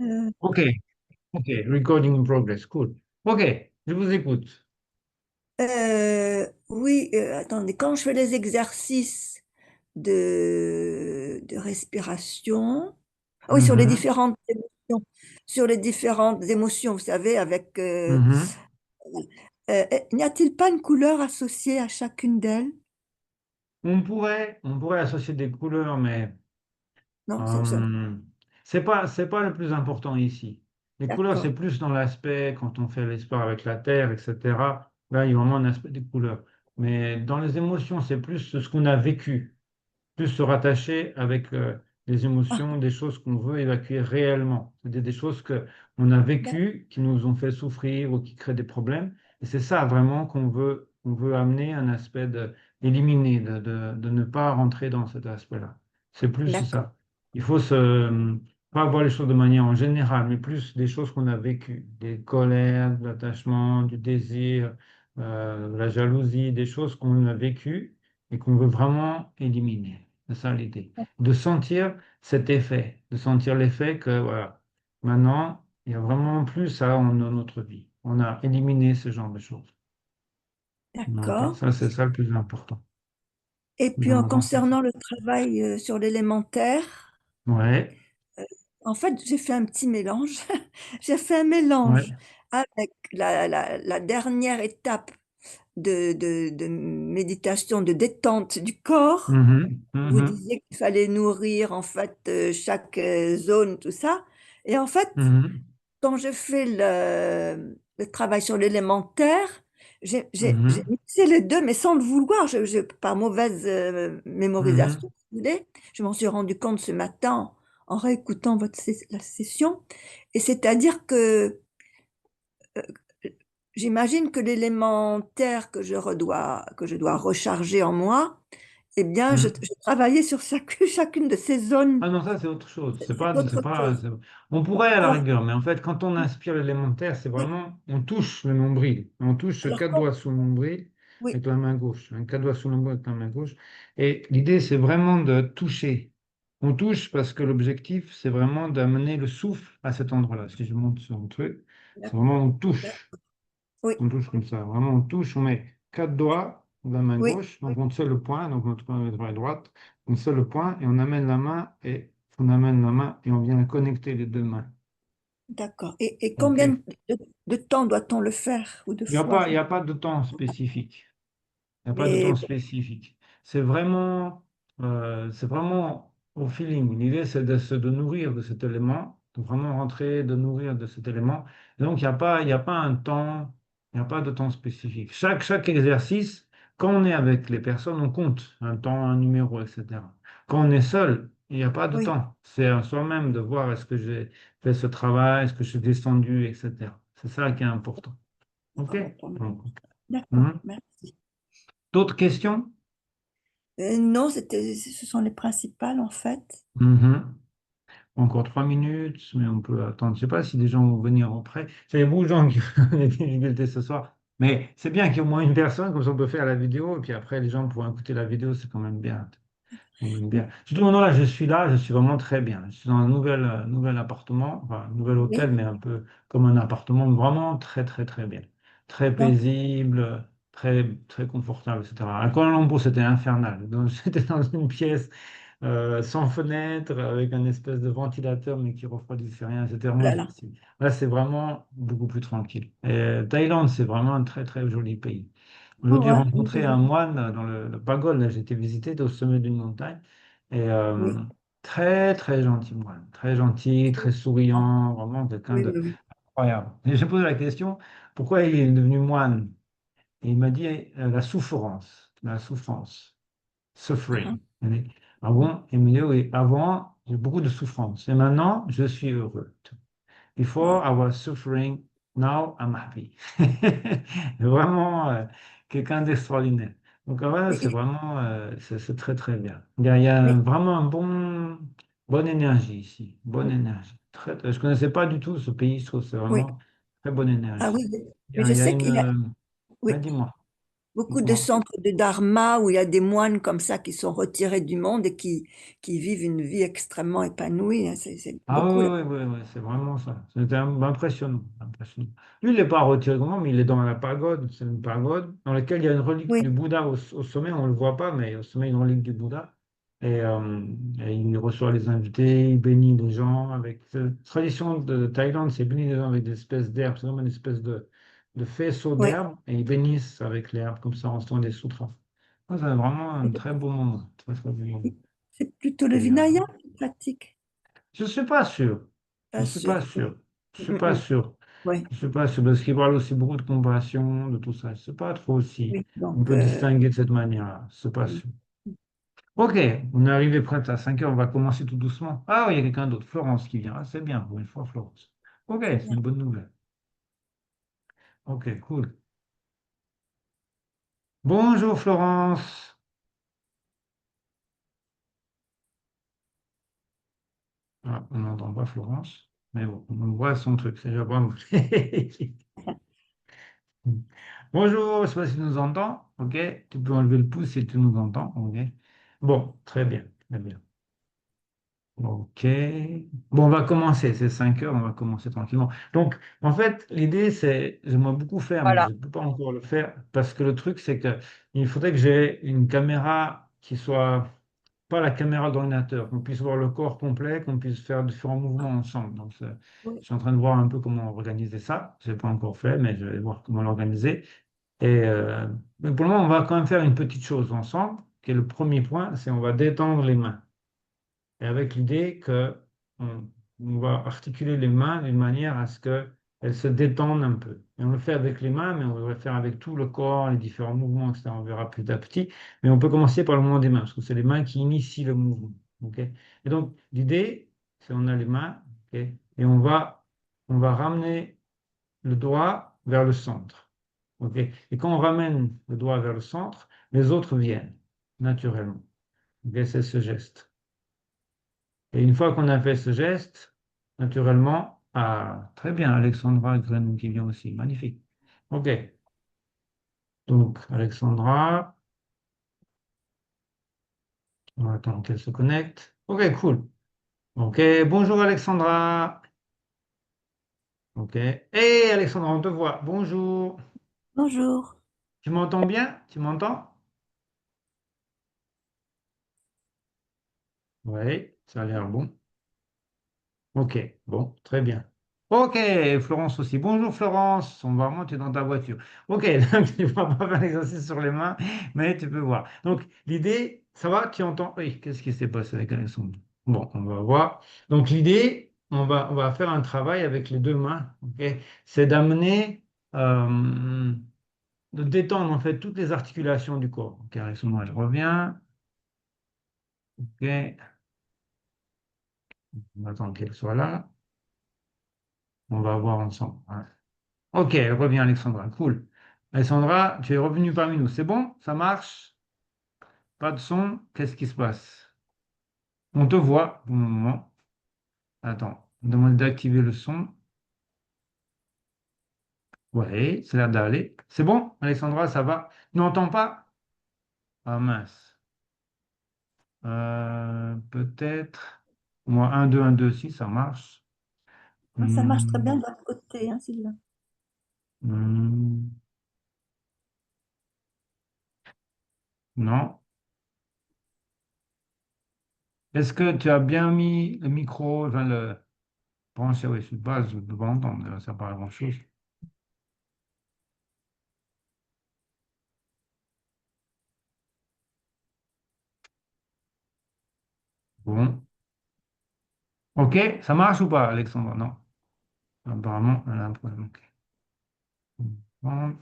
Euh, Ok, ok, recording in progress, cool. Ok, je vous écoute. oui, attendez, quand je fais les exercices de respiration, ah oui, Mhm, sur les différentes émotions, vous savez, avec, mhm. n'y a-t-il pas une couleur associée à chacune d'elles? On pourrait associer des couleurs, mais Non, euh, c'est pas le plus important ici. Les couleurs, c'est d'accord. plus dans l'aspect quand on fait les sports avec la terre, etc. Là, il y a vraiment un aspect des couleurs. Mais dans les émotions, c'est plus ce qu'on a vécu. Plus se rattacher avec les Ah, émotions, des choses qu'on veut évacuer réellement. C'est-à-dire des choses que on a d'ac- vécues, qui nous ont fait souffrir ou qui créent des problèmes. Et c'est ça vraiment qu'on veut amener un aspect d'éliminer, de ne pas rentrer dans cet aspect-là. C'est plus d'accord. ça. Il faut pas voir les choses de manière en général, mais plus des choses qu'on a vécues, des colères, de l'attachement, du désir, la jalousie, des choses qu'on a vécues et qu'on veut vraiment éliminer. C'est ça l'idée. De sentir cet effet, de sentir l'effet que voilà, maintenant, il y a vraiment plus ça dans notre vie. On a éliminé ce genre de choses. Ok, D'accord. ça, c'est ça le plus important. Et puis en Donc, concernant le travail sur l'élémentaire, ouais, en fait, j'ai fait un petit mélange. J'ai fait un ouais. mélange avec la dernière étape de méditation, de détente du corps. Mhm, Vous mhm, disiez qu'il fallait nourrir en fait chaque zone, tout ça. Et en fait, mhm, quand je fais le travail sur l'élémentaire, j'ai mhm, mixé les deux, mais sans le vouloir, par mauvaise mémorisation, mhm, si vous voulez. Je m'en suis rendu compte ce matin en réécoutant la session. Et c'est-à-dire que euh, j'imagine que l'élémentaire que je dois recharger en moi, eh bien, mhm. je travaillais sur chacune de ces zones. Ah non, ça c'est autre chose. C'est C'est pas, c'est autre pas, chose. c'est- On pourrait à la Alors, rigueur, mais en fait, quand on inspire l'élémentaire, c'est oui, vraiment, on touche le nombril. On touche alors, quatre doigts sous le nombril oui, avec la main gauche. Un quatre doigts sous le nombril avec la main gauche. Et l'idée, c'est vraiment de toucher. On touche parce que l'objectif, c'est vraiment d'amener le souffle à cet endroit-là. Si je monte sur un truc, c'est d'accord, vraiment on touche. oui, On touche comme ça. Vraiment, on touche, on met quatre doigts de la main oui. gauche, donc on tient le point, donc notre main et droite, on tient le point et on amène la main et on vient connecter les deux mains. D'accord. Et combien OK? de temps doit-on le faire ou de Il n'y a fois? pas, il y a pas de temps spécifique. Il n'y a pas de temps Mais spécifique. C'est vraiment au feeling. L'idée, c'est de nourrir de cet élément, de vraiment rentrer, de nourrir de cet élément. Et donc, il y a pas un temps, il n'y a pas de temps spécifique. Chaque exercice, quand on est avec les personnes, on compte un temps, un numéro, etc. Quand on est seul, il n'y a pas de oui, temps. C'est à soi-même de voir est-ce que j'ai fait ce travail, est-ce que je suis descendu, etc. C'est ça qui est important. OK? vraiment pas mal. Donc, D'accord, mhm. merci. D'autres questions? Non, ce sont les principales en fait. Mhm. Encore 3 minutes, mais on peut attendre. Je ne sais pas si des gens vont venir après. Il y a beaucoup de gens qui ont des difficultés ce soir. Mais c'est bien qu'il y ait au moins une personne, comme ça on peut faire la vidéo, et puis après les gens pourront écouter la vidéo, c'est quand même bien. Quand même bien. Surtout maintenant, là, je suis vraiment très bien. Je suis dans un nouvel appartement, enfin, un nouvel hôtel, Oui, mais un peu comme un appartement, vraiment très, très, très bien. Très donc, paisible, très, très confortable, etc. À Kuala Lumpur, c'était infernal. Donc, j'étais dans une pièce sans fenêtre, avec un espèce de ventilateur, mais qui refroidissait rien. C'était oh vraiment là là. difficile. Là, c'est vraiment beaucoup plus tranquille. Et Thaïlande, c'est vraiment un très, très joli pays. Oh, Aujourd'hui, j'ai ouais, rencontré un moine dans le pagode. Là, j'étais visité au sommet d'une montagne. Et oui, très, très gentil moine. Très gentil, très ah, souriant. Vraiment quelqu'un oui, oui, oui. d'incroyable. Et j'ai posé la question, pourquoi il est devenu moine? Et il m'a dit, la souffrance. La souffrance. Ah, Suffering. Ah bon? Il me dit, oui, avant, j'ai beaucoup de souffrance. Et maintenant, je suis heureux. Before ah, I was suffering, now I'm happy. Vraiment quelqu'un d'extraordinaire. Donc ouais, c'est et- vraiment c'est très très bien. Il y a mais, vraiment bonne énergie ici, bonne énergie. Je connaissais pas du tout ce pays, je trouve que c'est oui, vraiment très bonne ah oui, énergie. Il y mais a, je il y a sais une qu'il y a, oui, dis-moi. beaucoup de Dites-moi. centres de dharma où il y a des moines comme ça qui sont retirés du monde et qui vivent une vie extrêmement épanouie, hein. C'est Ah beaucoup oui, là. oui, oui, oui, c'est vraiment ça. C'était impressionnant, impressionnant. Lui, il n'est pas retiré comment, mais il est dans la pagode. C'est une pagode dans laquelle il y a une relique du Oui, Bouddha au sommet. On ne le voit pas, mais au sommet, il y a une relique du Bouddha. Et, et il reçoit les invités, il bénit les gens avec. Cette tradition de Thaïlande, c'est bénir les gens avec des espèces d'herbes. C'est vraiment une espèce de faisceau oui. d'herbes et ils bénissent avec l'herbe, comme ça, en se des sutras. Ça, c'est vraiment un très beau moment. Très, très beau moment. C'est plutôt le Et, Vinaya qui pratique. je ne suis pas sûr. Je Pas ne suis pas sûr. sûr. Je ne suis pas Mm. sûr. Oui, Je ne suis pas sûr parce qu'il parle aussi beaucoup de compassion, de tout ça. Je ne sais pas trop si oui. on Donc, peut distinguer de cette manière-là. Je ne sais pas sûr. Ok, on est arrivé presque à 5 heures. On va commencer tout doucement. Ah oui, il y a quelqu'un d'autre. Florence qui vient. Ah, c'est bien pour une fois, Florence. Ok, c'est c'est bien. une bonne nouvelle. Ok, cool. Bonjour Florence. Ah, on n'entend pas Florence. Mais bon, on voit son truc. C'est déjà pas mal. Bonjour, je ne sais pas si tu nous entends. OK, tu peux enlever le pouce si tu nous entends. OK. Bon, très bien, très bien. OK. Bon, on va commencer. C'est 5 heures, on va commencer tranquillement. Donc, en fait, l'idée, c'est, j'aimerais beaucoup faire, mais je Voilà. ne peux pas encore le faire parce que le truc, c'est que il faudrait que j'ai une caméra qui soit pas la caméra d'ordinateur, qu'on puisse voir le corps complet, qu'on puisse faire différents mouvements ensemble. Donc, Oui. je suis en train de voir un peu comment organiser ça. Je n'ai pas encore fait, mais je vais voir comment l'organiser. Et mais pour le moment, on va quand même faire une petite chose ensemble, qui est le premier point, c'est on va détendre les mains. Et avec l'idée que on va articuler les mains d'une manière à ce qu'elles se détendent un peu. Et on le fait avec les mains, mais on devrait faire avec tout le corps, les différents mouvements, etc. On verra petit à petit. Mais on peut commencer par le mouvement des mains, parce que c'est les mains qui initient le mouvement. OK. Et donc, l'idée, c'est on a les mains, OK, et on va ramener le doigt vers le centre. OK? Et quand on ramène le doigt vers le centre, les autres viennent naturellement. OK? C'est ce geste. Et une fois qu'on a fait ce geste, naturellement, ah, très bien, Alexandra Grenou qui vient aussi, magnifique. OK. Donc, Alexandra, on va attendre qu'elle se connecte. OK, cool. OK, bonjour Alexandra. OK. Hey Alexandra, on te voit. Bonjour. Bonjour. Tu m'entends bien? Tu m'entends? Oui, ça a l'air bon. Ok, bon, très bien. Ok, Florence aussi. Bonjour Florence, on va remonter dans ta voiture. Ok, donc tu ne vas pas faire l'exercice sur les mains, mais tu peux voir. Donc l'idée, ça va, tu entends? Oui, qu'est-ce qui s'est passé avec Alexandre? Bon, on va voir. Donc l'idée, on va faire un travail avec les deux mains, ok? C'est d'amener, de détendre en fait toutes les articulations du corps. Ok, Alexandre, je reviens. Ok, on attend qu'elle soit là. On va voir ensemble, hein. Ok, reviens Alexandra, cool. Alexandra, tu es revenue parmi nous. C'est bon? Ça marche? Pas de son? Qu'est-ce qui se passe? On te voit pour le moment. Attends, on demande d'activer le son. Oui, ça a l'air d'aller. C'est bon, Alexandra, ça va? Tu n'entends pas? Ah mince. Peut-être. Moi, 1, 2, 1, 2, si, ça marche. Ah, ça marche très bien Hmm, de l'autre côté, hein, Sylvain. hmm, non. Est-ce que tu as bien mis le micro, enfin le branché? Oui, je sais pas, je peux pas entendre, ça pas grand-chose. Bon. Ok, ça marche ou pas, Alexandre? Non. Apparemment, elle a un problème. Ok. Bon.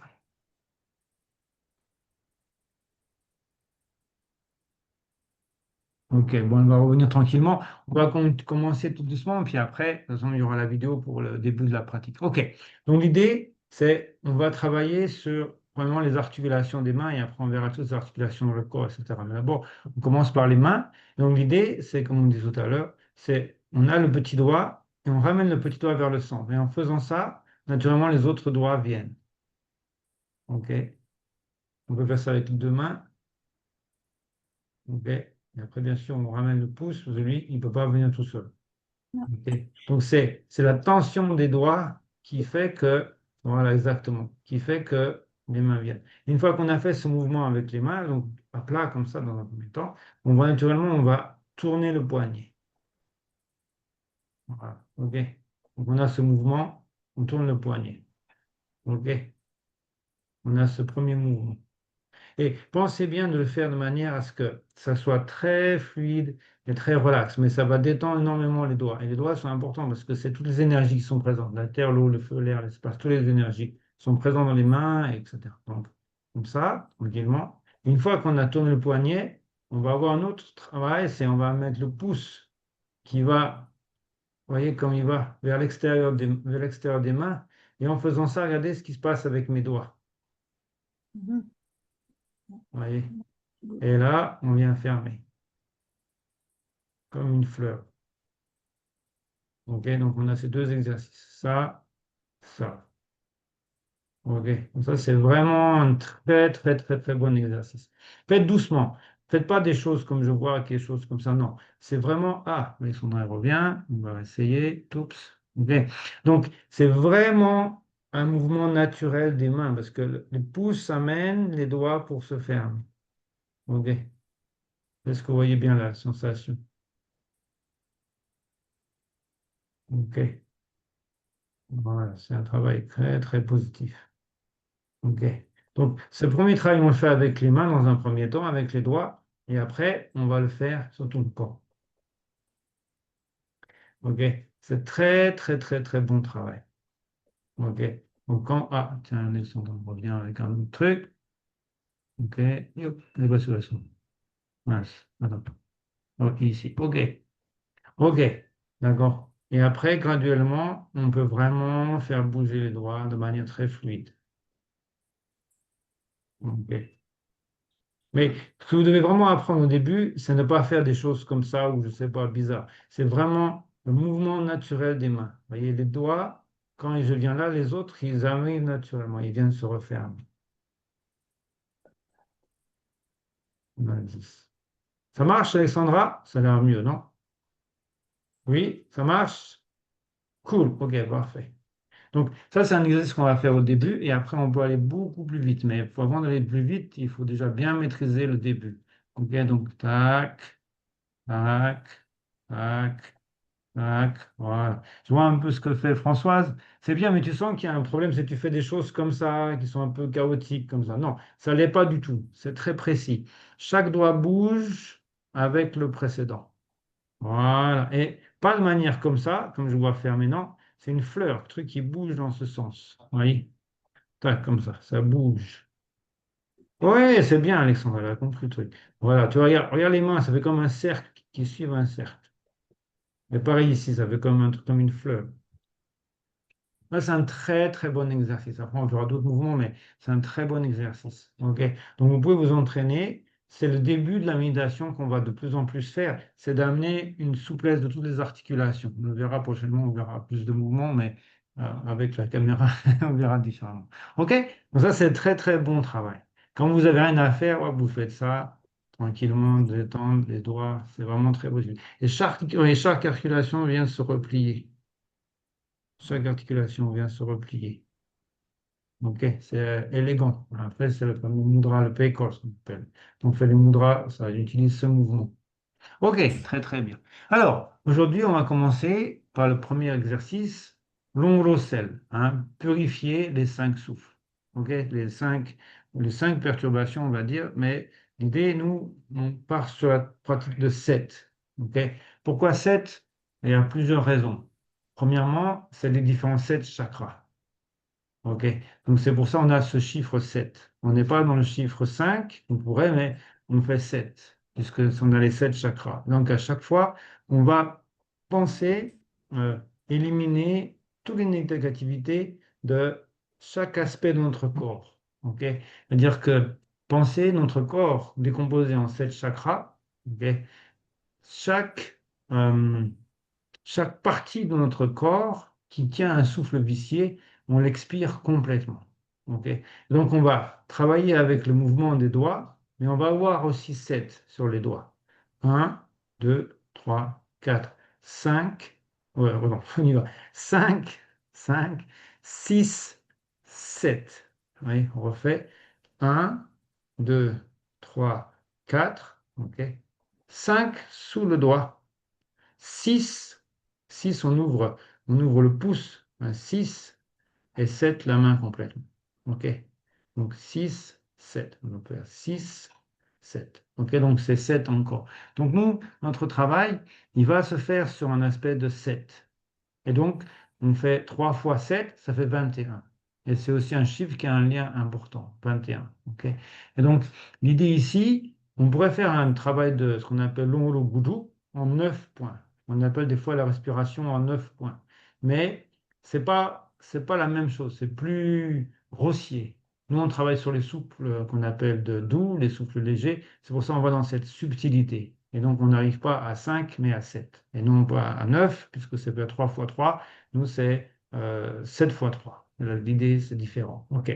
Ok, bon, on va revenir tranquillement. On va commencer tout doucement, puis après, de toute façon, il y aura la vidéo pour le début de la pratique. Ok, donc l'idée, c'est on va travailler sur vraiment les articulations des mains et après on verra toutes les articulations dans le corps, etc. Mais d'abord, on commence par les mains. Donc l'idée, c'est comme on disait tout à l'heure, c'est on a le petit doigt et on ramène le petit doigt vers le centre. Et en faisant ça, naturellement, les autres doigts viennent. Ok? On peut faire ça avec les deux mains. OK. Et après, bien sûr, on ramène le pouce, parce que lui, il ne peut pas venir tout seul. OK. Donc, c'est la tension des doigts qui fait que, voilà, exactement, qui fait que les mains viennent. Une fois qu'on a fait ce mouvement avec les mains, donc à plat comme ça dans un premier temps, on va naturellement, on va tourner le poignet. Voilà. OK. Donc, on a ce mouvement, on tourne le poignet. OK. On a ce premier mouvement. Et pensez bien de le faire de manière à ce que ça soit très fluide et très relax. Mais ça va détendre énormément les doigts. Et les doigts sont importants parce que c'est toutes les énergies qui sont présentes. La terre, l'eau, le feu, l'air, l'espace, toutes les énergies sont présentes dans les mains, etc. Donc, comme ça, tranquillement. Une fois qu'on a tourné le poignet, on va avoir un autre travail, c'est on va mettre le pouce qui va, vous voyez, comme il va vers l'extérieur des mains. Et en faisant ça, regardez ce qui se passe avec mes doigts. Mhm. Vous voyez? Et là, on vient fermer, comme une fleur. OK, donc on a ces deux exercices. Ça, ça. OK, donc ça, c'est vraiment un très, très, très, très bon exercice. Faites doucement. Faites pas des choses comme je vois, quelque chose comme ça. Non, c'est vraiment... Ah, Alexandra elle revient. On va essayer. Oups. OK. Donc, c'est vraiment un mouvement naturel des mains parce que les pouces amènent les doigts pour se fermer. OK. Est-ce que vous voyez bien la sensation? OK. Voilà, c'est un travail très, très positif. OK. Donc, ce premier travail, on le fait avec les mains dans un premier temps, avec les doigts, et après, on va le faire sur tout le corps. OK. C'est très, très, très, très bon travail. OK. Donc, quand... Ah, tiens, Alexandre, on revient avec un autre truc. OK. Hop, les bras sur la soupe. Mince. Attends. OK, ici. OK. OK. D'accord. Et après, graduellement, on peut vraiment faire bouger les doigts de manière très fluide. OK. Mais ce que vous devez vraiment apprendre au début, c'est ne pas faire des choses comme ça ou je sais pas, bizarre. C'est vraiment le mouvement naturel des mains. Vous voyez, les doigts, quand je viens là, les autres, ils arrivent naturellement, ils viennent se refermer. On a 10. Ça marche, Alexandra? Ça a l'air mieux, non? Oui, ça marche? Cool, ok, parfait. Donc, ça, c'est un exercice qu'on va faire au début et après, on peut aller beaucoup plus vite. Mais avant d'aller plus vite, il faut déjà bien maîtriser le début. Ok, donc, tac, tac, tac. Tac, voilà. Je vois un peu ce que fait Françoise. C'est bien, mais tu sens qu'il y a un problème, c'est que tu fais des choses comme ça, qui sont un peu chaotiques comme ça. Non, ça l'est pas du tout. C'est très précis. Chaque doigt bouge avec le précédent. Voilà. Et pas de manière comme ça, comme je vois faire maintenant. C'est une fleur, un truc qui bouge dans ce sens. Oui. Tac, comme ça bouge. Oui, c'est bien, Alexandre, elle a compris le truc. Voilà, tu vois, regarde les mains, ça fait comme un cercle qui suit un cercle. Et pareil ici, ça fait comme un truc, comme une fleur. Là, c'est un très très bon exercice. Après, on fera d'autres mouvements, mais c'est un très bon exercice. OK? Donc, vous pouvez vous entraîner. C'est le début de la méditation qu'on va de plus en plus faire. C'est d'amener une souplesse de toutes les articulations. On le verra prochainement, on verra plus de mouvements, mais avec la caméra, on verra différemment. OK? Donc, ça, c'est très très bon travail. Quand vous avez rien à faire, hop, vous faites ça tranquillement, détendre les doigts. C'est vraiment très possible. Et chaque articulation vient se replier. Chaque articulation vient se replier. Ok, c'est élégant. Après, c'est le fameux mudra, le paycore, ce qu'on appelle. Donc, on fait les mudras, ça utilise ce mouvement. Ok, très très bien. Alors, aujourd'hui, on va commencer par le premier exercice, l'ombrocel, hein, purifier les cinq souffles. Ok, les cinq perturbations, on va dire, mais l'idée, nous, on part sur la pratique de 7. Ok, pourquoi 7? Il y a plusieurs raisons. Premièrement, c'est les différents 7 chakras. OK. Donc c'est pour ça qu'on a ce chiffre 7. On n'est pas dans le chiffre 5, on pourrait, mais on fait 7, puisque on a les 7 chakras. Donc à chaque fois, on va penser, éliminer toutes les négativités de chaque aspect de notre corps. OK? C'est-à-dire que penser notre corps décomposé en 7 chakras, OK? Chaque, euh, chaque partie de notre corps qui tient un souffle vicié, on l'expire complètement. OK? Donc, on va travailler avec le mouvement des doigts, mais on va avoir aussi 7 sur les doigts. Un, 2, 3, 4, 5. Ouais, non, on y va. 5, 5, 6, 7. Oui, on refait. Un, 2, 3, 4. OK? 5 sous le doigt. 6, 6, on ouvre le pouce. 6 et 7 la main complètement. OK? Donc 6, 7. On peut faire 6, 7. OK? Donc c'est 7 encore. Donc nous, notre travail, il va se faire sur un aspect de 7. Et donc, on fait 3 fois 7, ça fait 21. Et c'est aussi un chiffre qui a un lien important, 21. OK? Et donc, l'idée ici, on pourrait faire un travail de ce qu'on appelle l'onglo boudou en 9 points. On appelle des fois la respiration en 9 points. Mais c'est pas la même chose, c'est plus grossier. Nous, on travaille sur les souffles qu'on appelle de doux, les souffles légers. C'est pour ça qu'on va dans cette subtilité. Et donc, on n'arrive pas à 5, mais à 7. Et non pas à 9, puisque c'est 3 fois 3. Nous, c'est 7 fois 3. L'idée, c'est différent. OK.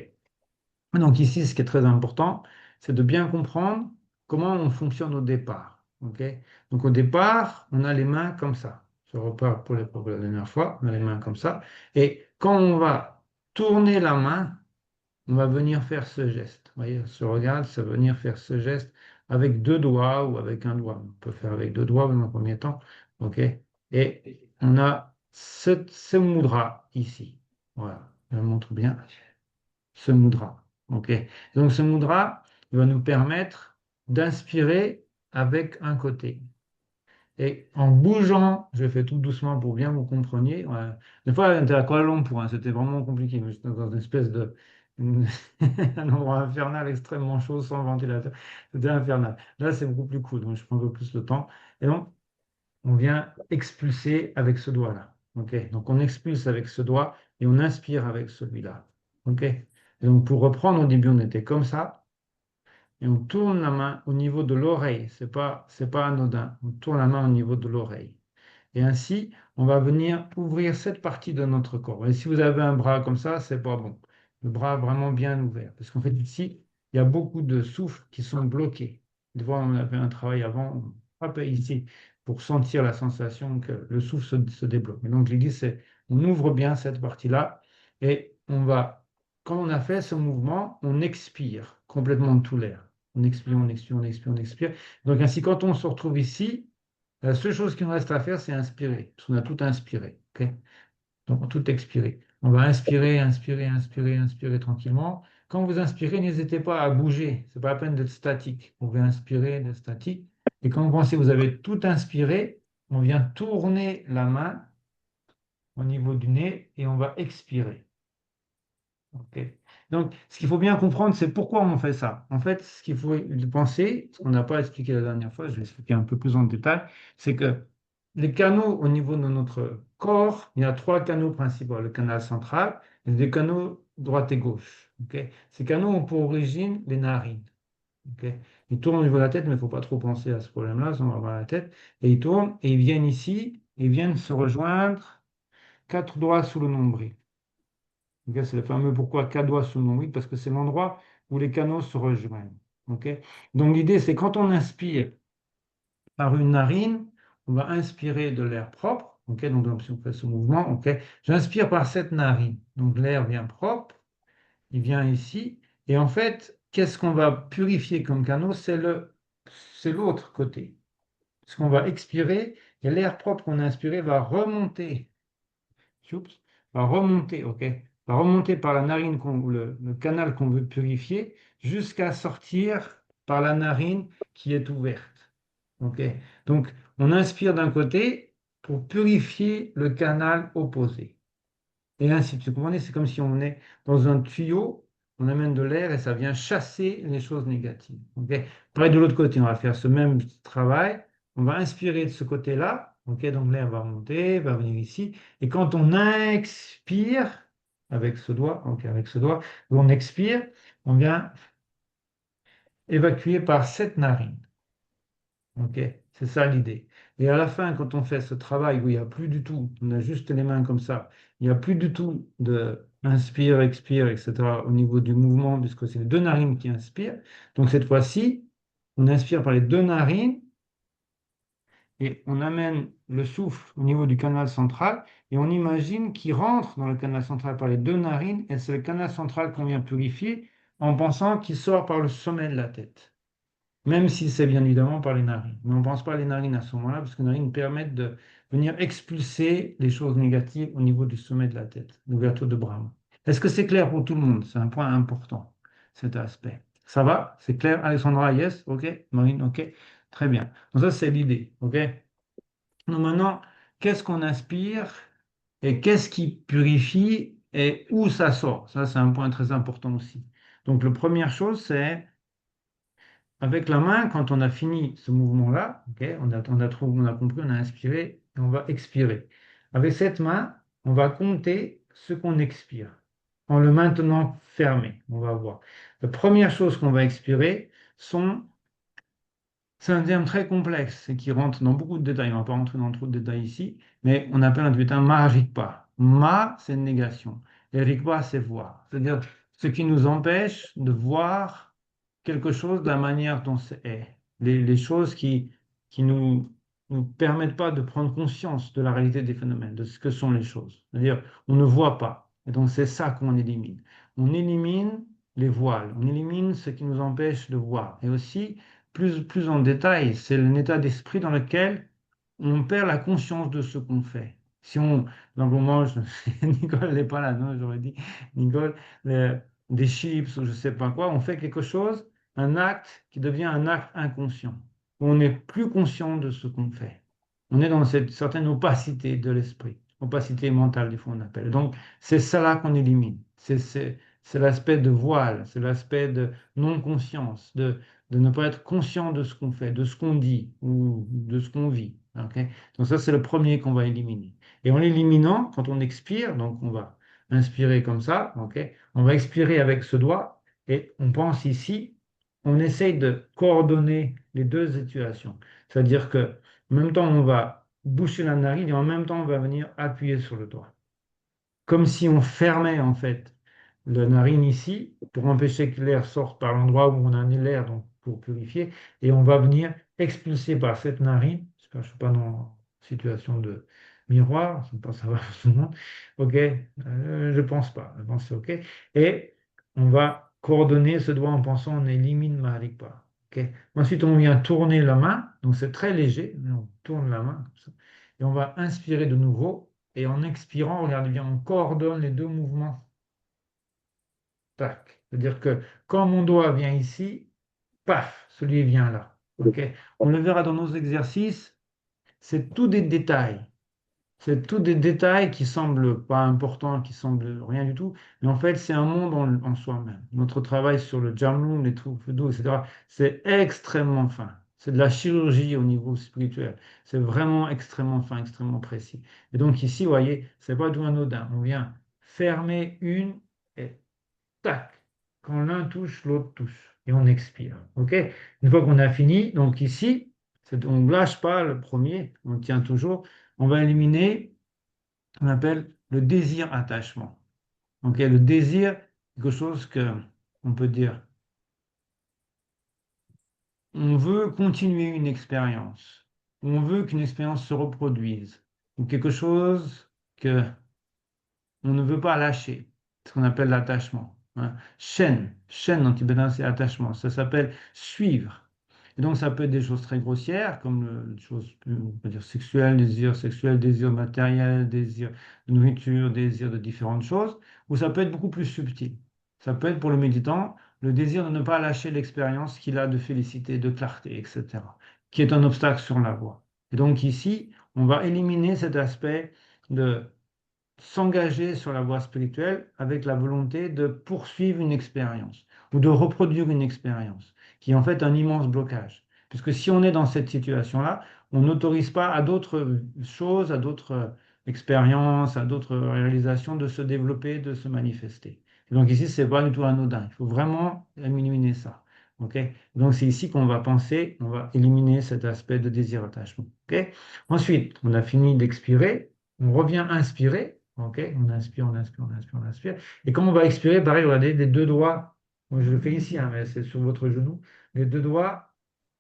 Donc ici, ce qui est très important, c'est de bien comprendre comment on fonctionne au départ. OK? Donc au départ, on a les mains comme ça. Je repars pour la dernière fois, on a les mains comme ça. Et quand on va tourner la main, on va venir faire ce geste. Vous voyez, ce regard, ça va venir faire ce geste avec deux doigts ou avec un doigt. On peut faire avec deux doigts dans un premier temps. OK? Et on a ce mudra ici. Voilà, je le montre bien. Ce mudra. OK? Donc ce mudra, il va nous permettre d'inspirer avec un côté. Et en bougeant, je fais tout doucement pour bien vous compreniez. Ouais. Des fois, j'étais à Kuala Lumpur, hein, c'était vraiment compliqué. J'étais dans une espèce de un endroit infernal, extrêmement chaud, sans ventilateur. C'était infernal. Là, c'est beaucoup plus cool, donc je prends un peu plus le temps. Et donc, on vient expulser avec ce doigt-là. OK? Donc, on expulse avec ce doigt et on inspire avec celui-là. OK? Et donc, pour reprendre, au début, on était comme ça et on tourne la main au niveau de l'oreille. C'est pas anodin. On tourne la main au niveau de l'oreille. Et ainsi, on va venir ouvrir cette partie de notre corps. Et si vous avez un bras comme ça, c'est pas bon. Le bras vraiment bien ouvert. Parce qu'en fait, ici, il y a beaucoup de souffles qui sont bloqués. Des fois, on avait un travail avant, on frappait ici pour sentir la sensation que le souffle se débloque. Et donc, l'idée, c'est on ouvre bien cette partie-là et on va, quand on a fait ce mouvement, on expire complètement tout l'air. On expire, on expire, on expire, on expire. Donc, ainsi, quand on se retrouve ici, la seule chose qu'il nous reste à faire, c'est inspirer, parce qu'on a tout inspiré. Ok. Donc, tout expirer. On va inspirer, inspirer, inspirer, inspirer tranquillement. Quand vous inspirez, n'hésitez pas à bouger. Ce n'est pas la peine d'être statique. Vous pouvez inspirer, d'être statique. Et quand vous pensez que vous avez tout inspiré, on vient tourner la main au niveau du nez et on va expirer. Ok. Donc, ce qu'il faut bien comprendre, c'est pourquoi on fait ça. En fait, ce qu'il faut penser, ce qu'on n'a pas expliqué la dernière fois, je vais expliquer un peu plus en détail, c'est que les canaux au niveau de notre corps, il y a trois canaux principaux, le canal central, et des canaux droite et gauche. Ok. Ces canaux ont pour origine les narines. Ok. Ils tournent au niveau de la tête, mais il ne faut pas trop penser à ce problème-là, sinon on va avoir la tête. Et ils tournent, et ils viennent ici, et ils viennent se rejoindre quatre doigts sous le nombril. Ok, c'est le fameux pourquoi quatre doigts sous le nombril, parce que c'est l'endroit où les canaux se rejoignent. Ok. Donc l'idée, c'est quand on inspire par une narine, on va inspirer de l'air propre. Ok, donc si on fait ce mouvement, ok, j'inspire par cette narine. Donc l'air vient propre, il vient ici. Et en fait, qu'est-ce qu'on va purifier comme canaux? C'est l'autre côté. Ce qu'on va expirer, et l'air propre qu'on a inspiré va remonter. Oups, va remonter, ok, va remonter par la narine, le canal qu'on veut purifier, jusqu'à sortir par la narine qui est ouverte. Ok, donc on inspire d'un côté pour purifier le canal opposé. Et ainsi de suite. Vous comprenez, c'est comme si on est dans un tuyau, on amène de l'air et ça vient chasser les choses négatives. Ok. Pareil de l'autre côté, on va faire ce même travail. On va inspirer de ce côté-là. Ok, donc l'air va monter, va venir ici. Et quand on expire, avec ce doigt, ok, avec ce doigt, on expire, on vient évacuer par cette narine. Ok, c'est ça l'idée. Et à la fin, quand on fait ce travail où il n'y a plus du tout, on a juste les mains comme ça, il n'y a plus du tout inspire, expire, etc. au niveau du mouvement, puisque c'est les deux narines qui inspirent. Donc cette fois-ci, on inspire par les deux narines et on amène le souffle au niveau du canal central et on imagine qu'il rentre dans le canal central par les deux narines et c'est le canal central qu'on vient purifier en pensant qu'il sort par le sommet de la tête. Même si c'est bien évidemment par les narines. Mais on ne pense pas à les narines à ce moment-là, parce que les narines permettent de venir expulser les choses négatives au niveau du sommet de la tête, l'ouverture de Brahma. Est-ce que c'est clair pour tout le monde? C'est un point important, cet aspect. Ça va? C'est clair? Alexandra, yes? OK? Marine, OK? Très bien. Donc ça, c'est l'idée. OK? Donc maintenant, qu'est-ce qu'on inspire et qu'est-ce qui purifie et où ça sort? Ça, c'est un point très important aussi. Donc, la première chose, c'est avec la main, quand on a fini ce mouvement-là, ok, on a compris, on a inspiré et on va expirer. Avec cette main, on va compter ce qu'on expire en le maintenant fermé. On va voir. La première chose qu'on va expirer sont, c'est un terme très complexe et qui rentre dans beaucoup de détails. On ne va pas rentrer dans trop de détails ici, mais on appelle un Tibétain Maharikpa. Ma, c'est une négation. Et Rikpa, c'est voir. C'est-à-dire ce qui nous empêche de voir quelque chose de la manière dont c'est. Les choses qui nous permettent pas de prendre conscience de la réalité des phénomènes, de ce que sont les choses. C'est-à-dire, on ne voit pas. Et donc, c'est ça qu'on élimine. On élimine les voiles, on élimine ce qui nous empêche de voir. Et aussi, plus en détail, c'est un état d'esprit dans lequel on perd la conscience de ce qu'on fait. Si on, donc on mange, Nicole n'est pas là, non, j'aurais dit, Nicole, des chips ou je sais pas quoi, on fait quelque chose, un acte qui devient un acte inconscient. On n'est plus conscient de ce qu'on fait. On est dans cette certaine opacité de l'esprit, opacité mentale, des fois on appelle. Donc, c'est ça là qu'on élimine. C'est l'aspect de voile, c'est l'aspect de non-conscience, de ne pas être conscient de ce qu'on fait, de ce qu'on dit ou de ce qu'on vit. Ok. Donc ça, c'est le premier qu'on va éliminer. Et en l'éliminant, quand on expire, donc on va inspirer comme ça, ok, on va expirer avec ce doigt et on pense ici, on essaye de coordonner les deux situations. C'est-à-dire que en même temps, on va boucher la narine et en même temps, on va venir appuyer sur le doigt comme si on fermait en fait la narine ici pour empêcher que l'air sorte par l'endroit où on a l'air donc pour purifier et on va venir expulser par cette narine. J'espère que je ne suis pas dans une situation de miroir, je ne sais pas ça va pour tout le monde. Ok, je pense pas, je pense que c'est ok. Et on va coordonner ce doigt en pensant on élimine Maharikpa. Ok. Ensuite on vient tourner la main, donc c'est très léger, on tourne la main comme ça, et on va inspirer de nouveau. Et en expirant, regardez bien, on coordonne les deux mouvements. Tac. C'est-à-dire que quand mon doigt vient ici, paf, celui vient là. OK? On le verra dans nos exercices, c'est tout des détails. C'est tout des détails qui semblent pas importants, qui semblent rien du tout, mais en fait, c'est un monde en soi-même. Notre travail sur le Jamlung, les trous d'eau, etc., c'est extrêmement fin. C'est de la chirurgie au niveau spirituel. C'est vraiment extrêmement fin, extrêmement précis. Et donc ici, vous voyez, c'est pas tout anodin. On vient fermer une et tac. Quand l'un touche, l'autre touche. Et on expire. OK? Une fois qu'on a fini, donc ici, on ne lâche pas le premier, on tient toujours. On va éliminer ce qu'on appelle le désir attachement. Donc, le désir, quelque chose que on peut dire, on veut continuer une expérience, on veut qu'une expérience se reproduise, ou quelque chose que on ne veut pas lâcher, ce qu'on appelle l'attachement. Hein. Chaîne en tibétain, c'est attachement. Ça s'appelle suivre. Et donc, ça peut être des choses très grossières, comme des choses plus, on peut dire, sexuel, désir matériel, désir de nourriture, désir de différentes choses, ou ça peut être beaucoup plus subtil. Ça peut être pour le méditant le désir de ne pas lâcher l'expérience qu'il a de félicité, de clarté, etc., qui est un obstacle sur la voie. Et donc ici, on va éliminer cet aspect de s'engager sur la voie spirituelle avec la volonté de poursuivre une expérience ou de reproduire une expérience, qui est en fait un immense blocage. Puisque si on est dans cette situation-là, on n'autorise pas à d'autres choses, à d'autres expériences, à d'autres réalisations de se développer, de se manifester. Et donc ici, c'est pas du tout anodin. Il faut vraiment éliminer ça. Ok. Donc c'est ici qu'on va penser, on va éliminer cet aspect de désir attachement. Ok. Ensuite, on a fini d'expirer, on revient inspirer. OK? On inspire, on inspire, on inspire, on inspire. Et quand on va expirer, pareil, regardez, les deux doigts, moi je le fais ici, hein, mais c'est sur votre genou, les deux doigts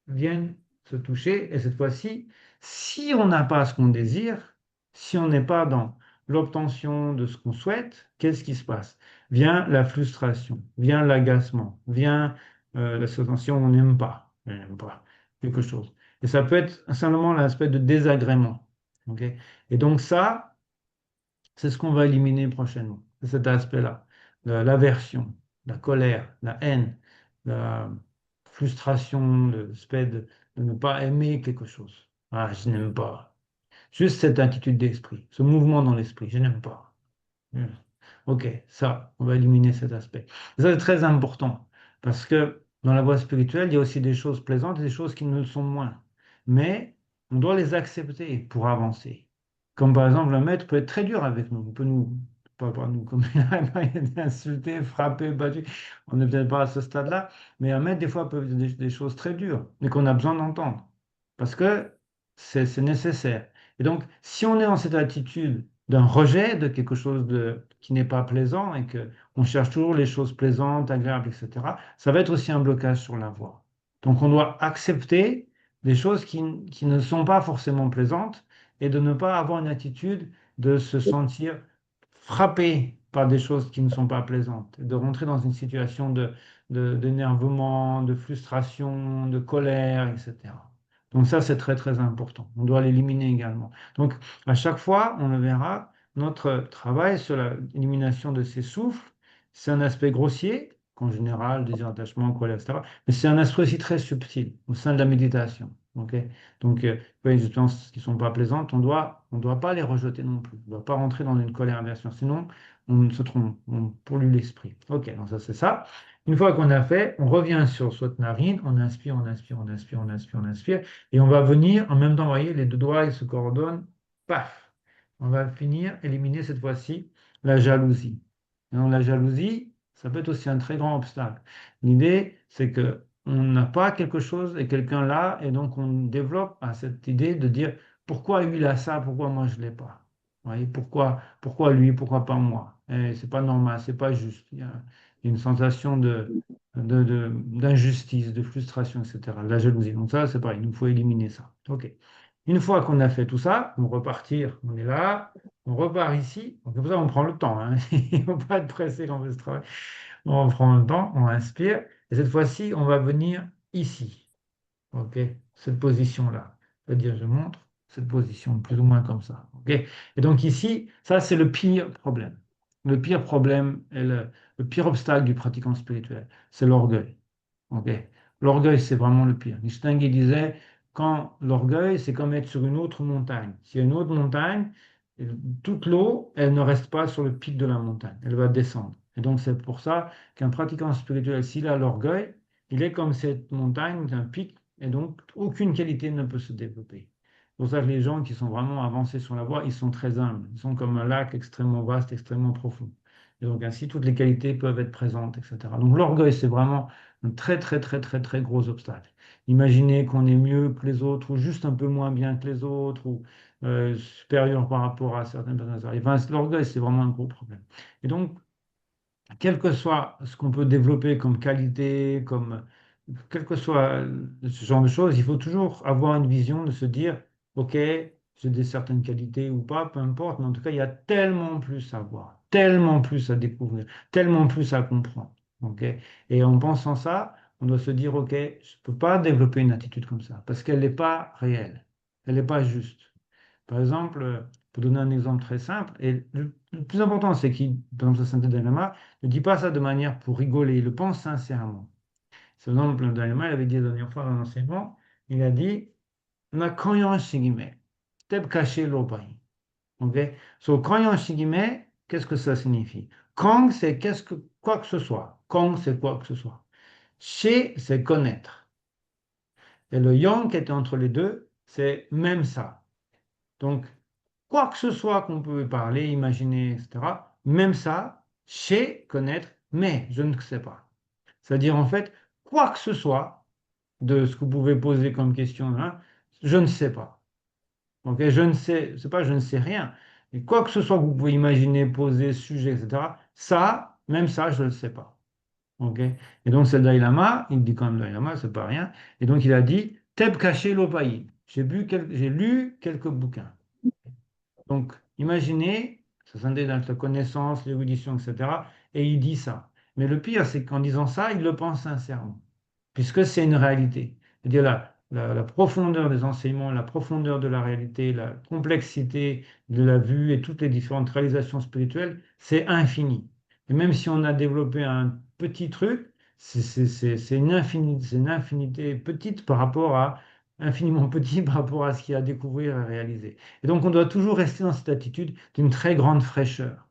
viennent se toucher. Et cette fois-ci, si on n'a pas ce qu'on désire, si on n'est pas dans l'obtention de ce qu'on souhaite, qu'est-ce qui se passe? Vient la frustration, vient l'agacement, vient la sensation on n'aime pas, on n'aime pas quelque chose. Et ça peut être simplement l'aspect de désagrément. OK? Et donc ça, c'est ce qu'on va éliminer prochainement, c'est cet aspect-là, l'aversion, la colère, la haine, la frustration, l'aspect de ne pas aimer quelque chose. Ah, je n'aime pas. Juste cette attitude d'esprit, ce mouvement dans l'esprit, je n'aime pas. Hmm. Ok, ça, on va éliminer cet aspect. Et ça, c'est très important parce que dans la voie spirituelle, il y a aussi des choses plaisantes et des choses qui ne le sont moins. Mais on doit les accepter pour avancer. Comme par exemple, le maître peut être très dur avec nous. Il peut nous, pas nous, comme il a été insulté, frappé, battu. On n'est peut-être pas à ce stade-là. Mais un maître, des fois, peut dire des choses très dures, mais qu'on a besoin d'entendre. Parce que c'est nécessaire. Et donc, si on est dans cette attitude d'un rejet de quelque chose qui n'est pas plaisant et que on cherche toujours les choses plaisantes, agréables, etc., ça va être aussi un blocage sur la voie. Donc on doit accepter des choses qui ne sont pas forcément plaisantes et de ne pas avoir une attitude de se sentir frappé par des choses qui ne sont pas plaisantes, de rentrer dans une situation d'énervement, de frustration, de colère, etc. Donc ça, c'est très très important. On doit l'éliminer également. Donc à chaque fois, on le verra, notre travail sur l'élimination de ces souffles, c'est un aspect grossier, qu'en général, désir, attachement, colère, etc. Mais c'est un aspect aussi très subtil au sein de la méditation. Ok. Donc, il y a des expériences qui ne sont pas plaisantes, on doit pas les rejeter non plus. On ne doit pas rentrer dans une colère aversion, sinon on se trompe, on pollue l'esprit. Ok, donc ça c'est ça. Une fois qu'on a fait, on revient sur cette narine, on inspire, on inspire, on inspire, on inspire, on inspire, et on va venir en même temps, vous voyez, les deux doigts ils se coordonnent, paf, on va finir, éliminer cette fois-ci la jalousie. Et donc la jalousie, ça peut être aussi un très grand obstacle. L'idée, c'est que on n'a pas quelque chose et quelqu'un l'a, et donc on développe à cette idée de dire pourquoi lui il a ça, pourquoi moi je ne l'ai pas. Vous voyez, pourquoi lui, pourquoi pas moi? Et c'est pas normal, c'est pas juste. Il y a une sensation d'injustice, de frustration, etc. La jalousie. Donc ça, c'est pareil, il nous faut éliminer ça. OK. Une fois qu'on a fait tout ça, on repartir, on est là, on repart ici. Donc, comme ça, on prend le temps, hein. Il ne faut pas être pressé quand on fait ce travail. On prend le temps, on inspire, et cette fois-ci, on va venir ici. OK? Cette position-là. C'est-à-dire, je montre cette position, plus ou moins comme ça. OK? Et donc ici, ça, c'est le pire problème. Le pire problème et le pire obstacle du pratiquant spirituel, c'est l'orgueil. Ok. L'orgueil, c'est vraiment le pire. Distingué disait, quand l'orgueil, c'est comme être sur une autre montagne. S'il y a une autre montagne, toute l'eau, elle ne reste pas sur le pic de la montagne, elle va descendre. Et donc c'est pour ça qu'un pratiquant spirituel, s'il a l'orgueil, il est comme cette montagne, un pic, et donc aucune qualité ne peut se développer. C'est pour ça que les gens qui sont vraiment avancés sur la voie, ils sont très humbles. Ils sont comme un lac extrêmement vaste, extrêmement profond. Et donc ainsi, toutes les qualités peuvent être présentes, etc. Donc l'orgueil, c'est vraiment un très, très, très, très, très gros obstacle. Imaginez qu'on est mieux que les autres, ou juste un peu moins bien que les autres, ou supérieur par rapport à certaines personnes. Enfin, l'orgueil, c'est vraiment un gros problème. Et donc, quel que soit ce qu'on peut développer comme qualité, quel que soit ce genre de choses, il faut toujours avoir une vision de se dire, OK, j'ai des certaines qualités ou pas, peu importe, mais en tout cas, il y a tellement plus à voir, tellement plus à découvrir, tellement plus à comprendre. OK? Et en pensant ça, on doit se dire, OK, je ne peux pas développer une attitude comme ça, parce qu'elle n'est pas réelle, elle n'est pas juste. Par exemple, pour donner un exemple très simple, et le plus important, c'est qu'il, par exemple, Saint Dalai Lama ne dit pas ça de manière pour rigoler, il le pense sincèrement. Par exemple, le Dalai Lama, il avait dit la dernière fois dans l'enseignement, il a dit, Na koyon shigime, teb kache lobai. Ok? So, koyon shigime, qu'est-ce que ça signifie? Kong, c'est quoi que ce soit. Kong, c'est quoi que ce soit. Shi, c'est connaître. Et le yang qui était entre les deux, c'est même ça. Donc, quoi que ce soit qu'on peut parler, imaginer, etc., même ça, c'est connaître, mais je ne sais pas. C'est-à-dire, en fait, quoi que ce soit de ce que vous pouvez poser comme question, hein, je ne sais pas. Ok, je ne sais, c'est pas je ne sais rien, Et quoi que ce soit que vous pouvez imaginer, poser, sujet, etc., ça, même ça, je ne le sais pas. OK? Et donc, c'est le Dalai Lama, il dit quand même Dalai Lama, c'est pas rien. Et donc, il a dit, Teb caché lopayi. J'ai lu quelques bouquins. Donc, imaginez, ça s'intègre dans la connaissance, l'érudition, etc. Et il dit ça. Mais le pire, c'est qu'en disant ça, il le pense sincèrement, puisque c'est une réalité. C'est-à-dire la profondeur des enseignements, la profondeur de la réalité, la complexité de la vue et toutes les différentes réalisations spirituelles, c'est infini. Et même si on a développé un petit truc, c'est une infinité petite par rapport à, infiniment petit par rapport à ce qu'il y a à découvrir et à réaliser. Et donc, on doit toujours rester dans cette attitude d'une très grande fraîcheur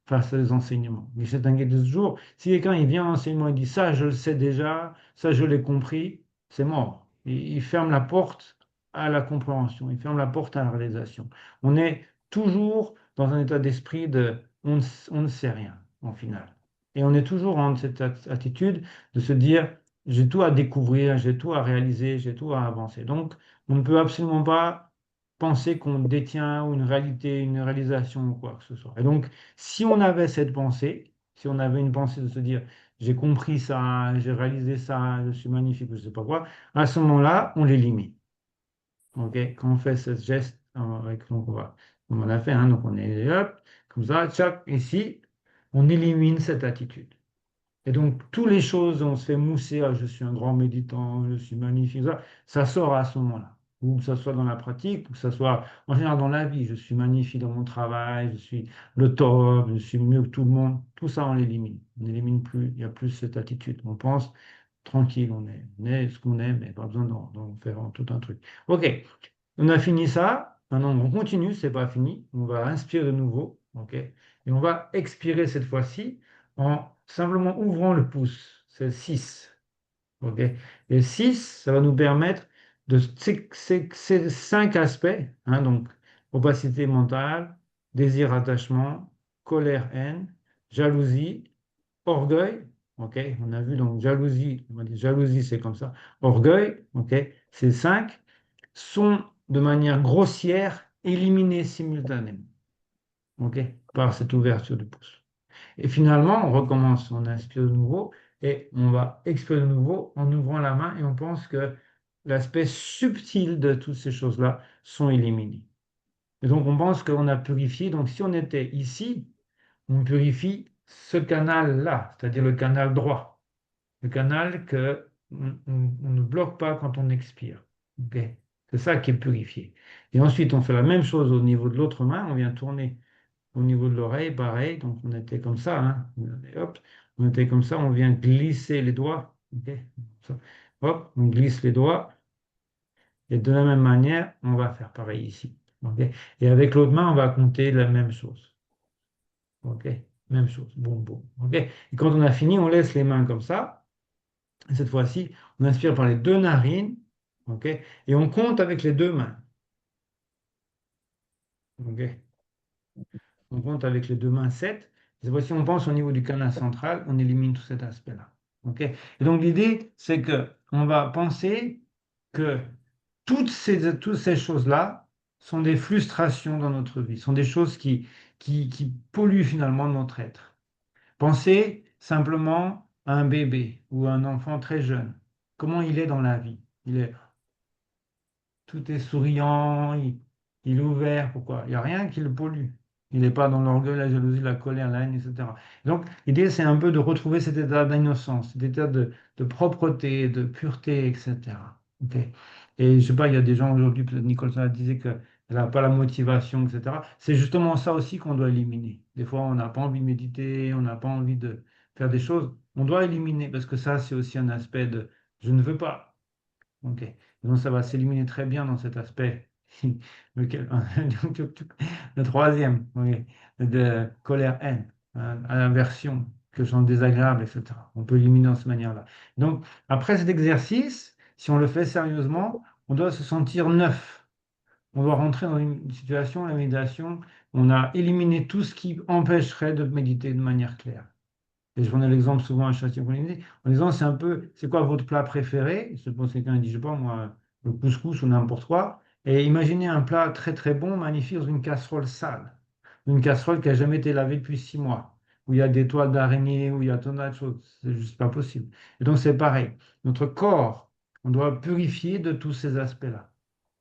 face aux enseignements. Michel Tanguay de ce jour, si quelqu'un il vient à l'enseignement et dit ça, je le sais déjà, ça, je l'ai compris, c'est mort. Il ferme la porte à la compréhension, il ferme la porte à la réalisation. On est toujours dans un état d'esprit de on ne sait rien, en final. Et on est toujours en cette attitude de se dire j'ai tout à découvrir, j'ai tout à réaliser, j'ai tout à avancer. Donc, on ne peut absolument pas penser qu'on détient une réalité, une réalisation ou quoi que ce soit. Et donc, si on avait cette pensée, si on avait une pensée de se dire, j'ai compris ça, j'ai réalisé ça, je suis magnifique, je ne sais pas quoi, à ce moment-là, on l'élimine. OK? Quand on fait ce geste, donc on en a fait, hein, donc on est hop, comme ça, tchac, ici, on élimine cette attitude. Et donc, toutes les choses, on se fait mousser, ah, je suis un grand méditant, je suis magnifique, ça sort à ce moment-là. Ou que ce soit dans la pratique, ou que ce soit en général dans la vie, je suis magnifique dans mon travail, je suis le top, je suis mieux que tout le monde. Tout ça, on l'élimine. On n'élimine plus, il n'y a plus cette attitude. On pense tranquille, on est ce qu'on est, mais pas besoin d'en faire tout un truc. OK, on a fini ça. Maintenant, on continue, c'est pas fini. On va inspirer de nouveau, OK? Et on va expirer cette fois-ci en simplement ouvrant le pouce. C'est 6, OK? Et 6, ça va nous permettre de ces 5 aspects, hein, donc opacité mentale, désir, attachement, colère, haine, jalousie, orgueil. OK? On a vu donc jalousie, on va dire jalousie, c'est comme ça. Orgueil, OK? Ces 5 sont de manière grossière éliminés simultanément, ok, par cette ouverture du pouce. Et finalement, on recommence, on inspire de nouveau et on va expirer de nouveau en ouvrant la main et on pense que l'aspect subtil de toutes ces choses-là sont éliminés. Et donc on pense qu'on a purifié. Donc si on était ici, on purifie ce canal-là, c'est-à-dire le canal droit, le canal que on ne bloque pas quand on expire. Ok. C'est ça qui est purifié. Et ensuite, on fait la même chose au niveau de l'autre main. On vient tourner au niveau de l'oreille, pareil. Donc, on était comme ça, hein. Et hop, on était comme ça. On vient glisser les doigts. Ok. Ça. Hop, on glisse les doigts. Et de la même manière, on va faire pareil ici. Ok. Et avec l'autre main, on va compter la même chose. Ok. Même chose. Boum, boum. Ok. Et quand on a fini, on laisse les mains comme ça. Et cette fois-ci, on inspire par les deux narines, ok, et on compte avec les deux mains. Ok. On compte avec les deux mains 7. Cette fois-ci, on pense au niveau du canal central, on élimine tout cet aspect-là. Ok. Et donc l'idée, c'est que on va penser que toutes ces choses-là sont des frustrations dans notre vie, sont des choses qui polluent finalement notre être. Pensez simplement à un bébé ou à un enfant très jeune. Comment il est dans la vie? Tout est souriant, il est ouvert. Pourquoi? Il n'y a rien qui le pollue. Il n'est pas dans l'orgueil, la jalousie, la colère, la haine, etc. Donc, l'idée, c'est un peu de retrouver cet état d'innocence, cet état de propreté, de pureté, etc. Ok. Et je sais pas, il y a des gens aujourd'hui, peut-être Nicole ça disait qu'elle n'a pas la motivation, etc. C'est justement ça aussi qu'on doit éliminer. Des fois, on n'a pas envie de méditer, on n'a pas envie de faire des choses. On doit éliminer parce que ça, c'est aussi un aspect de je ne veux pas. Ok. Donc ça va s'éliminer très bien dans cet aspect. Lequel- Le troisième, oui, de colère-haine, hein, à l'inversion, que sont désagréables, etc. On peut éliminer de cette manière-là. Donc, après cet exercice, si on le fait sérieusement, on doit se sentir neuf. On doit rentrer dans une situation, la méditation, on a éliminé tout ce qui empêcherait de méditer de manière claire. Et je prenais l'exemple souvent à Châtillon-Coligny, en disant, c'est un peu, c'est quoi votre plat préféré? Je suppose que quelqu'un dit, je sais pas, moi, le couscous ou n'importe quoi. Et imaginez un plat très très bon, magnifique, dans une casserole sale. une casserole qui n'a jamais été lavée depuis 6 mois, où il y a des toiles d'araignée, où il y a tant de choses. C'est juste pas possible. Et donc c'est pareil. Notre corps, on doit purifier de tous ces aspects-là.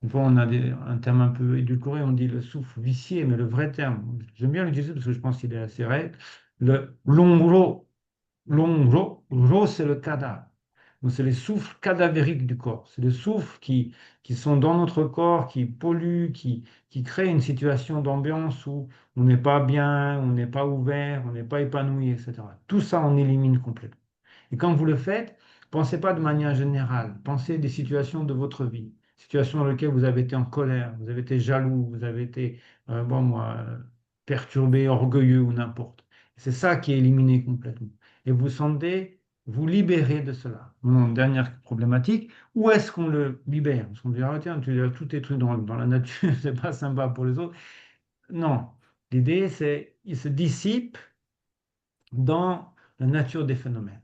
Une fois, on a un terme un peu édulcoré, on dit le souffle vicié, mais le vrai terme, j'aime bien l'utiliser parce que je pense qu'il est assez réel, le longro. L'ongro, c'est le cadavre. Donc, c'est les souffles cadavériques du corps. C'est les souffles qui sont dans notre corps, qui polluent, qui créent une situation d'ambiance où on n'est pas bien, on n'est pas ouvert, on n'est pas épanoui, etc. Tout ça, on élimine complètement. Et quand vous le faites, pensez pas de manière générale. Pensez des situations de votre vie. Situations dans lesquelles vous avez été en colère, vous avez été jaloux, vous avez été, bon, moi, perturbé, orgueilleux ou n'importe. C'est ça qui est éliminé complètement. Et vous sentez vous libérer de cela. Mon dernière problématique, où est-ce qu'on le libère? Parce qu'on dit, ah, tiens, tu as tous tes trucs dans la nature, c'est pas sympa pour les autres. Non. L'idée, c'est il se dissipe dans la nature des phénomènes.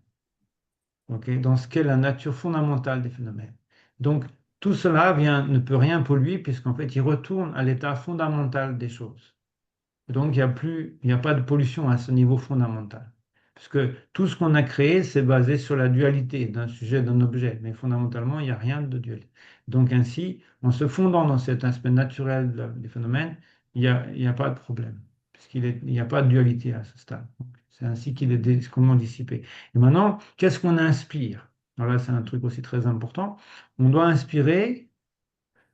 Ok, dans ce qu'est la nature fondamentale des phénomènes. Donc, tout cela ne peut rien polluer puisqu'en fait, il retourne à l'état fondamental des choses. Et donc, il n'y a pas de pollution à ce niveau fondamental. Puisque tout ce qu'on a créé, c'est basé sur la dualité d'un sujet, d'un objet. Mais fondamentalement, il n'y a rien de duel. Donc, ainsi, en se fondant dans cet aspect naturel des phénomènes, il y a pas de problème. Il n'y a pas de dualité à ce stade. C'est ainsi qu'il est comment dissipé. Et maintenant, qu'est-ce qu'on inspire? Alors là, c'est un truc aussi très important. On doit inspirer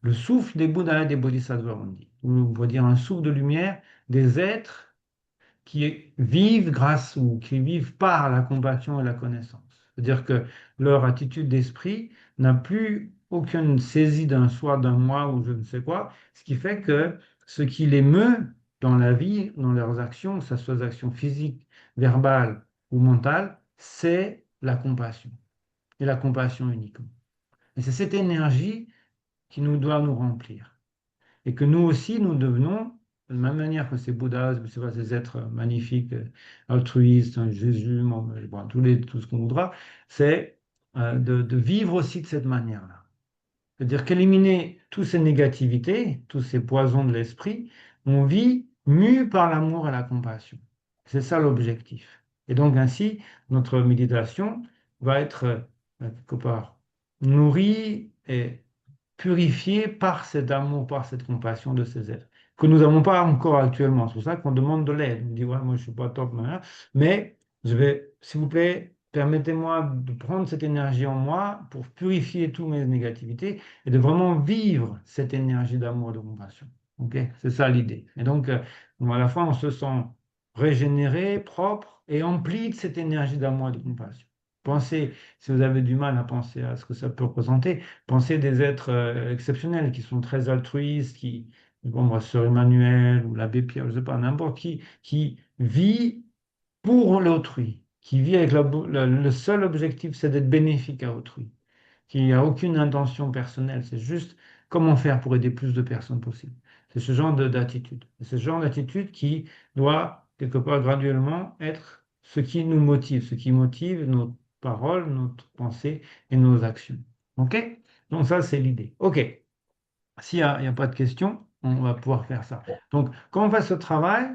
le souffle des Bouddhas et des Bodhisattvas, on dit. Ou on pourrait dire un souffle de lumière des êtres qui vivent grâce ou qui vivent par la compassion et la connaissance. C'est-à-dire que leur attitude d'esprit n'a plus aucune saisie d'un soi, d'un moi ou je ne sais quoi, ce qui fait que ce qui les meut dans la vie, dans leurs actions, que ce soit des actions physiques, verbales ou mentales, c'est la compassion. Et la compassion uniquement. Et c'est cette énergie qui nous doit nous remplir. Et que nous aussi, nous devenons, de la même manière que ces Bouddhas, ces êtres magnifiques, altruistes, hein, Jésus, bon, tout ce qu'on voudra, c'est de vivre aussi de cette manière-là. C'est-à-dire qu'éliminer toutes ces négativités, tous ces poisons de l'esprit, on vit mu par l'amour et la compassion. C'est ça l'objectif. Et donc ainsi, notre méditation va être quelque part nourrie et purifiée par cet amour, par cette compassion de ces êtres, que nous n'avons pas encore actuellement. C'est pour ça qu'on demande de l'aide. On dit, ouais, moi je ne suis pas top, mais s'il vous plaît, permettez-moi de prendre cette énergie en moi pour purifier toutes mes négativités et de vraiment vivre cette énergie d'amour et de compassion. Ok, c'est ça l'idée. Et donc, à la fois, on se sent régénéré, propre et empli de cette énergie d'amour et de compassion. Pensez, si vous avez du mal à penser à ce que ça peut représenter, pensez des êtres exceptionnels qui sont très altruistes, bon, moi, Sœur Emmanuel ou l'abbé Pierre, je ne sais pas, n'importe qui vit pour l'autrui, qui vit avec le seul objectif, c'est d'être bénéfique à autrui, qui n'a aucune intention personnelle, c'est juste comment faire pour aider plus de personnes possible. C'est ce genre d'attitude. C'est ce genre d'attitude qui doit, quelque part, graduellement être ce qui nous motive, ce qui motive nos paroles, notre pensée et nos actions. OK? Donc ça, c'est l'idée. OK. S'il n'y a pas de questions, on va pouvoir faire ça. Donc, quand on fait ce travail,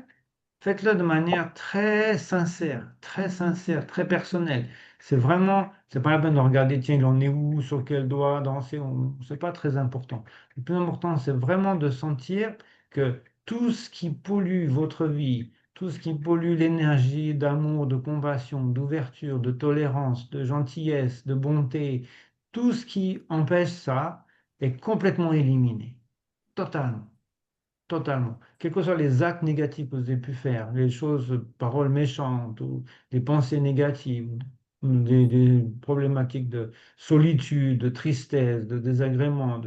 faites-le de manière très sincère, très personnelle. C'est pas la peine de regarder, tiens, il en est où, sur quel doigt danser, c'est pas très important. Le plus important, c'est vraiment de sentir que tout ce qui pollue votre vie, tout ce qui pollue l'énergie d'amour, de compassion, d'ouverture, de tolérance, de gentillesse, de bonté, tout ce qui empêche ça est complètement éliminé, totalement. Totalement. Quels que soient les actes négatifs que vous avez pu faire, les choses, paroles méchantes, ou des pensées négatives, ou des problématiques de solitude, de tristesse, de désagrément,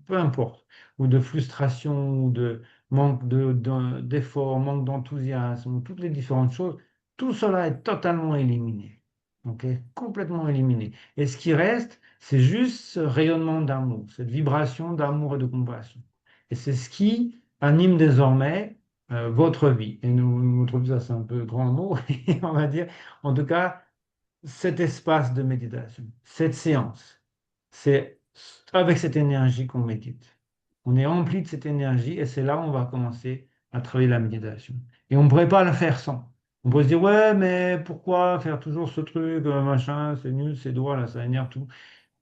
peu importe, ou de frustration, ou de manque d'effort, manque d'enthousiasme, ou toutes les différentes choses, tout cela est totalement éliminé. Ok? Complètement éliminé. Et ce qui reste, c'est juste ce rayonnement d'amour, cette vibration d'amour et de compassion. Et c'est ce qui anime désormais votre vie. Et notre vie, ça c'est un peu grand mot, on va dire, en tout cas, cet espace de méditation, cette séance, c'est avec cette énergie qu'on médite. On est rempli de cette énergie et c'est là où on va commencer à travailler la méditation. Et on ne pourrait pas le faire sans. On pourrait se dire, ouais, mais pourquoi faire toujours ce truc, machin, c'est nul, c'est droit, là, ça énerve tout.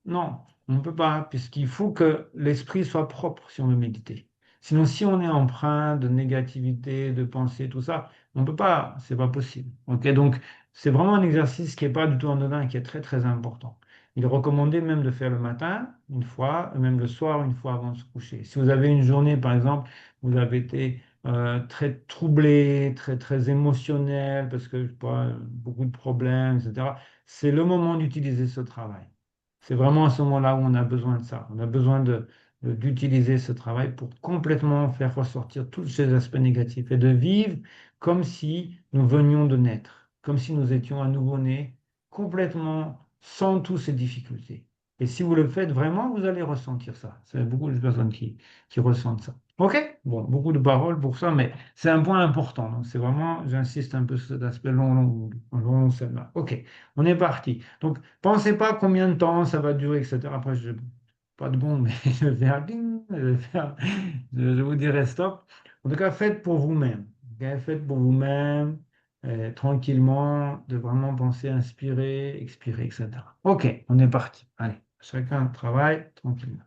Non, on ne peut pas, puisqu'il faut que l'esprit soit propre si on veut méditer. Sinon, si on est empreint de négativité, de pensée, tout ça, on ne peut pas, c'est pas possible. Ok, donc c'est vraiment un exercice qui n'est pas du tout anodin, qui est très très important. Il est recommandé même de faire le matin une fois, même le soir une fois avant de se coucher. Si vous avez une journée, par exemple, vous avez été très troublé, très très émotionnel, parce que je sais pas, beaucoup de problèmes, etc., c'est le moment d'utiliser ce travail. C'est vraiment à ce moment-là où on a besoin de ça. On a besoin d'utiliser ce travail pour complètement faire ressortir tous ces aspects négatifs et de vivre comme si nous venions de naître, comme si nous étions à nouveau-nés, complètement sans toutes ces difficultés. Et si vous le faites vraiment, vous allez ressentir ça. C'est beaucoup de personnes qui ressentent ça. OK? Bon, beaucoup de paroles pour ça, mais c'est un point important. Donc, c'est vraiment, j'insiste un peu sur cet aspect long, celle-là. OK, on est parti. Donc, pensez pas combien de temps ça va durer, etc. Après, je pas de bon, mais je vais faire ding, je vous dirai stop. En tout cas, faites pour vous-même. Ok. Faites pour vous-même, tranquillement, de vraiment penser, inspirer, expirer, etc. Ok, on est parti. Allez, chacun travaille tranquillement.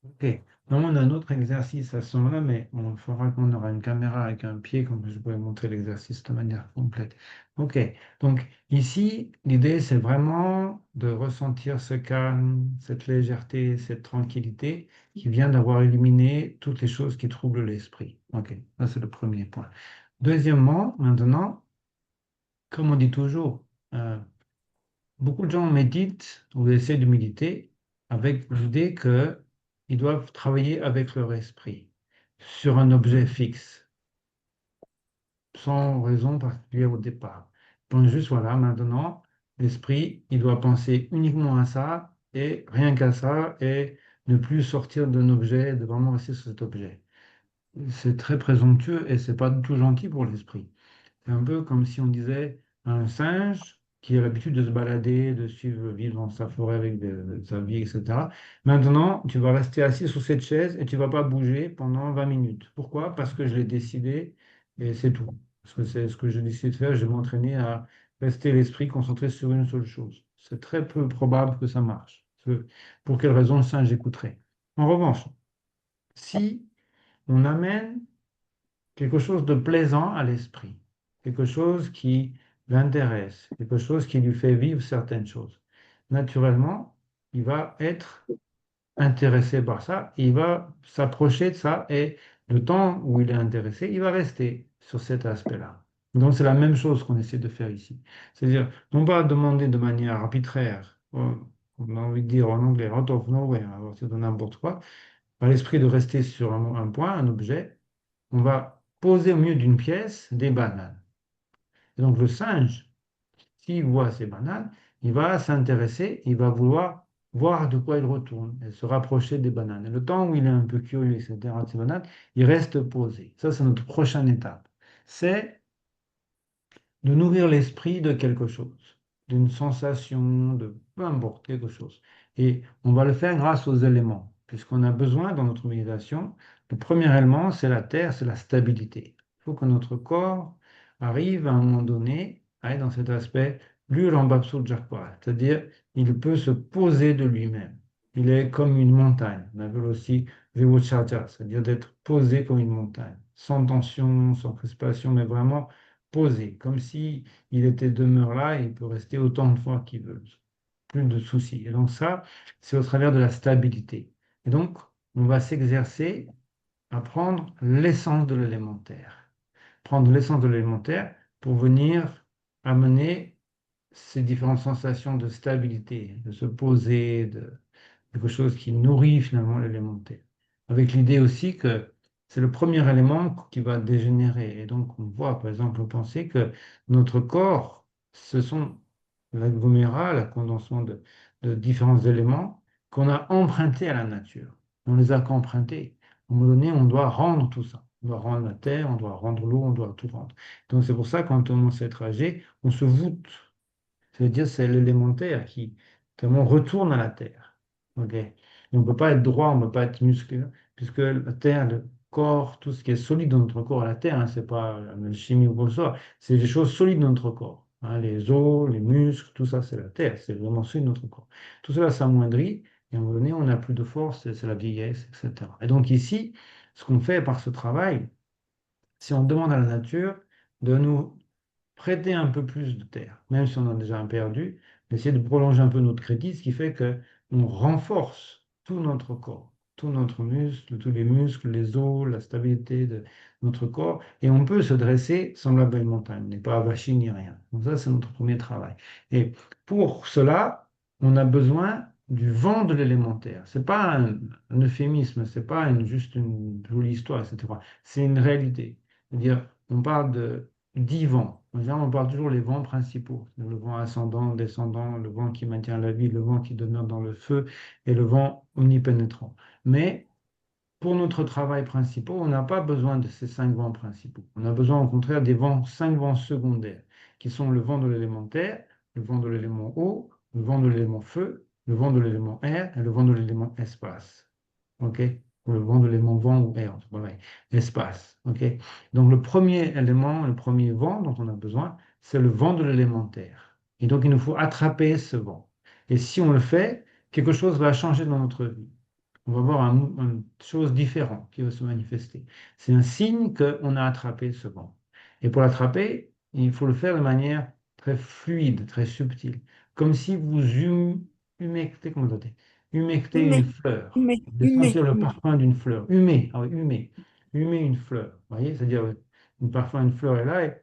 Ok. Donc, on a un autre exercice à ce moment-là, mais on fera qu'on aura une caméra avec un pied, comme je pourrais montrer l'exercice de manière complète. Ok. Donc, ici, l'idée, c'est vraiment de ressentir ce calme, cette légèreté, cette tranquillité qui vient d'avoir éliminé toutes les choses qui troublent l'esprit. Ok. Ça, c'est le premier point. Deuxièmement, maintenant, comme on dit toujours, euh, beaucoup de gens méditent ou essaient de méditer avec l'idée qu'ils doivent travailler avec leur esprit sur un objet fixe, sans raison particulière au départ. Donc juste voilà, maintenant, l'esprit, il doit penser uniquement à ça et rien qu'à ça et ne plus sortir d'un objet, de vraiment rester sur cet objet. C'est très présomptueux et c'est pas du tout gentil pour l'esprit. C'est un peu comme si on disait un singe qui a l'habitude de se balader, de suivre, vivre dans sa forêt avec sa vie, etc. Maintenant, tu vas rester assis sur cette chaise et tu vas pas bouger pendant 20 minutes. Pourquoi? Parce que je l'ai décidé et c'est tout. Parce que c'est ce que je décide de faire. Je vais m'entraîner à rester l'esprit concentré sur une seule chose. C'est très peu probable que ça marche. Pour quelle raison le singe écouterait? En revanche, si on amène quelque chose de plaisant à l'esprit, quelque chose qui l'intéresse, quelque chose qui lui fait vivre certaines choses. Naturellement, il va être intéressé par ça, il va s'approcher de ça et le temps où il est intéressé, il va rester sur cet aspect-là. Donc c'est la même chose qu'on essaie de faire ici. C'est-à-dire, non pas demander de manière arbitraire, on a envie de dire en anglais, out of nowhere, à partir de n'importe quoi, à l'esprit de rester sur un point, un objet, on va poser au milieu d'une pièce des bananes. Et donc le singe, s'il voit ces bananes, il va s'intéresser, il va vouloir voir de quoi il retourne et se rapprocher des bananes. Et le temps où il est un peu curieux, etc., de ces bananes, il reste posé. Ça, c'est notre prochaine étape. C'est de nourrir l'esprit de quelque chose, d'une sensation, de peu importe, quelque chose. Et on va le faire grâce aux éléments, puisqu'on a besoin dans notre méditation, le premier élément, c'est la terre, c'est la stabilité. Il faut que notre corps arrive à un moment donné à être dans cet aspect Lurambapsu Jakpa, c'est-à-dire il peut se poser de lui-même. Il est comme une montagne. On appelle aussi Vivucharya, c'est-à-dire d'être posé comme une montagne, sans tension, sans crispation, mais vraiment posé, comme si il était demeure là et il peut rester autant de fois qu'il veut. Plus de soucis. Et donc ça, c'est au travers de la stabilité. Et donc, on va s'exercer à prendre l'essence de l'élémentaire. Prendre l'essence de l'élémentaire pour venir amener ces différentes sensations de stabilité, de se poser, de quelque chose qui nourrit finalement l'élémentaire. Avec l'idée aussi que c'est le premier élément qui va dégénérer. Et donc on voit par exemple penser que notre corps, ce sont l'agglomérat, le condensement de différents éléments qu'on a empruntés à la nature. On les a qu'empruntés. À un moment donné, on doit rendre tout ça. On doit rendre la terre, on doit rendre l'eau, on doit tout rendre. Donc c'est pour ça, quand on commence à être âgé, on se voûte, c'est-à-dire c'est l'élémentaire qui tellement retourne à la terre. Ok. Et on ne peut pas être droit, on ne peut pas être musclé, puisque la terre, le corps, tout ce qui est solide dans notre corps à la terre, hein, c'est pas la chimie ou quoi que ce soit, c'est des choses solides dans notre corps. Hein, les os, les muscles, tout ça, c'est la terre, c'est vraiment solide dans notre corps. Tout cela s'amoindrit, et à un moment donné, on n'a plus de force, c'est la vieillesse, etc. Et donc ici, ce qu'on fait par ce travail, c'est on demande à la nature de nous prêter un peu plus de terre, même si on en a déjà un perdu, d'essayer de prolonger un peu notre crédit, ce qui fait que on renforce tout notre corps, tout notre muscle, tous les muscles, les os, la stabilité de notre corps, et on peut se dresser sans la belle montagne, on n'est pas avachi ni rien. Donc ça, c'est notre premier travail. Et pour cela, on a besoin du vent de l'élémentaire. C'est pas un euphémisme, c'est pas juste une jolie histoire, etc. C'est une réalité. C'est-à-dire, on parle de 10 vents. En général, on parle toujours les vents principaux. Le vent ascendant, descendant, le vent qui maintient la vie, le vent qui demeure dans le feu et le vent omnipénétrant. Mais pour notre travail principal, on n'a pas besoin de ces 5 vents principaux. On a besoin au contraire des 5 vents secondaires, qui sont le vent de l'élémentaire, le vent de l'élément eau, le vent de l'élément feu, le vent de l'élément air et le vent de l'élément espace. OK? Ou le vent de l'élément vent ou air, voilà, espace. OK? Donc le premier élément, le premier vent dont on a besoin, c'est le vent de l'élémentaire. Et donc il nous faut attraper ce vent. Et si on le fait, quelque chose va changer dans notre vie. on va voir une chose différente qui va se manifester. C'est un signe qu'on a attrapé ce vent. Et pour l'attraper, il faut le faire de manière très fluide, très subtile, comme si vous humectez, comment ça dit, humectez une Humer, fleur, humer, de humer, sentir le humer. parfum d'une fleur. Humer, ah oui, humer une fleur. Vous voyez, c'est-à-dire une parfum, une fleur est là et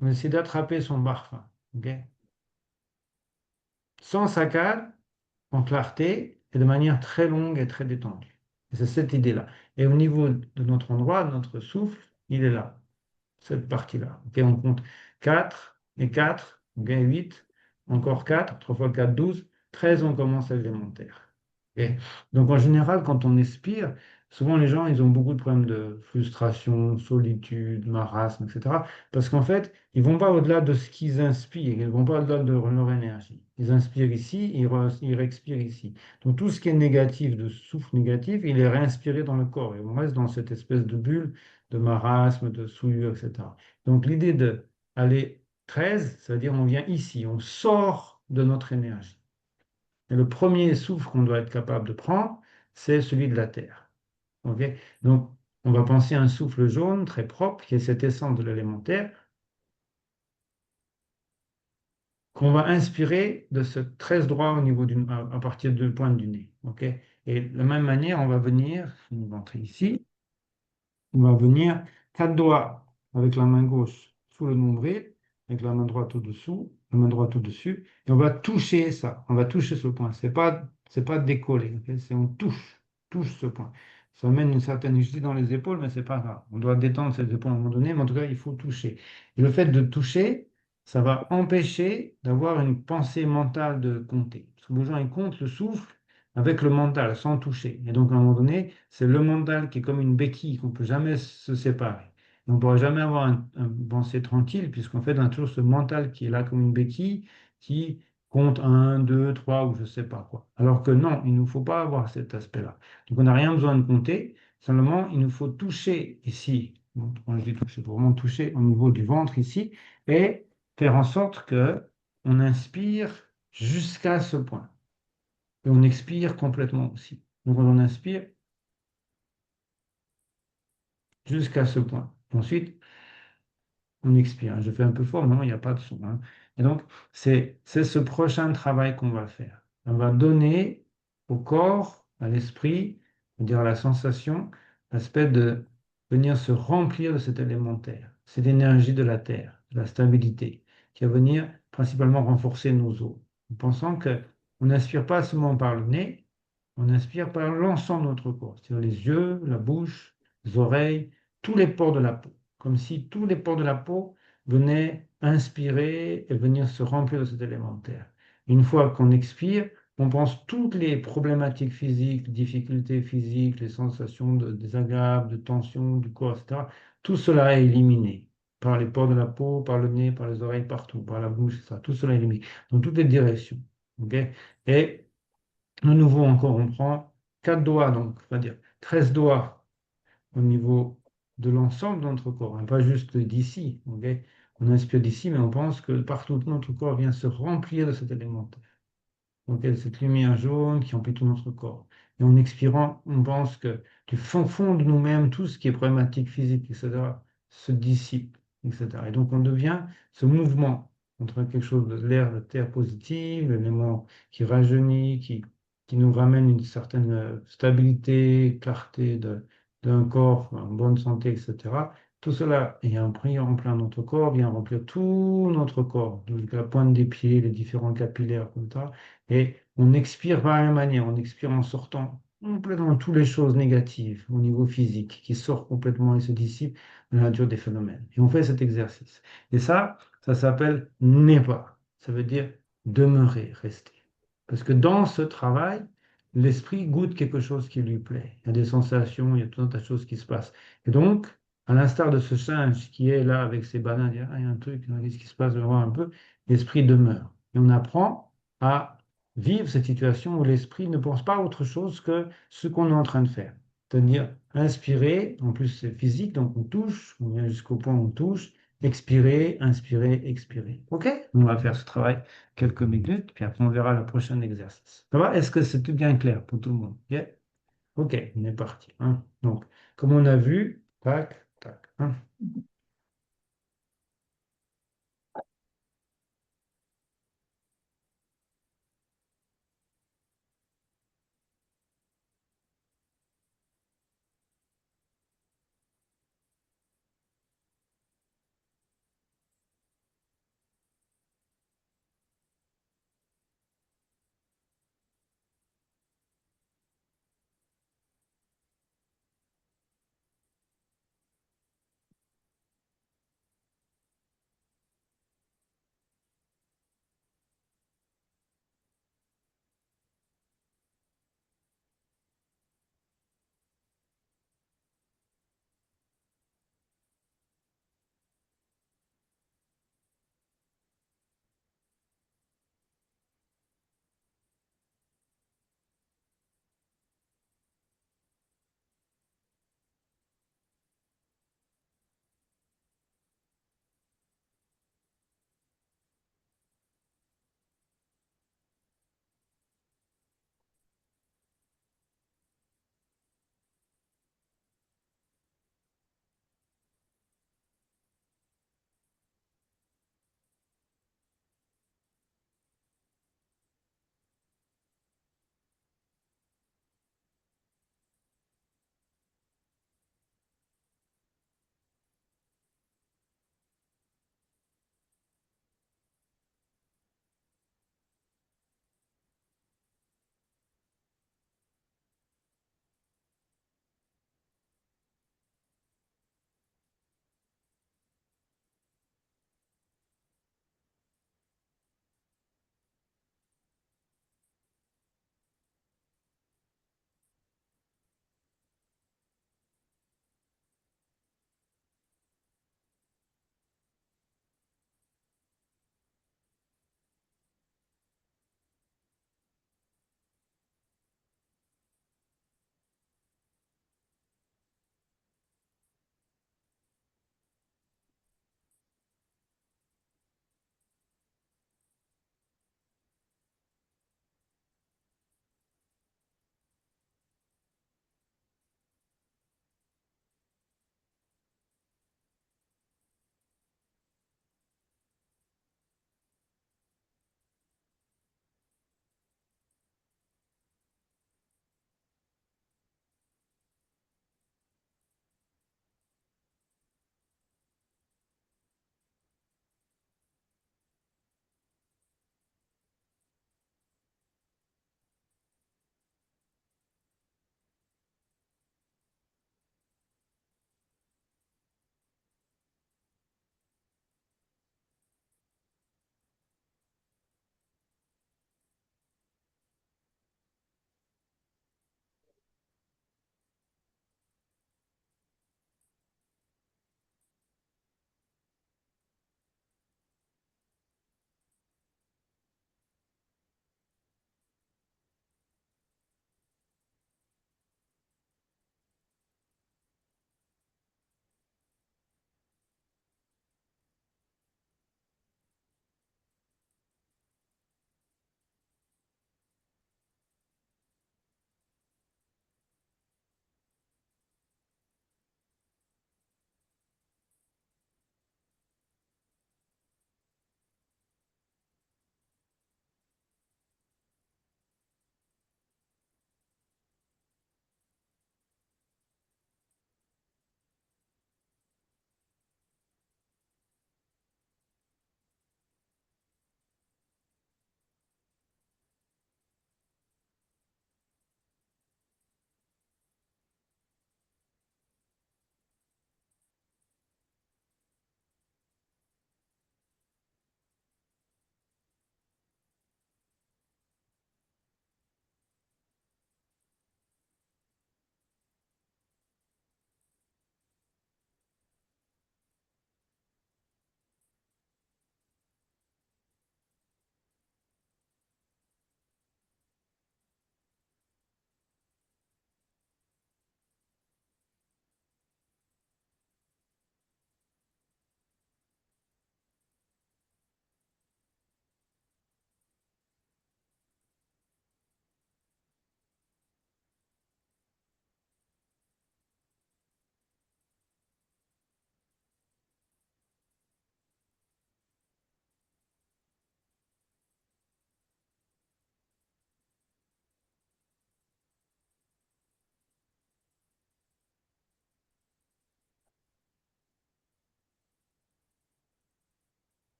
on essaie d'attraper son parfum, ok? Sans saccade, en clarté et de manière très longue et très détendue. Et c'est cette idée-là. Et au niveau de notre endroit, de notre souffle, il est là, cette partie-là. Ok, on compte 4 et 4, ok, 8, encore 4, 3 fois 4, 12, 13, on commence à l'élémentaire. Ok. Donc en général, quand on expire, souvent les gens, ils ont beaucoup de problèmes de frustration, solitude, marasme, etc. Parce qu'en fait, ils vont pas au-delà de ce qu'ils inspirent, ils vont pas au-delà de leur énergie. Ils inspirent ici, ils expirent ici. Donc tout ce qui est négatif, de souffle négatif, il est réinspiré dans le corps. Et on reste dans cette espèce de bulle de marasme, de souillure, etc. Donc l'idée de aller 13, ça veut dire on vient ici, on sort de notre énergie. Et le premier souffle qu'on doit être capable de prendre, c'est celui de la terre. Ok. Donc on va penser à un souffle jaune très propre, qui est cette essence de l'élémentaire, qu'on va inspirer de ce 13 droit au niveau à partir de pointe du nez. Ok. Et de la même manière, on va venir, on va entrer ici, on va venir 4 doigts avec la main gauche sous le nombril, avec la main droite au-dessous, la main droite au-dessus, et on va toucher ça, on va toucher ce point. C'est pas décoller, ok. C'est on touche ce point. Ça amène une certaine rigidité dans les épaules, mais c'est pas grave. On doit détendre ces épaules à un moment donné, mais en tout cas, il faut toucher. Et le fait de toucher, ça va empêcher d'avoir une pensée mentale de compter. Parce que les gens, ils comptent le souffle avec le mental, sans toucher. Et donc, à un moment donné, c'est le mental qui est comme une béquille, qu'on ne peut jamais se séparer. Et on ne pourra jamais avoir un pensée tranquille, puisqu'en fait, on a toujours ce mental qui est là comme une béquille, qui compte un, 2, 3, ou je ne sais pas quoi. Alors que non, il ne nous faut pas avoir cet aspect-là. Donc, on n'a rien besoin de compter, simplement, il nous faut toucher ici. Donc, quand je dis toucher, il faut vraiment toucher au niveau du ventre ici, et faire en sorte que on inspire jusqu'à ce point. Et on expire complètement aussi. Donc on inspire jusqu'à ce point. Ensuite, on expire. Je fais un peu fort, non, il n'y a pas de son, hein. Et donc, c'est ce prochain travail qu'on va faire. On va donner au corps, à l'esprit, dire à la sensation, l'aspect de venir se remplir de cet élémentaire, cette énergie de la terre, de la stabilité, qui va venir principalement renforcer nos os. En pensant que on n'inspire pas seulement par le nez, on inspire par l'ensemble de notre corps, c'est-à-dire les yeux, la bouche, les oreilles, tous les pores de la peau, comme si tous les pores de la peau venaient inspirer et venir se remplir de cet élémentaire. Une fois qu'on expire, on pense toutes les problématiques physiques, les difficultés physiques, les sensations de désagréable, de tension du corps, etc. Tout cela est éliminé par les pores de la peau, par le nez, par les oreilles, partout, par la bouche, etc. Tout cela est éliminé dans toutes les directions. Ok. Et de nouveau, encore, on prend 4 doigts, donc, on va dire 13 doigts au niveau de l'ensemble de notre corps, hein, pas juste d'ici. Ok. On inspire d'ici, mais on pense que partout notre corps vient se remplir de cet élémentaire. Donc, il y a cette lumière jaune qui emplit tout notre corps. Et en expirant, on pense que du fond de nous-mêmes, tout ce qui est problématique physique, etc., se dissipe, etc. Et donc, on devient ce mouvement entre quelque chose de l'air de terre positive, l'élément qui rajeunit, qui nous ramène une certaine stabilité, clarté d'un corps en bonne santé, etc. Tout cela ayant pris en plein notre corps, vient remplir tout notre corps, donc la pointe des pieds, les différents capillaires, comme ça. Et on expire par la même manière, on expire en sortant complètement toutes les choses négatives au niveau physique, qui sortent complètement et se dissipent dans la nature des phénomènes. Et on fait cet exercice. Et ça s'appelle neba. Ça veut dire demeurer, rester. Parce que dans ce travail, l'esprit goûte quelque chose qui lui plaît. Il y a des sensations, il y a tout un tas de choses qui se passent. Et donc, à l'instar de ce singe qui est là avec ses bananes, il dit, ah, il y a un truc, qu'est-ce qui se passe, je vais voir un peu, l'esprit demeure. Et on apprend à vivre cette situation où l'esprit ne pense pas à autre chose que ce qu'on est en train de faire. C'est-à-dire inspirer, en plus c'est physique, donc on touche, on vient jusqu'au point où on touche, expirer, inspirer, expirer. OK? On va faire ce travail quelques minutes, puis après on verra le prochain exercice. Ça va? Est-ce que c'est tout bien clair pour tout le monde? OK? OK, on est parti, hein. Donc, comme on a vu, tac, tac, hein.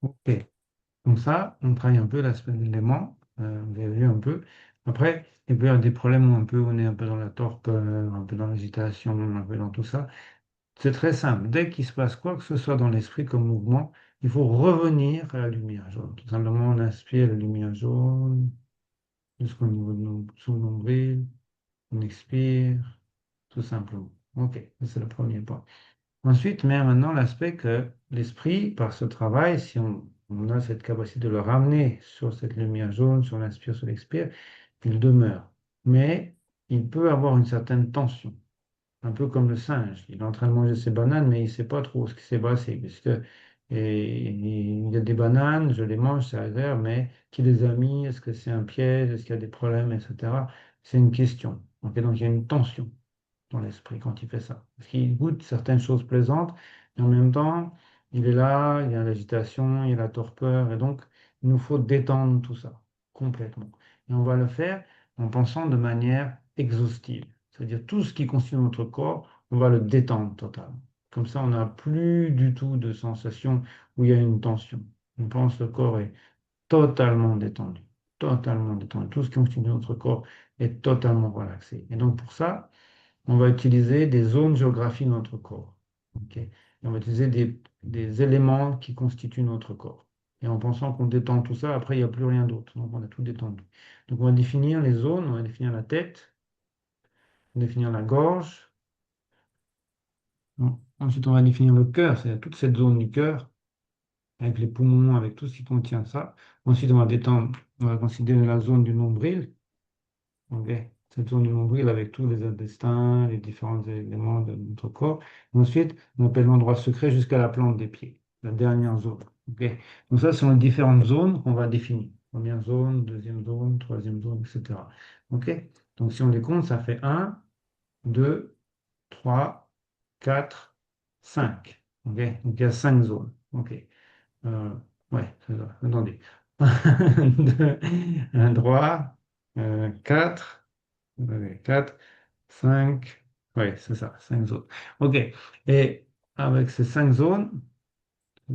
Ok. Comme ça, on travaille un peu l'aspect de l'élément. Vous avez vu un peu. Après, il peut y avoir des problèmes où on est un peu dans la torpeur, un peu dans l'agitation, un peu dans tout ça. C'est très simple. Dès qu'il se passe quoi que ce soit dans l'esprit comme mouvement, il faut revenir à la lumière jaune. Tout simplement, on inspire la lumière jaune jusqu'au niveau de sous le nombril. On expire, tout simplement. OK, ça, c'est le premier point. Ensuite, mais maintenant l'aspect que l'esprit, par ce travail, si on a cette capacité de le ramener sur cette lumière jaune, sur l'inspire, sur l'expire, il demeure. Mais il peut avoir une certaine tension, un peu comme le singe. Il est en train de manger ses bananes, mais il ne sait pas trop ce qui s'est passé, parce que il y a des bananes, je les mange, c'est agréable, mais qui les a mis? Est-ce que c'est un piège? Est-ce qu'il y a des problèmes, etc. C'est une question. Ok, donc il y a une tension dans l'esprit quand il fait ça. Parce qu'il goûte certaines choses plaisantes, et en même temps, il est là, il y a l'agitation, il y a la torpeur, et donc il nous faut détendre tout ça complètement. Et on va le faire en pensant de manière exhaustive. C'est-à-dire tout ce qui constitue notre corps, on va le détendre totalement. Comme ça, on n'a plus du tout de sensation où il y a une tension. On pense que le corps est totalement détendu, totalement détendu. Tout ce qui constitue notre corps est totalement relaxé. Et donc pour ça, on va utiliser des zones géographiques de notre corps. Ok. Et on va utiliser des éléments qui constituent notre corps. Et en pensant qu'on détend tout ça, après, il n'y a plus rien d'autre. Donc, on a tout détendu. Donc, on va définir les zones, on va définir la tête, on va définir la gorge. Bon. Ensuite, on va définir le cœur, c'est toute cette zone du cœur, avec les poumons, avec tout ce qui contient ça. Ensuite, on va détendre, on va considérer la zone du nombril. Ok. Cette zone du nombril avec tous les intestins, les différents éléments de notre corps. Et ensuite, on appelle l'endroit secret jusqu'à la plante des pieds, la dernière zone. Ok. Donc ça, ce sont les différentes zones qu'on va définir. Première zone, deuxième zone, troisième zone, etc. Ok. Donc si on les compte, ça fait un, 2, 3, 4, 5. Ok. Donc il y a 5 zones. Ok. Euh, ouais, c'est ça. Attendez. 1, 2, 3, 4. Ouais, 4, 5, oui, c'est ça, 5 zones. OK. Et avec ces 5 zones,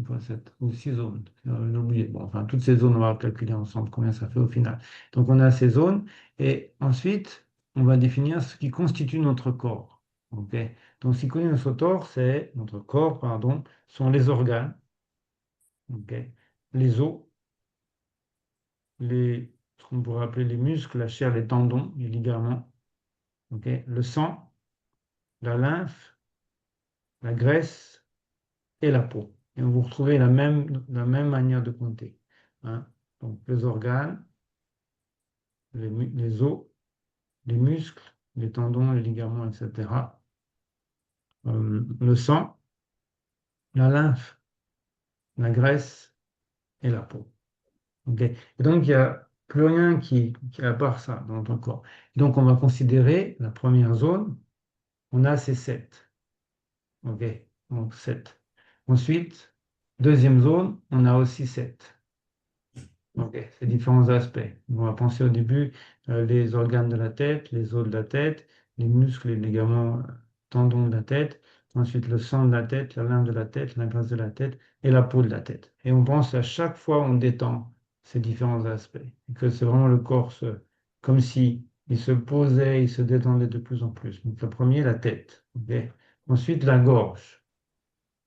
quoi, 7 ou 6 zones, j'ai oublié. Bon, enfin, toutes ces zones, on va calculer ensemble combien ça fait au final. Donc, on a ces zones et ensuite, on va définir ce qui constitue notre corps. OK. Donc, ce qui constitue notre corps, pardon, sont les organes, OK, les os, ce qu'on pourrait appeler les muscles, la chair, les tendons, les ligaments, OK, le sang, la lymphe, la graisse et la peau. Et vous retrouvez la même manière de compter. Hein. Donc les organes, les os, les muscles, les tendons, les ligaments, etc. Le sang, la lymphe, la graisse et la peau. Ok. Et donc il n'y a plus rien qui est à part ça dans ton corps. Et donc on va considérer la première zone, on a ces sept. Ok. Donc 7. Ensuite, deuxième zone, on a aussi 7. Ok, ces différents aspects. On va penser au début les organes de la tête, les os de la tête, les muscles, les ligaments, tendons de la tête, ensuite le sang de la tête, la lymphe de la tête, la graisse de la tête et la peau de la tête. Et on pense à chaque fois on détend ces différents aspects. Et que c'est vraiment le corps comme si il se posait, il se détendait de plus en plus. Donc le premier, la tête. Ok. Ensuite la gorge.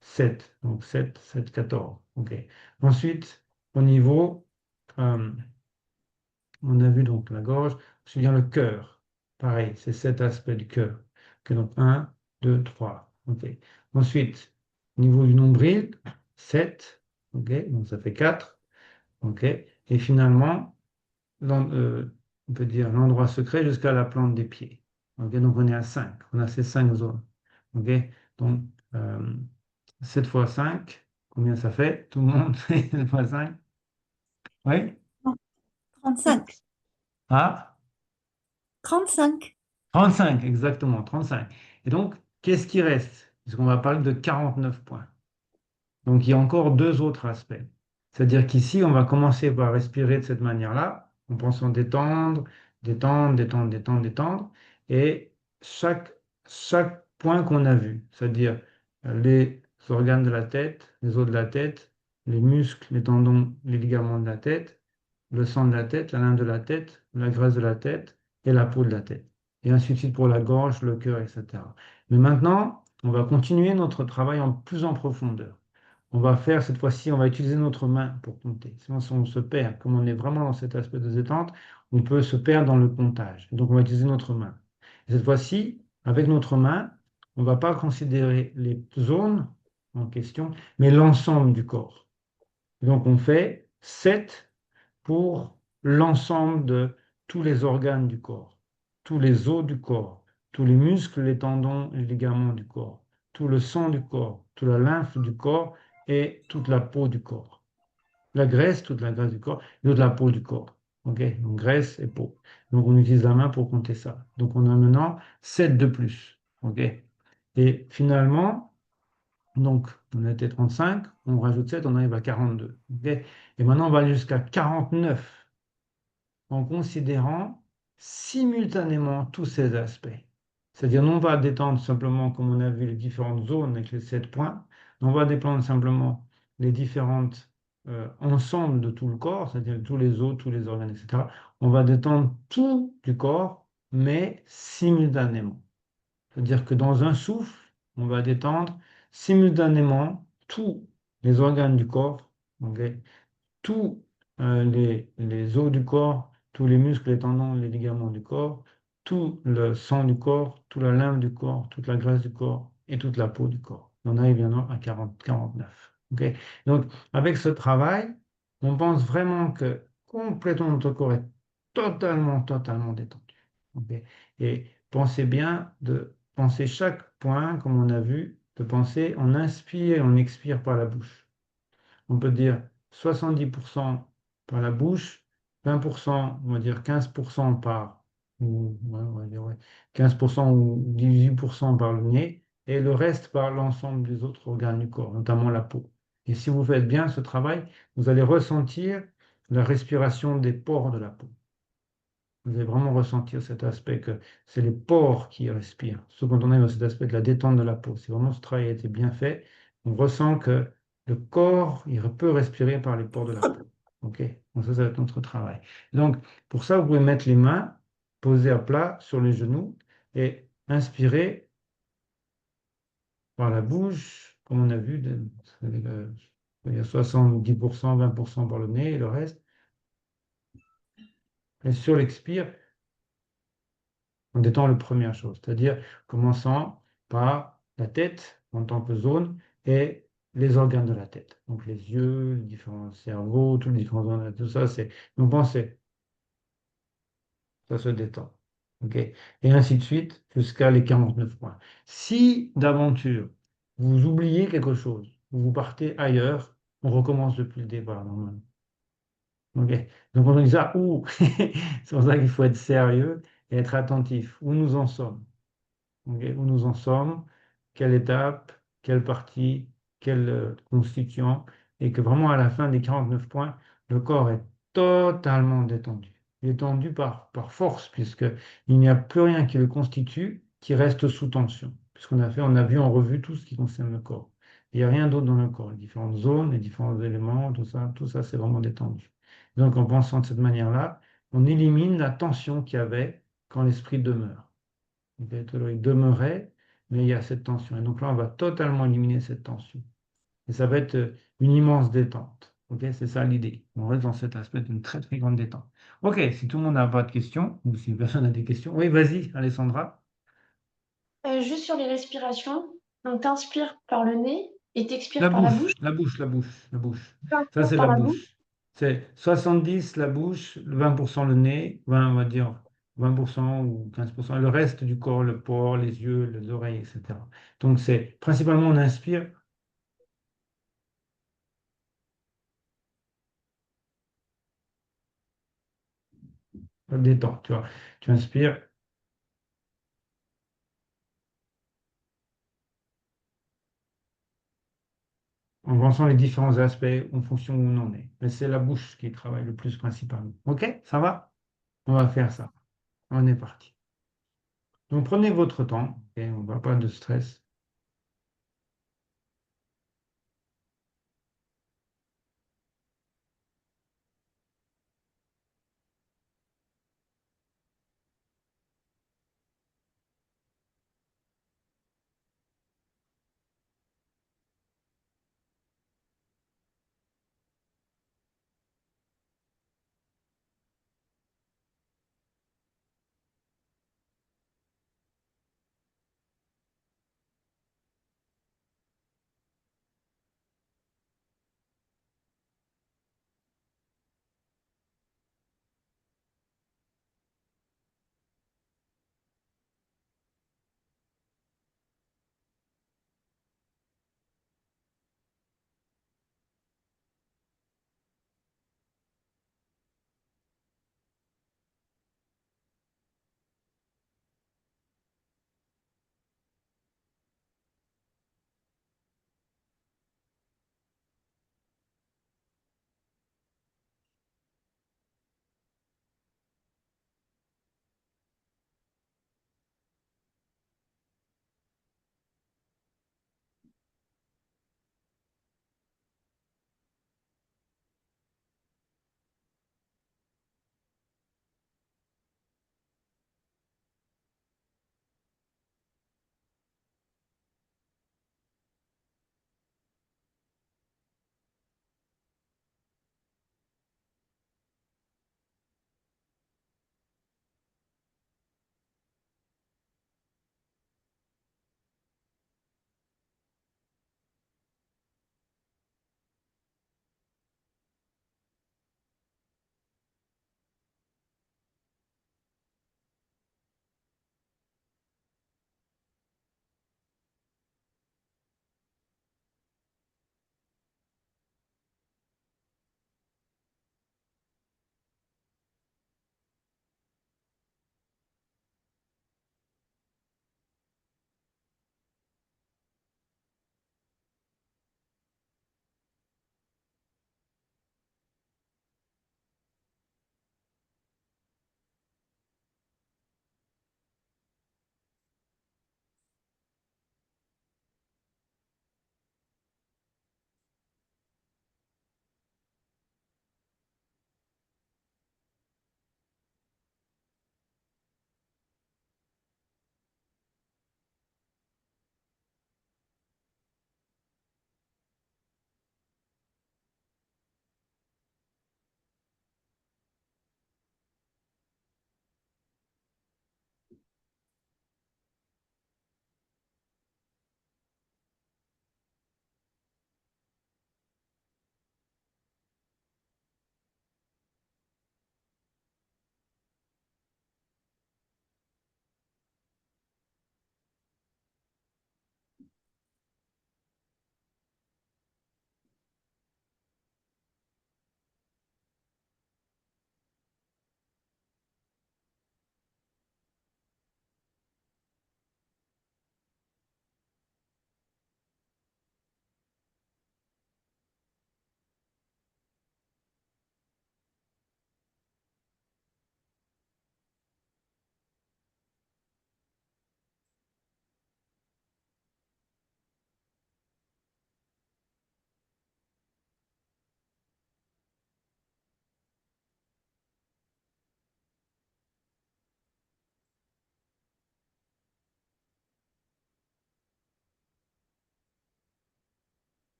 7, donc 7, 7, 14. Ok. Ensuite, au niveau euh, on a vu donc la gorge, ensuite vient le cœur. Pareil, c'est cet aspect du cœur. Ok, donc un, 2, 3. Ok. Ensuite, au niveau du nombril, 7. Ok, donc ça fait 4. Ok. Et finalement, on peut dire l'endroit secret jusqu'à la plante des pieds. Ok, donc on est à 5. On a ces 5 zones. Ok. Donc, euh, 7 fois 5, combien ça fait? Tout le monde sait 7 fois 5? Oui? 35. Ah? 35. 35, exactement, 35. Et donc, qu'est-ce qui reste? Puisqu'on va parler de 49 points. Donc, il y a encore deux autres aspects. C'est-à-dire qu'ici, on va commencer par respirer de cette manière-là, en pensant détendre, détendre, détendre, détendre, détendre. Et chaque point qu'on a vu, c'est-à-dire les organes de la tête, les os de la tête, les muscles, les tendons, les ligaments de la tête, le sang de la tête, la lymphe de la tête, la graisse de la tête et la peau de la tête. Et ainsi de suite pour la gorge, le cœur, etc. Mais maintenant, on va continuer notre travail en plus en profondeur. On va faire cette fois-ci, on va utiliser notre main pour compter. Sinon, si on se perd, comme on est vraiment dans cet aspect de détente, on peut se perdre dans le comptage. Donc, on va utiliser notre main. Et cette fois-ci, avec notre main, on ne va pas considérer les zones en question, mais l'ensemble du corps. Donc, on fait 7 pour l'ensemble de tous les organes du corps, tous les os du corps, tous les muscles, les tendons et les ligaments du corps, tout le sang du corps, toute la lymphe du corps et toute la peau du corps. La graisse, toute la graisse du corps, et toute la peau du corps. OK? Donc graisse et peau. Donc on utilise la main pour compter ça. Donc on a maintenant 7 de plus. OK? Et finalement, donc on était 35, on rajoute 7, on arrive à 42. OK? Et maintenant on va aller jusqu'à 49 en considérant simultanément tous ces aspects. C'est-à-dire, non pas détendre simplement, comme on a vu, les différentes zones avec les 7 points, on va détendre simplement les différentes ensembles de tout le corps, c'est-à-dire tous les os, tous les organes, etc. On va détendre tout du corps, mais simultanément. C'est-à-dire que dans un souffle, on va détendre simultanément tous les organes du corps, ok, tous les os du corps, tous les muscles, les tendons, les ligaments du corps, tout le sang du corps, toute la lymphe du corps, toute la graisse du corps et toute la peau du corps. On arrive maintenant à 40, 49. Ok. Donc, avec ce travail, on pense vraiment que complètement notre corps est totalement, totalement détendu. Ok. Et pensez bien de penser chaque point, comme on a vu, de penser, on inspire et on expire par la bouche. On peut dire 70% par la bouche, 20%, on va dire 15% par, ouais, on va dire, ouais, 15% ou 18% par le nez, et le reste par l'ensemble des autres organes du corps, notamment la peau. Et si vous faites bien ce travail, vous allez ressentir la respiration des pores de la peau. Vous allez vraiment ressentir cet aspect que c'est les pores qui respirent. Ce quand on est dans cet aspect de la détente de la peau, si vraiment ce travail a été bien fait, on ressent que le corps, il peut respirer par les pores de la peau. OK? Donc ça va être notre travail. Donc, pour ça, vous pouvez mettre les mains posées à plat sur les genoux et inspirer par la bouche, comme on a vu, il y a 70%, 20% par le nez et le reste. Et sur l'expire, on détend la première chose, c'est-à-dire commençant par la tête en tant que zone et les organes de la tête. Donc les yeux, les différents cerveaux, tous les différents organes, tout ça, c'est, donc pensez, ça se détend. OK? Et ainsi de suite jusqu'à les 49 points. Si d'aventure vous oubliez quelque chose, vous partez ailleurs, on recommence depuis le départ normalement. OK? Donc on dit ça, ouh, c'est pour ça qu'il faut être sérieux et être attentif. Où nous en sommes? Ok, où nous en sommes, quelle étape, quelle partie, quel constituant, et que vraiment à la fin des 49 points, le corps est totalement détendu. Il est tendu par force, puisqu'il n'y a plus rien qui le constitue qui reste sous tension. Puisqu'on a fait, on a vu en revue tout ce qui concerne le corps. Il n'y a rien d'autre dans le corps. Les différentes zones, les différents éléments, tout ça, c'est vraiment détendu. Donc en pensant de cette manière-là, on élimine la tension qu'il y avait quand l'esprit demeure. Il demeurait, mais il y a cette tension. Et donc là, on va totalement éliminer cette tension. Et ça va être une immense détente. Ok, c'est ça l'idée. On reste dans cet aspect d'une très très grande détente. Ok, si tout le monde n'a pas de questions, ou si personne n'a des questions, oui, vas-y, Alessandra. Juste sur les respirations, donc t'inspires par le nez et t'expires La par la bouche, bouche. la bouche, la bouche, la bouche. Ça, T'inspires c'est par la la bouche. bouche. C'est 70 la bouche, 20% le nez, 20, on va dire 20% ou 15%. Le reste du corps, le port, les yeux, l'oreille, etc. Donc, c'est principalement on inspire. Détends, tu vois. Tu inspires en pensant les différents aspects en fonction où on en est. Mais c'est la bouche qui travaille le plus principalement. OK? Ça va? On va faire ça. On est parti. Donc prenez votre temps, et on ne va pas de stress.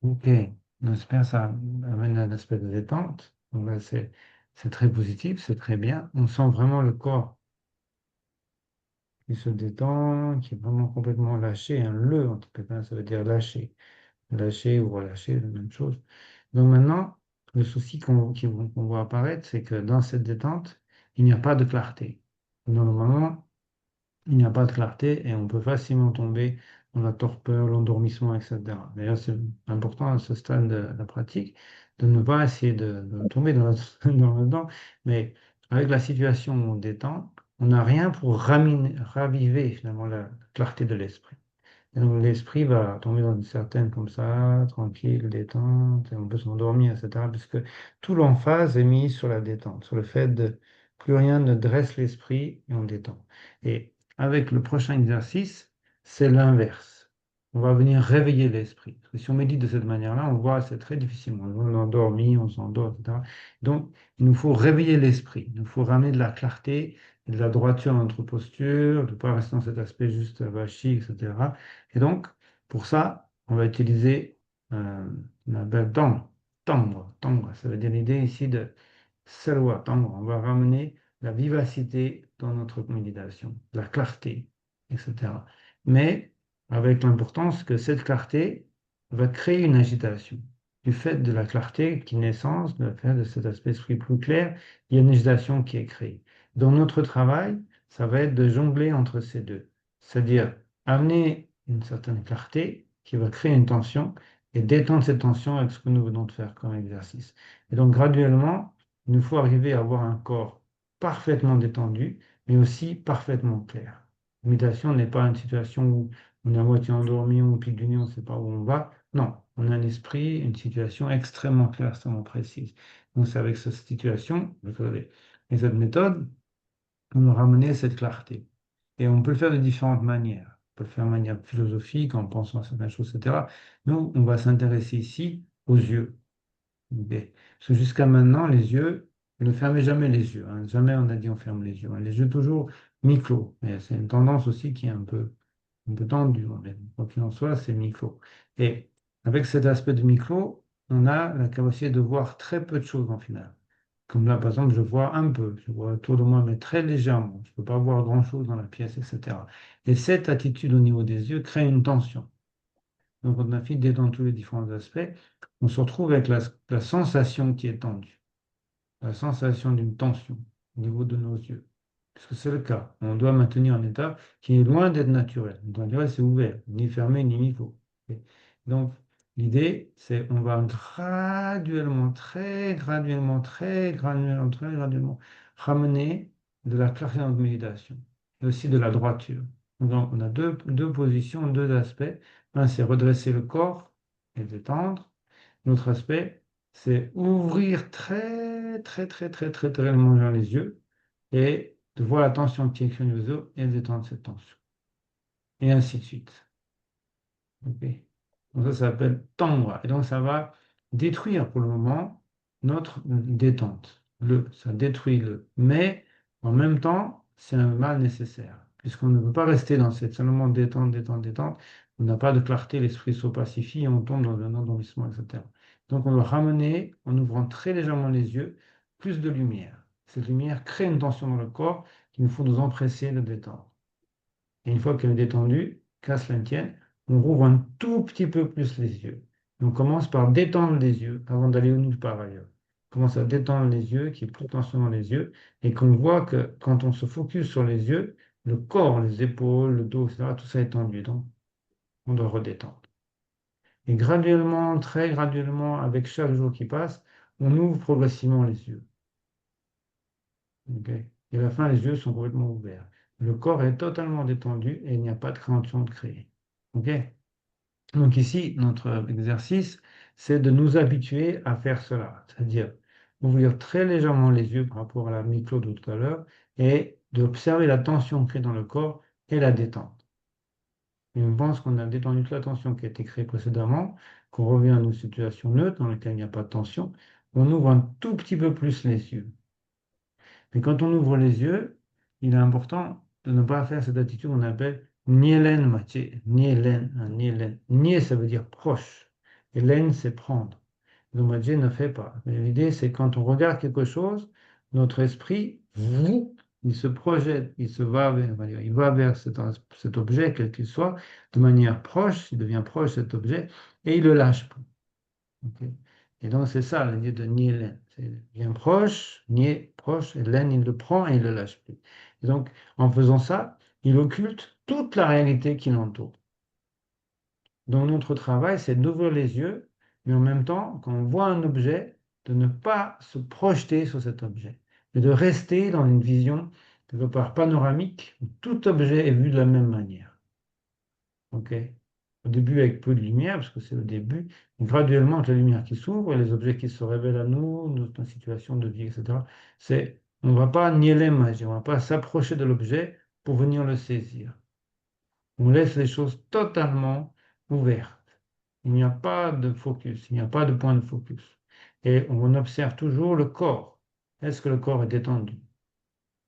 Ok, on espère ça amène un aspect de détente. Donc là, c'est très positif, c'est très bien. On sent vraiment le corps qui se détend, qui est vraiment complètement lâché. Un le en tibétain, ça veut dire lâcher. Lâcher ou relâcher, la même chose. Donc maintenant, le souci qu'on voit apparaître, c'est que dans cette détente, il n'y a pas de clarté. Normalement, il n'y a pas de clarté et on peut facilement tomber dans la torpeur, l'endormissement, etc. D'ailleurs, c'est important à ce stade de la pratique de ne pas essayer de tomber dedans, mais avec la situation où on détend, on n'a rien pour raviver finalement la clarté de l'esprit. Et donc l'esprit va tomber dans une certaine comme ça, tranquille, détente, et on peut s'endormir, etc. Puisque tout l'emphase est mise sur la détente, sur le fait de plus rien ne dresse l'esprit et on détend. Et avec le prochain exercice, c'est l'inverse. On va venir réveiller l'esprit. Parce que si on médite de cette manière-là, on voit c'est très difficile. On est endormi, on s'endort, etc. Donc, il nous faut réveiller l'esprit. Il nous faut ramener de la clarté et de la droiture dans notre posture, de ne pas rester dans cet aspect juste vachi, etc. Et donc, pour ça, on va utiliser la verbe tendre. Tendre, tendre, ça veut dire l'idée ici de salwa, tendre. On va ramener la vivacité dans notre méditation, la clarté, etc. Mais avec l'importance que cette clarté va créer une agitation. Du fait de la clarté qui est naissance, de fait de cet aspect esprit plus clair, il y a une agitation qui est créée. Dans notre travail, ça va être de jongler entre ces deux. C'est-à-dire amener une certaine clarté qui va créer une tension et détendre cette tension avec ce que nous venons de faire comme exercice. Et donc graduellement, il nous faut arriver à avoir un corps parfaitement détendu, mais aussi parfaitement clair. La méditation n'est pas une situation où on est à moitié endormi, on pique du nez, on ne sait pas où on va. Non, on a un esprit, une situation extrêmement claire, extrêmement précise. Donc c'est avec cette situation, et cette méthode, on va ramener cette clarté. Et on peut le faire de différentes manières. On peut le faire de manière philosophique, en pensant à certaines choses, etc. Nous, on va s'intéresser ici aux yeux. Ok. Parce que jusqu'à maintenant, les yeux, ne fermez jamais les yeux, hein. Jamais on a dit on ferme les yeux, hein. Les yeux toujours mi-clos. Mais c'est une tendance aussi qui est un peu tendue, hein. Mais quoi qu'il en soit, c'est mi-clos. Et avec cet aspect de mi-clos, on a la capacité de voir très peu de choses en final. Comme là, par exemple, je vois un peu, je vois autour de moi, mais très légèrement. Je ne peux pas voir grand-chose dans la pièce, etc. Et cette attitude au niveau des yeux crée une tension. Donc, on a fini dans tous les différents aspects. On se retrouve avec la sensation qui est tendue, la sensation d'une tension au niveau de nos yeux. Puisque c'est le cas. On doit maintenir un état qui est loin d'être naturel. Le naturel, c'est ouvert, ni fermé, ni mi-clos. Ok. Donc, l'idée, c'est on va graduellement, très graduellement ramener de la clarté dans notre méditation et aussi de la droiture. Donc, on a deux positions, deux aspects. Un, c'est redresser le corps et détendre. L'autre aspect, c'est ouvrir très longuement les yeux et de voir la tension qui est créée aux yeux et de détendre cette tension. Et ainsi de suite. Ok. Donc ça s'appelle tendre. Et donc ça va détruire pour le moment notre détente. Ça détruit le. Mais en même temps, c'est un mal nécessaire. Puisqu'on ne peut pas rester dans cette seulement détente, détente, détente. On n'a pas de clarté, l'esprit se pacifie et on tombe dans un endormissement, etc. Donc on doit ramener, en ouvrant très légèrement les yeux, plus de lumière. Cette lumière crée une tension dans le corps qu'il nous faut nous empresser de détendre. Et une fois qu'elle est détendue, qu'à cela ne tienne, on rouvre un tout petit peu plus les yeux. Et on commence par détendre les yeux avant d'aller nulle part ailleurs. On commence à détendre les yeux, qu'il n'y ait plus de tension dans les yeux, et qu'on voit que quand on se focus sur les yeux, le corps, les épaules, le dos, etc., tout ça est tendu. Donc, on doit redétendre. Et graduellement, très graduellement, avec chaque jour qui passe, on ouvre progressivement les yeux. Ok. Et à la fin, les yeux sont complètement ouverts. Le corps est totalement détendu et il n'y a pas de création de créer. Ok. Donc ici, notre exercice, c'est de nous habituer à faire cela, c'est-à-dire ouvrir très légèrement les yeux par rapport à la micro de tout à l'heure et d'observer la tension créée dans le corps et la détente. Et on pense qu'on a détendu toute la tension qui a été créée précédemment, qu'on revient à une situation neutre dans laquelle il n'y a pas de tension, on ouvre un tout petit peu plus les yeux. Mais quand on ouvre les yeux, il est important de ne pas faire cette attitude qu'on appelle nielen maché, nielen, hein, nielen. Nie, ça veut dire proche. Et laine, c'est prendre. Le Moitié ne fait pas. Mais l'idée, c'est quand on regarde quelque chose, notre esprit, il se projette, il se va vers, on va dire, il va vers cet objet, quel qu'il soit, de manière proche, il devient proche de cet objet, et il le lâche pas. Ok. Et donc, c'est ça l'idée de nier laine. C'est bien proche, nier proche, et laine, il le prend et il le lâche plus. Et donc, en faisant ça, il occulte toute la réalité qui l'entoure. Donc notre travail, c'est d'ouvrir les yeux, mais en même temps, quand on voit un objet, de ne pas se projeter sur cet objet, mais de rester dans une vision quelque part panoramique où tout objet est vu de la même manière. Ok. Au début avec peu de lumière, parce que c'est le début, mais graduellement avec la lumière qui s'ouvre et les objets qui se révèlent à nous, notre situation de vie, etc. On ne va pas nier l'image, on ne va pas s'approcher de l'objet pour venir le saisir. On laisse les choses totalement ouvertes. Il n'y a pas de focus, il n'y a pas de point de focus. Et on observe toujours le corps. Est-ce que le corps est détendu?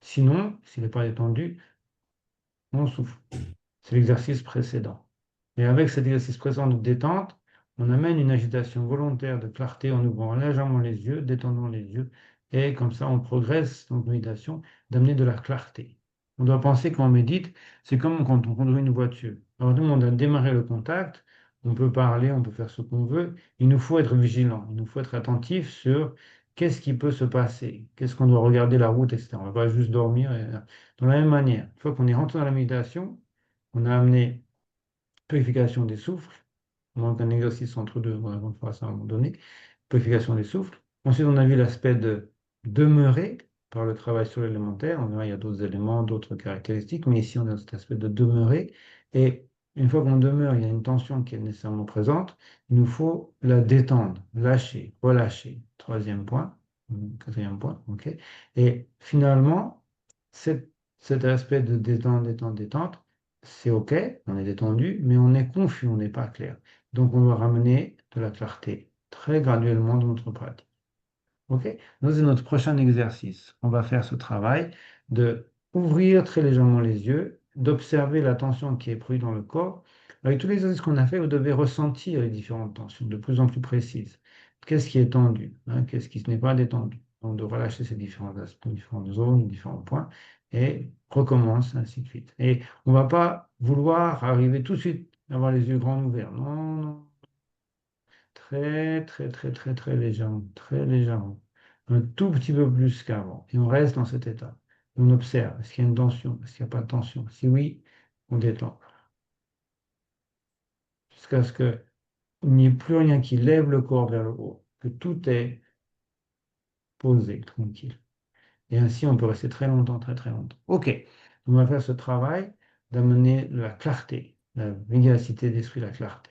Sinon, s'il n'est pas détendu, on souffle. C'est l'exercice précédent. Et avec cet exercice précédent de détente, on amène une agitation volontaire de clarté en ouvrant légèrement les yeux, détendant les yeux, et comme ça on progresse dans notre méditation d'amener de la clarté. On doit penser quand on médite, c'est comme quand on conduit une voiture. Alors nous, on a démarré le contact, on peut parler, on peut faire ce qu'on veut, il nous faut être vigilant, il nous faut être attentif sur qu'est-ce qui peut se passer, qu'est-ce qu'on doit regarder la route, etc. On ne va pas juste dormir. De la même manière, une fois qu'on est rentré dans la méditation, on a amené purification des souffles, on manque un exercice entre deux, voilà, on fera ça à un moment donné, purification des souffles. Ensuite, on a vu l'aspect de demeurer par le travail sur l'élémentaire. On verra, il y a d'autres éléments, d'autres caractéristiques, mais ici, on a cet aspect de demeurer. Et une fois qu'on demeure, il y a une tension qui est nécessairement présente. Il nous faut la détendre, lâcher, relâcher. Troisième point, quatrième point, ok. Et finalement, cet, cet aspect de détente, détente, détente, c'est ok, on est détendu, mais on est confus, on n'est pas clair. Donc, on doit ramener de la clarté très graduellement dans notre pratique. OK? Donc, c'est notre prochain exercice. On va faire ce travail de ouvrir très légèrement les yeux, d'observer la tension qui est prise dans le corps. Avec tous les exercices qu'on a fait, vous devez ressentir les différentes tensions de plus en plus précises. Qu'est-ce qui est tendu, hein? Qu'est-ce qui n'est pas détendu? Donc, de relâcher ces différents aspects, différentes zones, différents points, et recommence, ainsi de suite. Et on ne va pas vouloir arriver tout de suite, avoir les yeux grands ouverts. Non, non. Très, très, très, très, très légèrement, très légèrement. Un tout petit peu plus qu'avant. Et on reste dans cet état. On observe. Est-ce qu'il y a une tension? Est-ce qu'il n'y a pas de tension? Si oui, on détend. Jusqu'à ce qu'il n'y ait plus rien qui lève le corps vers le haut. Que tout est posé, tranquille. Et ainsi, on peut rester très longtemps, très, très longtemps. OK. On va faire ce travail d'amener la clarté, la vivacité d'esprit, la clarté.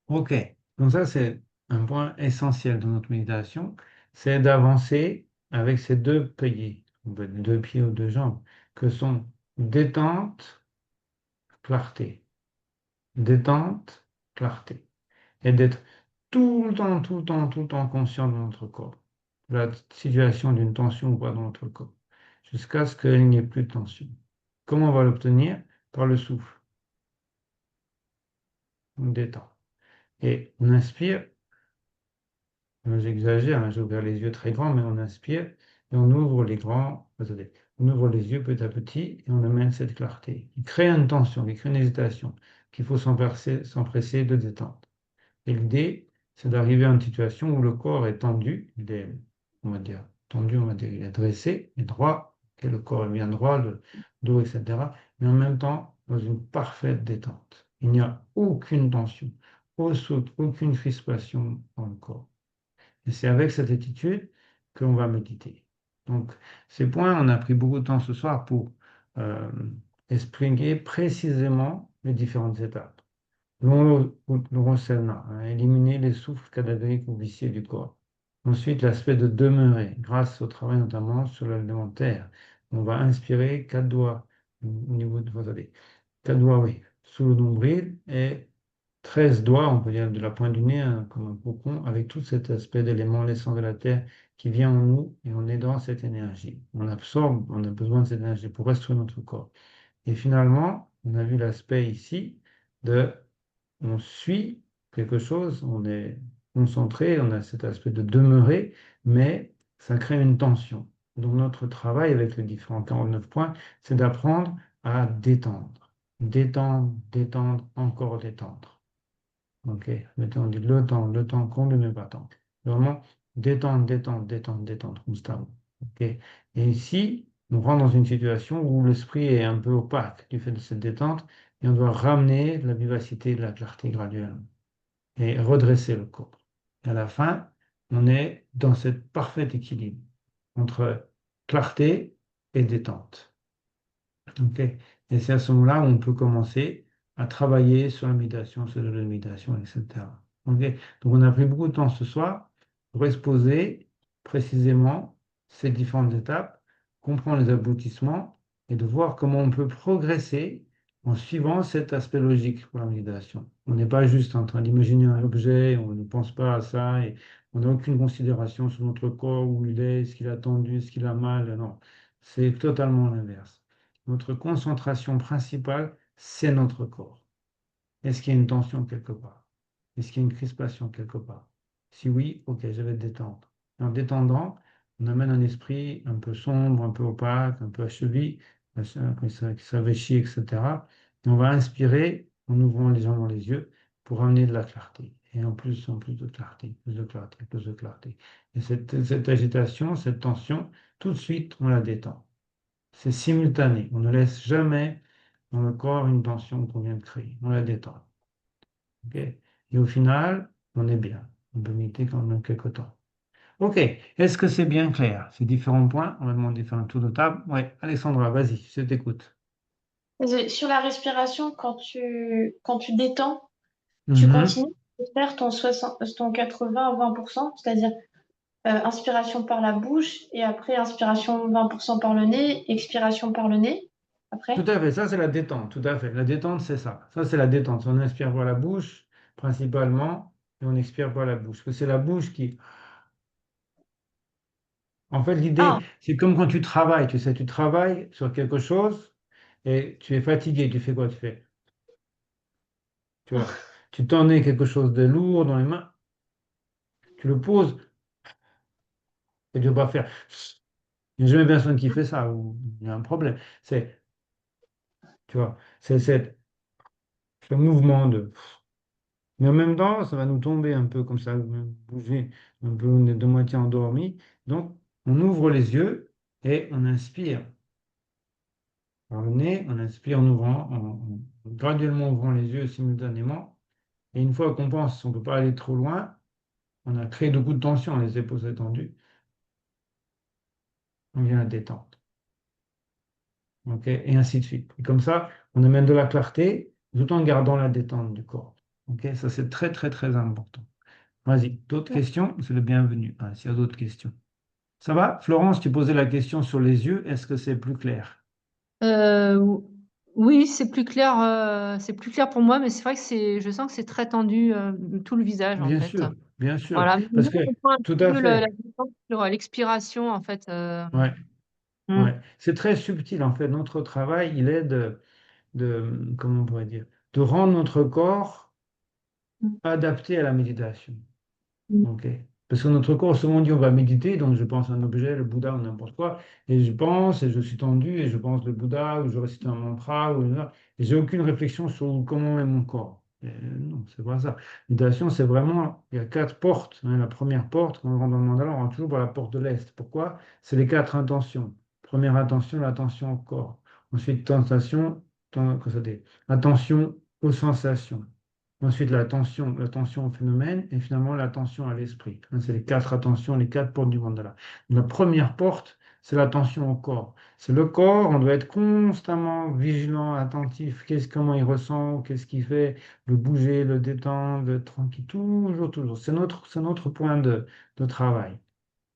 Ok, donc ça c'est un point essentiel dans notre méditation, c'est d'avancer avec ces deux piliers, ou bien deux pieds ou deux jambes, que sont détente, clarté, détente, clarté, et d'être tout le temps, tout le temps, tout le temps conscient de notre corps, de la situation d'une tension ou pas dans notre corps, jusqu'à ce qu'il n'y ait plus de tension. Comment on va l'obtenir? Par le souffle, on détend. Et on inspire. J'exagère, hein, j'ai ouvert les yeux très grands, mais on inspire et on ouvre les grands, attendez, on ouvre les yeux petit à petit et on amène cette clarté qui crée une tension, qui crée une hésitation, qu'il faut s'empresser de détendre. Et l'idée, c'est d'arriver à une situation où le corps est tendu, il est, on va dire, tendu, on va dire, il est dressé, il est droit, et le corps est bien droit, le dos, etc. Mais en même temps, dans une parfaite détente. Il n'y a aucune tension, aucune crispation dans le corps. Et c'est avec cette attitude qu'on va méditer. Donc, ces points, on a pris beaucoup de temps ce soir pour euh, expliquer précisément les différentes étapes. Le Rosana, hein, éliminer les souffles cadavériques ou viciés du corps. Ensuite, l'aspect de demeurer, grâce au travail notamment sur l'alimentaire. On va inspirer quatre doigts au niveau de vos allées. Quatre doigts, oui, sous le nombril et 13 doigts, on peut dire, de la pointe du nez, hein, comme un cocon, avec tout cet aspect d'élément, l'essence de la terre qui vient en nous et on est dans cette énergie. On absorbe, on a besoin de cette énergie pour restaurer notre corps. Et finalement, on a vu l'aspect ici de on suit quelque chose, on est concentré, on a cet aspect de demeurer, mais ça crée une tension. Donc notre travail avec les différents 49 points, c'est d'apprendre à détendre. Détendre, détendre, encore détendre. Ok, mettons, on dit le temps qu'on ne met pas tant. Vraiment, détendre, détendre, détendre, détendre, constamment. Ok. Et ici, on rentre dans une situation où l'esprit est un peu opaque du fait de cette détente et on doit ramener de la vivacité, de la clarté graduellement et redresser le corps. Et à la fin, on est dans ce parfait équilibre entre clarté et détente. Ok. Et c'est à ce moment-là où on peut commencer à travailler sur la méditation, sur la méditation, etc. Ok. Donc on a pris beaucoup de temps ce soir pour exposer précisément ces différentes étapes, comprendre les aboutissements et de voir comment on peut progresser en suivant cet aspect logique pour la méditation. On n'est pas juste en train d'imaginer un objet, on ne pense pas à ça et on n'a aucune considération sur notre corps, où il est, ce qu'il a tendu, ce qu'il a mal. Non, c'est totalement l'inverse. Notre concentration principale, c'est notre corps. Est-ce qu'il y a une tension quelque part? Est-ce qu'il y a une crispation quelque part? Si oui, ok, je vais détendre. Et en détendant, on amène un esprit un peu sombre, un peu opaque, un peu achevie, qui s'avachit, etc. Et on va inspirer en ouvrant légèrement les yeux pour amener de la clarté. Et en plus de clarté, plus de clarté, plus de clarté. Et cette agitation, cette tension, tout de suite, on la détend. C'est simultané. On ne laisse jamais dans le corps une tension qu'on vient de créer. On la détend. Ok. Et au final, on est bien. On peut méditer quand même quelques temps. Ok. Est-ce que c'est bien clair? Ces différents points, on va demander de faire un tour de table. Oui, Alexandra, vas-y, je t'écoute. Sur la respiration, quand tu détends, tu Mhm. continues de faire ton 80 à 20%, c'est-à-dire inspiration par la bouche et après inspiration 20% par le nez, expiration par le nez. Tout Après. à fait, ça c'est la détente, tout à fait. La détente, c'est ça. Ça, c'est la détente. On inspire par la bouche, principalement, et on expire par la bouche. Parce que c'est la bouche qui, en fait, Ah, l'idée, c'est comme quand tu travailles, tu sais, tu travailles sur quelque chose et tu es fatigué, tu fais quoi? Tu fais, tu vois, tu t'en es quelque chose de lourd dans les mains, tu le poses et tu ne vas pas faire. Il n'y a jamais personne qui fait ça, ou il y a un problème. C'est, tu vois, c'est ce mouvement de. Mais en même temps, ça va nous tomber un peu comme ça, bouger un peu, on est de moitié endormi. Donc, on ouvre les yeux et on inspire. Par le nez, on inspire en ouvrant, en graduellement ouvrant les yeux simultanément. Et une fois qu'on pense qu'on ne peut pas aller trop loin, on a créé beaucoup de tension, les épaules étendues, on vient à détendre. Ok. Et ainsi de suite. Et comme ça, on amène de la clarté tout en gardant la détente du corps. Ok, ça c'est très très très important. Vas-y, d'autres questions? C'est le bienvenu. Ah, s'il y a d'autres questions. Ça va? Florence, tu posais la question sur les yeux. Est-ce que c'est plus clair? Euh, oui, c'est plus clair pour moi, mais c'est vrai que je sens que c'est très tendu, tout le visage en Bien fait. sûr, bien sûr. Voilà. Mais Parce je que, comprends un tout petit à peu la fait. différence sur l'expiration en fait. Ouais, Hmm. ouais. C'est très subtil en fait. Notre travail, il est comment on pourrait dire, de rendre notre corps adapté à la méditation. Hmm. Ok. Parce que notre corps, souvent on dit on va méditer, donc je pense à un objet, le Bouddha ou n'importe quoi, et je pense et je suis tendu et je pense le Bouddha ou je récite un mantra et j'ai aucune réflexion sur comment est mon corps. Et non, c'est pas ça. Méditation, c'est vraiment, il y a quatre portes, hein. La première porte, quand on rentre dans le mandala, on rentre toujours par la porte de l'Est. Pourquoi? C'est les quatre intentions. Première intention, l'attention au corps. Ensuite, tentation, que ça dit, attention aux sensations. Ensuite, l'attention au phénomène et finalement l'attention à l'esprit. Hein, c'est les quatre attentions, les quatre portes du mandala. La première porte, c'est l'attention au corps. C'est le corps, on doit être constamment vigilant, attentif. Comment il ressent, qu'est-ce qu'il fait, le bouger, le détendre, le tranquille, toujours, toujours. C'est notre point de travail,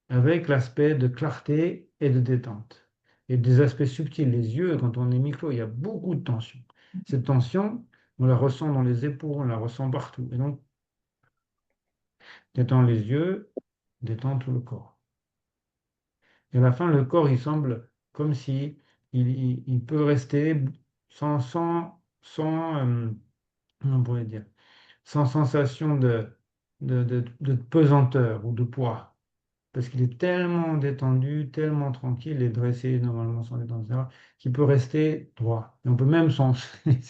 avec l'aspect de clarté et de détente. Et des aspects subtils, les yeux, quand on est micro, il y a beaucoup de tension. Cette tension, on la ressent dans les épaules, on la ressent partout. Et donc, détend les yeux, détend tout le corps. Et à la fin, le corps, il semble comme si il peut rester sans comment on pourrait dire, sans sensation de pesanteur ou de poids. Parce qu'il est tellement détendu, tellement tranquille et dressé normalement sans détente, etc., qu'il peut rester droit. Et on peut même si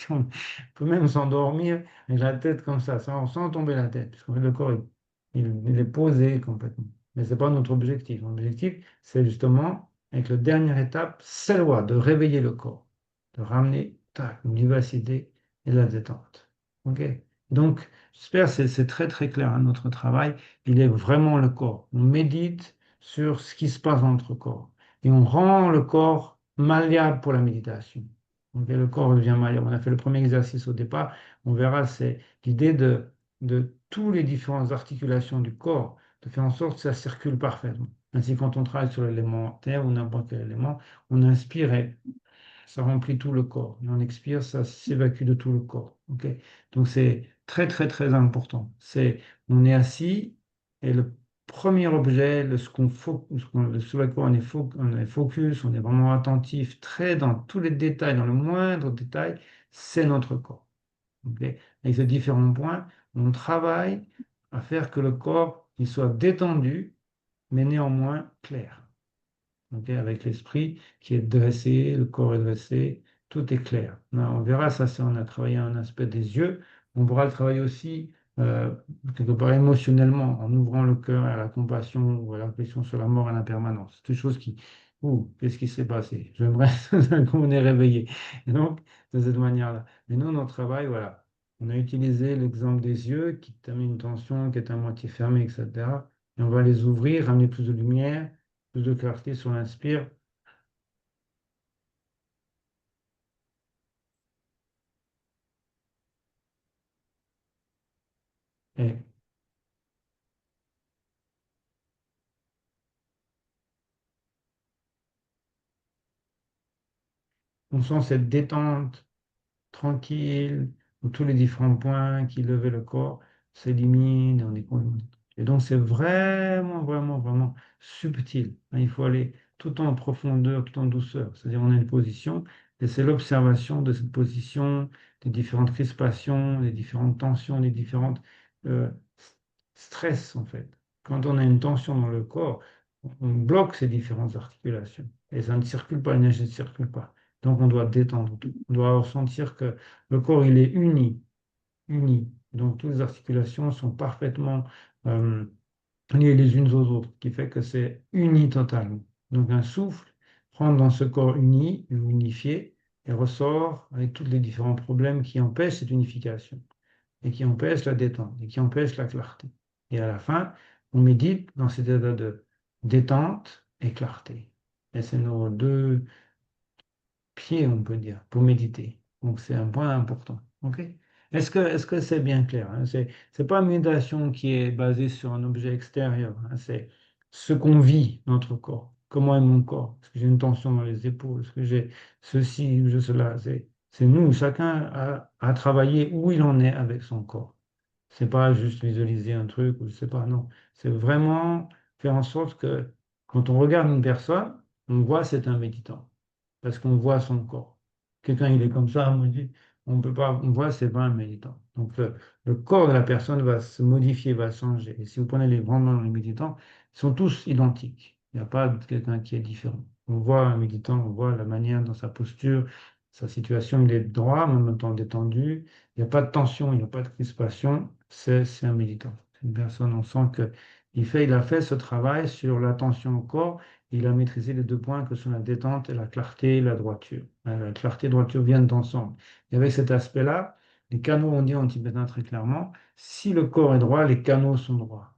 on peut même s'endormir avec la tête comme ça, sans tomber la tête, puisqu'en fait le corps il est posé complètement. Mais ce n'est pas notre objectif. Notre objectif, c'est justement, avec la dernière étape, c'est de réveiller le corps, de ramener tac, une vivacité et de la détente. OK? Donc, j'espère que c'est très très clair à notre travail. Il est vraiment le corps. On médite sur ce qui se passe dans notre corps et on rend le corps malléable pour la méditation. Donc, le corps devient malléable. On a fait le premier exercice au départ. On verra, c'est l'idée de tous les différentes articulations du corps, de faire en sorte que ça circule parfaitement. Ainsi, quand on travaille sur l'élément terre ou n'importe quel élément, on inspire et ça remplit tout le corps. Et on expire, ça s'évacue de tout le corps. Ok. Donc c'est très très très important. On est assis et le premier objet, sur lequel on est focus, on est vraiment attentif, très dans tous les détails, dans le moindre détail, c'est notre corps. Ok. Avec ces différents points, on travaille à faire que le corps il soit détendu, mais néanmoins clair. Ok, avec l'esprit qui est dressé, le corps est dressé, tout est clair. On verra ça si on a travaillé un aspect des yeux. On pourra le travailler aussi quelque part émotionnellement, en ouvrant le cœur à la compassion ou à la réflexion sur la mort et l'impermanence. C'est des choses qu'est-ce qui s'est passé? J'aimerais qu'on est réveillé. Et donc, de cette manière-là. Mais nous, notre travail, voilà. On a utilisé l'exemple des yeux qui t'a mis une tension, qui est à moitié fermée, etc. Et on va les ouvrir, ramener plus de lumière, plus de clarté sur l'inspire. Et on sent cette détente tranquille, où tous les différents points qui levaient le corps s'éliminent. Et donc, c'est vraiment, vraiment, vraiment subtil. Hein. Il faut aller tout en profondeur, tout en douceur. C'est-à-dire, on a une position, et c'est l'observation de cette position, des différentes crispations, des différentes tensions, des différentes euh, stress, en fait. Quand on a une tension dans le corps, on bloque ces différentes articulations. Et ça ne circule pas, l'énergie ne circule pas. Donc, on doit détendre tout. On doit ressentir que le corps, il est uni, uni. Donc, toutes les articulations sont parfaitement euh, liées les unes aux autres, ce qui fait que c'est uni totalement. Donc, un souffle rentre dans ce corps uni, unifié, et ressort avec tous les différents problèmes qui empêchent cette unification, et qui empêchent la détente, et qui empêchent la clarté. Et à la fin, on médite dans cet état de détente et clarté. Et c'est nos deux pied, on peut dire, pour méditer. Donc, c'est un point important. OK? Est-ce que c'est bien clair, hein? C'est pas une méditation qui est basée sur un objet extérieur, hein. C'est ce qu'on vit, notre corps. Comment est mon corps? Est-ce que j'ai une tension dans les épaules? Est-ce que j'ai ceci ou cela? C'est nous, chacun a travaillé où il en est avec son corps. C'est pas juste visualiser un truc ou je sais pas, non. C'est vraiment faire en sorte que quand on regarde une personne, on voit c'est un méditant parce qu'on voit son corps. Quelqu'un, il est comme ça, on dit, on peut pas, on voit, c'est pas un méditant. Donc, le corps de la personne va se modifier, va changer. Et si vous prenez vraiment les méditants, ils sont tous identiques. Il n'y a pas de quelqu'un qui est différent. On voit un méditant, on voit la manière dans sa posture, sa situation, il est droit, mais en même temps détendu. Il n'y a pas de tension, il n'y a pas de crispation. C'est un méditant. C'est une personne, on sent que il a fait ce travail sur l'attention au corps. Il a maîtrisé les deux points que sont la détente et la clarté et la droiture. La clarté et la droiture viennent ensemble. Et avec cet aspect-là, les canaux, on dit en tibétain très clairement, si le corps est droit, les canaux sont droits.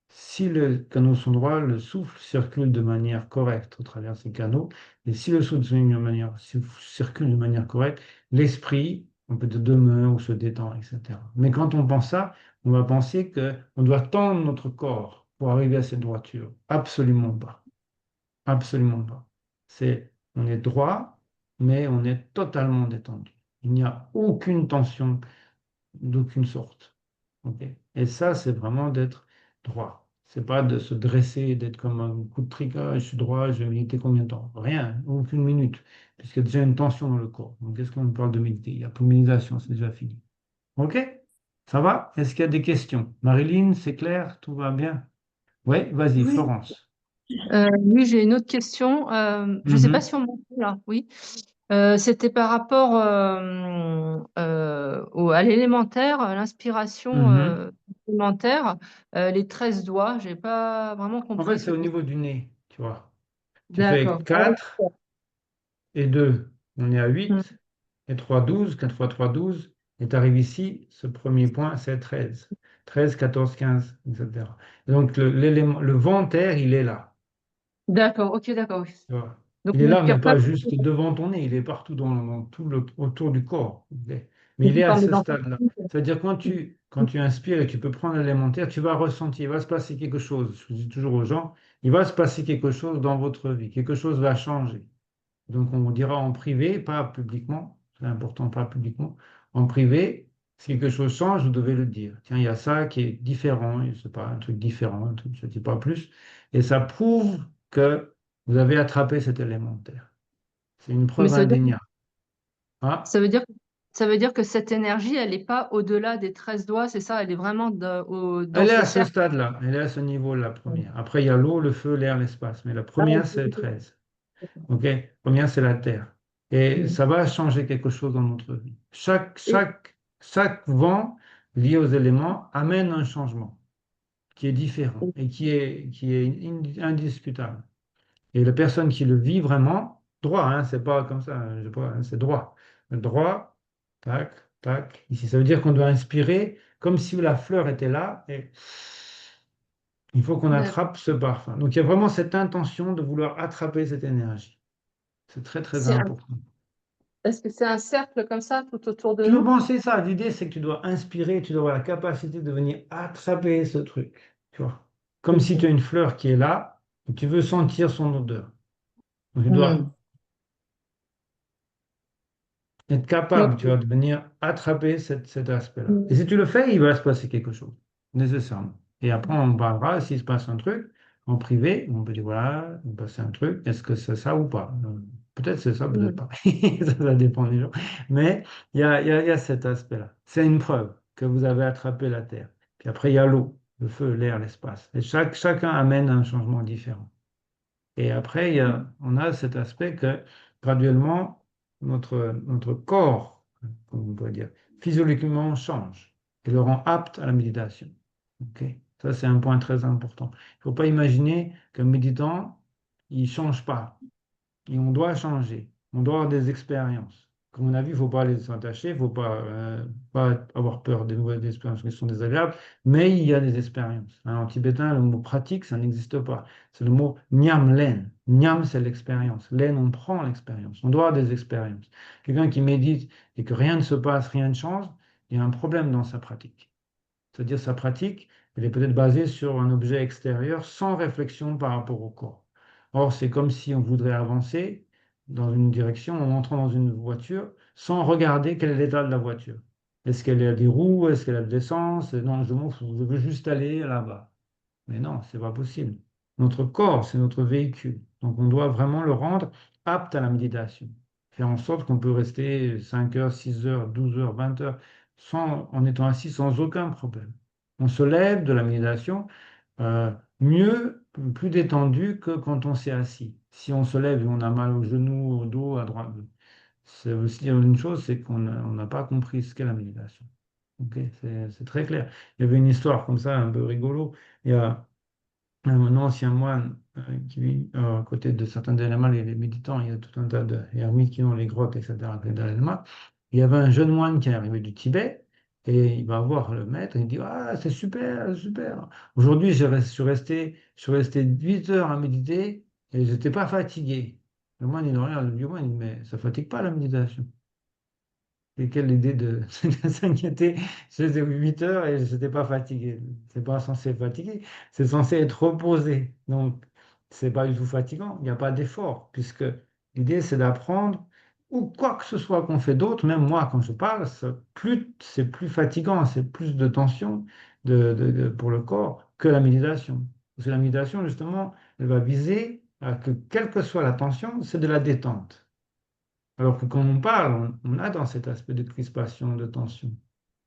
Si les canaux sont droits, le souffle circule de manière correcte au travers de ces canaux. Et si le souffle circule de manière correcte, l'esprit, on peut être demeure ou se détend, etc. Mais quand on pense ça, on va penser qu'on doit tendre notre corps pour arriver à cette droiture. Absolument pas. Absolument pas. On est droit, mais on est totalement détendu. Il n'y a aucune tension d'aucune sorte. Ok. Et ça, c'est vraiment d'être droit. C'est pas de se dresser, d'être comme un coup de tricot, je suis droit, je vais méditer combien de temps? Rien, aucune minute, puisqu'il y a déjà une tension dans le corps. Donc, qu'est-ce qu'on parle de méditer? Il n'y a plus de méditation, c'est déjà fini. Ok? Ça va? Est-ce qu'il y a des questions? Marilyn, c'est clair? Tout va bien? Oui, vas-y, Oui, Florence. Oui, j'ai une autre question. Je ne sais pas Mhm. si on m'entend là. Oui. C'était par rapport à l'élémentaire, l'inspiration Mhm. élémentaire, les 13 doigts. Je n'ai pas vraiment En fait, compris. c'est au C'était... niveau du nez, tu vois. Tu fais D'accord. Ah, 4 et 2, on est à oui. 8, et 3, 12, 4 fois 3, 12, et tu arrives ici, ce premier point, c'est 13. 13, 14, 15, etc. Et donc, le vent terre, il est là. D'accord, ok, d'accord. Oui. Tu vois. Donc, Il on est là, mais n'inspire pas pas juste devant ton nez, il est partout dans tout autour du corps. Ok. Mais il est à par les ce enfants. stade-là. C'est-à-dire, quand tu inspires et tu peux prendre l'élémentaire, tu vas ressentir, il va se passer quelque chose. Je dis toujours aux gens, il va se passer quelque chose dans votre vie, quelque chose va changer. Donc, on dira en privé, pas publiquement. C'est important, pas publiquement. En privé, si quelque chose change, vous devez le dire. Tiens, il y a ça qui est différent, je sais pas, un truc différent, un truc, je ne dis pas plus. Et ça prouve que vous avez attrapé cet élémentaire. C'est une Mais preuve indéniable. Ah, ça veut dire, ça veut dire que cette énergie, elle n'est pas au-delà des 13 doigts, c'est ça? Elle est vraiment dans elle est ce à ce cercle. stade-là, elle est à ce niveau, la première. Après, il y a l'eau, le feu, l'air, l'espace. Mais la Ah, première, c'est ok. 13. OK? La première, c'est la terre. Et Mm. ça va changer quelque chose dans notre vie. Et- Chaque vent lié aux éléments amène un changement qui est différent et qui est indiscutable. Et la personne qui le vit vraiment, droit, hein, c'est pas comme ça, je sais pas, hein, c'est droit. Droit, tac, tac. Ici, ça veut dire qu'on doit inspirer comme si la fleur était là et il faut qu'on D'accord. attrape ce parfum. Donc il y a vraiment cette intention de vouloir attraper cette énergie. C'est très, très C'est un- important. Est-ce que c'est un cercle comme ça tout autour de Tu veux nous? penser ça, l'idée c'est que tu dois inspirer, tu dois avoir la capacité de venir attraper ce truc, tu vois. Comme si tu as une fleur qui est là, et tu veux sentir son odeur. Donc, tu dois Mm. être capable, tu Ok. vois, de venir attraper cet aspect-là. Et Mm. si tu le fais, il va se passer quelque chose, nécessairement. Et après, on parlera, s'il se passe un truc, en privé, on peut dire, voilà, il passe un truc, est-ce que c'est ça ou pas? Peut-être c'est ça, peut-être Mm. pas. Ça dépend des gens. Mais il y a cet aspect-là. C'est une preuve que vous avez attrapé la terre. Puis après, il y a l'eau, le feu, l'air, l'espace. Et chacun amène un changement différent. Et après, on a cet aspect que graduellement, notre corps, comme on pourrait dire, physiologiquement change et le rend apte à la méditation. Ok. Ça, c'est un point très important. Il ne faut pas imaginer qu'un méditant, il ne change pas. Et on doit changer. On doit avoir des expériences. Comme on a vu, il ne faut pas les s'attacher, il ne faut pas avoir peur des nouvelles expériences qui sont désagréables, mais il y a des expériences. Hein, en tibétain, le mot pratique, ça n'existe pas. C'est le mot nyam len. Nyam, c'est l'expérience. Len, on prend l'expérience. On doit avoir des expériences. Quelqu'un qui médite et que rien ne se passe, rien ne change, il y a un problème dans sa pratique. C'est-à-dire sa pratique, elle est peut-être basée sur un objet extérieur sans réflexion par rapport au corps. Or, c'est comme si on voudrait avancer dans une direction en entrant dans une voiture sans regarder quel est l'état de la voiture. Est-ce qu'elle a des roues? Est-ce qu'elle a de l'essence? Non, je m'en fous, je veux juste aller là-bas. Mais non, c'est pas possible. Notre corps, c'est notre véhicule. Donc, on doit vraiment le rendre apte à la méditation. Faire en sorte qu'on peut rester 5 heures, 6 heures, 12 heures, 20 heures en étant assis sans aucun problème. On se lève de la méditation euh, mieux, plus détendu que quand on s'est assis. Si on se lève et on a mal au genou, au dos, à droite, c'est aussi une chose, c'est on n'a pas compris ce qu'est la méditation. Ok, c'est très clair. Il y avait une histoire comme ça, un peu rigolo. Il y a un ancien moine qui vit à côté de certains Dalai Lama, les méditants, il y a tout un tas d'ermites qui ont les grottes, etc., avec les Dalai Lama. Il y avait un jeune moine qui est arrivé du Tibet et il va voir le maître et il dit, ah, c'est super, super. Aujourd'hui, je suis resté 8 heures à méditer et je n'étais pas fatigué. Le moine, il regarde le vieux moine, il dit, mais ça fatigue pas la méditation. Et quelle idée de s'inquiéter. Je faisais 8 heures et je n'étais pas fatigué. C'est pas censé fatiguer, c'est censé être reposé. Donc, c'est pas du tout fatigant. Il n'y a pas d'effort, puisque l'idée, c'est d'apprendre, ou quoi que ce soit qu'on fait d'autre, même moi, quand je parle, c'est plus fatigant, c'est plus de tension pour le corps que la méditation. Parce que la méditation, justement, elle va viser à que, quelle que soit la tension, c'est de la détente. Alors que quand on parle, on a dans cet aspect de crispation, de tension.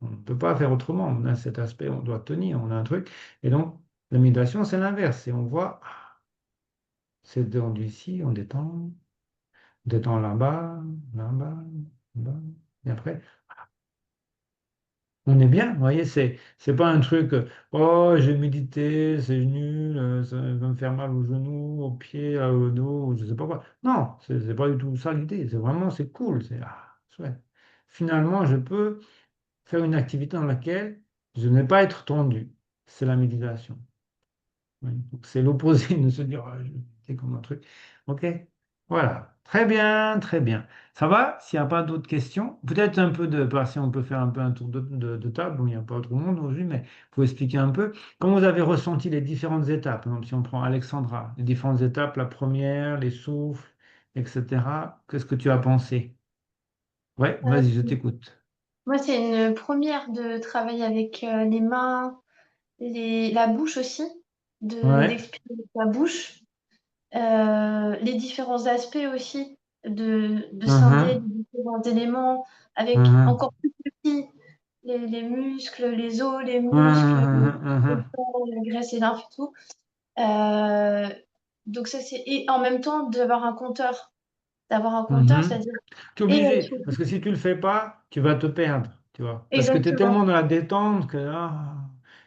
On ne peut pas faire autrement. On a cet aspect, on doit tenir, on a un truc. Et donc, la méditation, c'est l'inverse. Et on voit, ah, c'est détendu ici, on détend là-bas, là-bas, là-bas. Et après, on est bien. Vous voyez, c'est pas un truc, oh, j'ai médité, c'est nul, ça va me faire mal aux genoux, aux pieds, au dos, je sais pas quoi. Non, c'est pas du tout ça l'idée. C'est vraiment, c'est cool. C'est, ah, chouette. Finalement, je peux faire une activité dans laquelle je ne vais pas être tendu. C'est la méditation. Oui. Donc, c'est l'opposé de se dire, ah, je vais méditer comme un truc. OK? Voilà. Très bien, très bien. Ça va? S'il n'y a pas d'autres questions, peut-être un peu si on peut faire un peu un tour de table. Bon, il n'y a pas trop de monde aujourd'hui, mais il faut expliquer un peu comment vous avez ressenti les différentes étapes. Par exemple, si on prend Alexandra, les différentes étapes, la première, les souffles, etc. Qu'est-ce que tu as pensé? Ouais, Euh, vas-y, je t'écoute. Moi, c'est une première de travailler avec les mains, la bouche aussi, Ouais. d'exprimer avec la bouche. Les différents aspects aussi de synthèse Mhm. des différents éléments, avec Mhm. encore plus petits, les muscles, les os, les muscles, Mhm. le Mhm. sang, la graisse et lymphe et tout. Euh, donc ça, c'est... Et en même temps, d'avoir un compteur, Mhm. c'est-à-dire... Tu es Et obligé, parce que si tu le fais pas, tu vas te perdre, tu vois. Parce que tu es exactement. tellement dans la détente que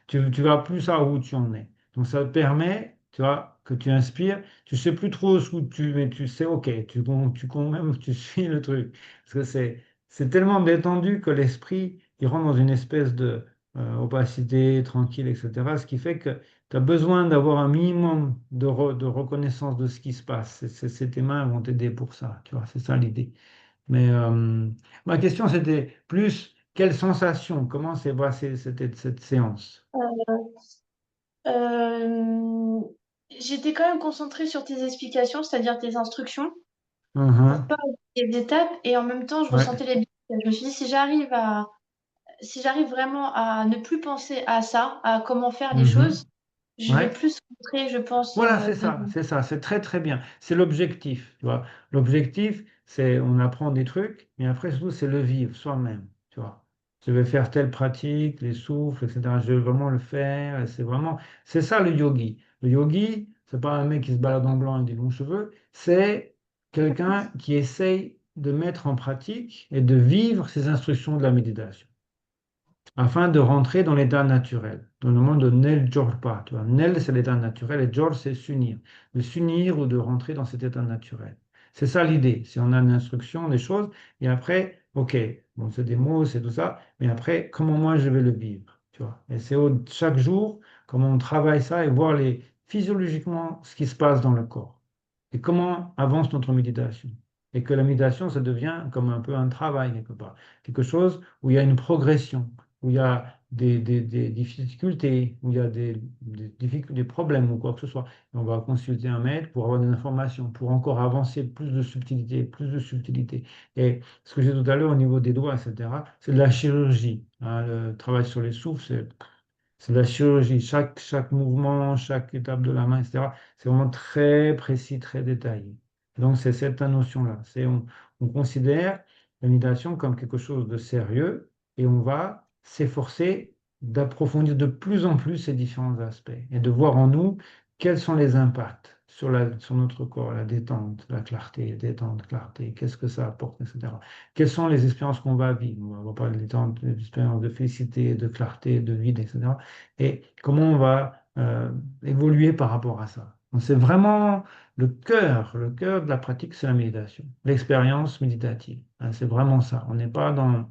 tu vas plus à où tu en es. Donc ça te permet, tu vois, que tu inspires, tu sais plus trop où mais tu sais, ok, quand même, tu suis le truc. Parce que c'est tellement détendu que l'esprit, il rentre dans une espèce de opacité, tranquille, etc. Ce qui fait que tu as besoin d'avoir un minimum de reconnaissance de ce qui se passe. Tes mains vont t'aider pour ça, tu vois, c'est ça l'idée. Mais ma question, c'était plus, quelle sensation, comment s'est passée cette séance? Euh, J'étais quand même concentrée sur tes explications, c'est-à-dire tes instructions, pour Mhm. pas oublier les étapes, et en même temps, je Ouais. ressentais les bienfaits. Je me suis dit, si j'arrive vraiment à ne plus penser à ça, à comment faire les choses, Mhm. je vais Ouais. plus rentrer, je pense, Voilà, dedans. c'est ça, c'est très très bien. C'est l'objectif, tu vois. L'objectif, c'est on apprend des trucs, mais après surtout, c'est le vivre soi-même, tu vois. Je vais faire telle pratique, les souffles, etc. Je vais vraiment le faire. Et c'est ça le yogi. Le yogi, c'est pas un mec qui se balade en blanc avec des longs cheveux, c'est quelqu'un qui essaye de mettre en pratique et de vivre ces instructions de la méditation afin de rentrer dans l'état naturel, dans le monde de Nel Jorpa. Tu vois, Nel, c'est l'état naturel et Jor, c'est s'unir. De s'unir ou de rentrer dans cet état naturel. C'est ça l'idée. Si on a une instruction, des choses, et après, ok, bon, c'est des mots, c'est tout ça, mais après, comment moi je vais le vivre, tu vois. Et c'est chaque jour, comment on travaille ça et voir physiologiquement ce qui se passe dans le corps. Et comment avance notre méditation. et que la méditation, ça devient comme un peu un travail quelque part, quelque chose où il y a une progression, où il y a des difficultés, où il y a des problèmes ou quoi que ce soit. Et on va consulter un maître pour avoir des informations, pour encore avancer plus de subtilité, plus de subtilité. Et ce que j'ai dit tout à l'heure au niveau des doigts, etc., c'est de la chirurgie, hein. Le travail sur les souffles, c'est de la chirurgie. Chaque mouvement, chaque étape de la main, etc., c'est vraiment très précis, très détaillé. Donc, c'est cette notion-là. On considère la méditation comme quelque chose de sérieux et on va s'efforcer d'approfondir de plus en plus ces différents aspects et de voir en nous quels sont les impacts sur notre corps, la détente, la clarté, détente, clarté, qu'est-ce que ça apporte, etc. Quelles sont les expériences qu'on va vivre? On va parler de détente, des expériences de félicité, de clarté, de vide, etc. Et comment on va évoluer par rapport à ça. Donc, c'est vraiment le cœur de la pratique, c'est la méditation, l'expérience méditative, hein. C'est vraiment ça. On n'est pas dans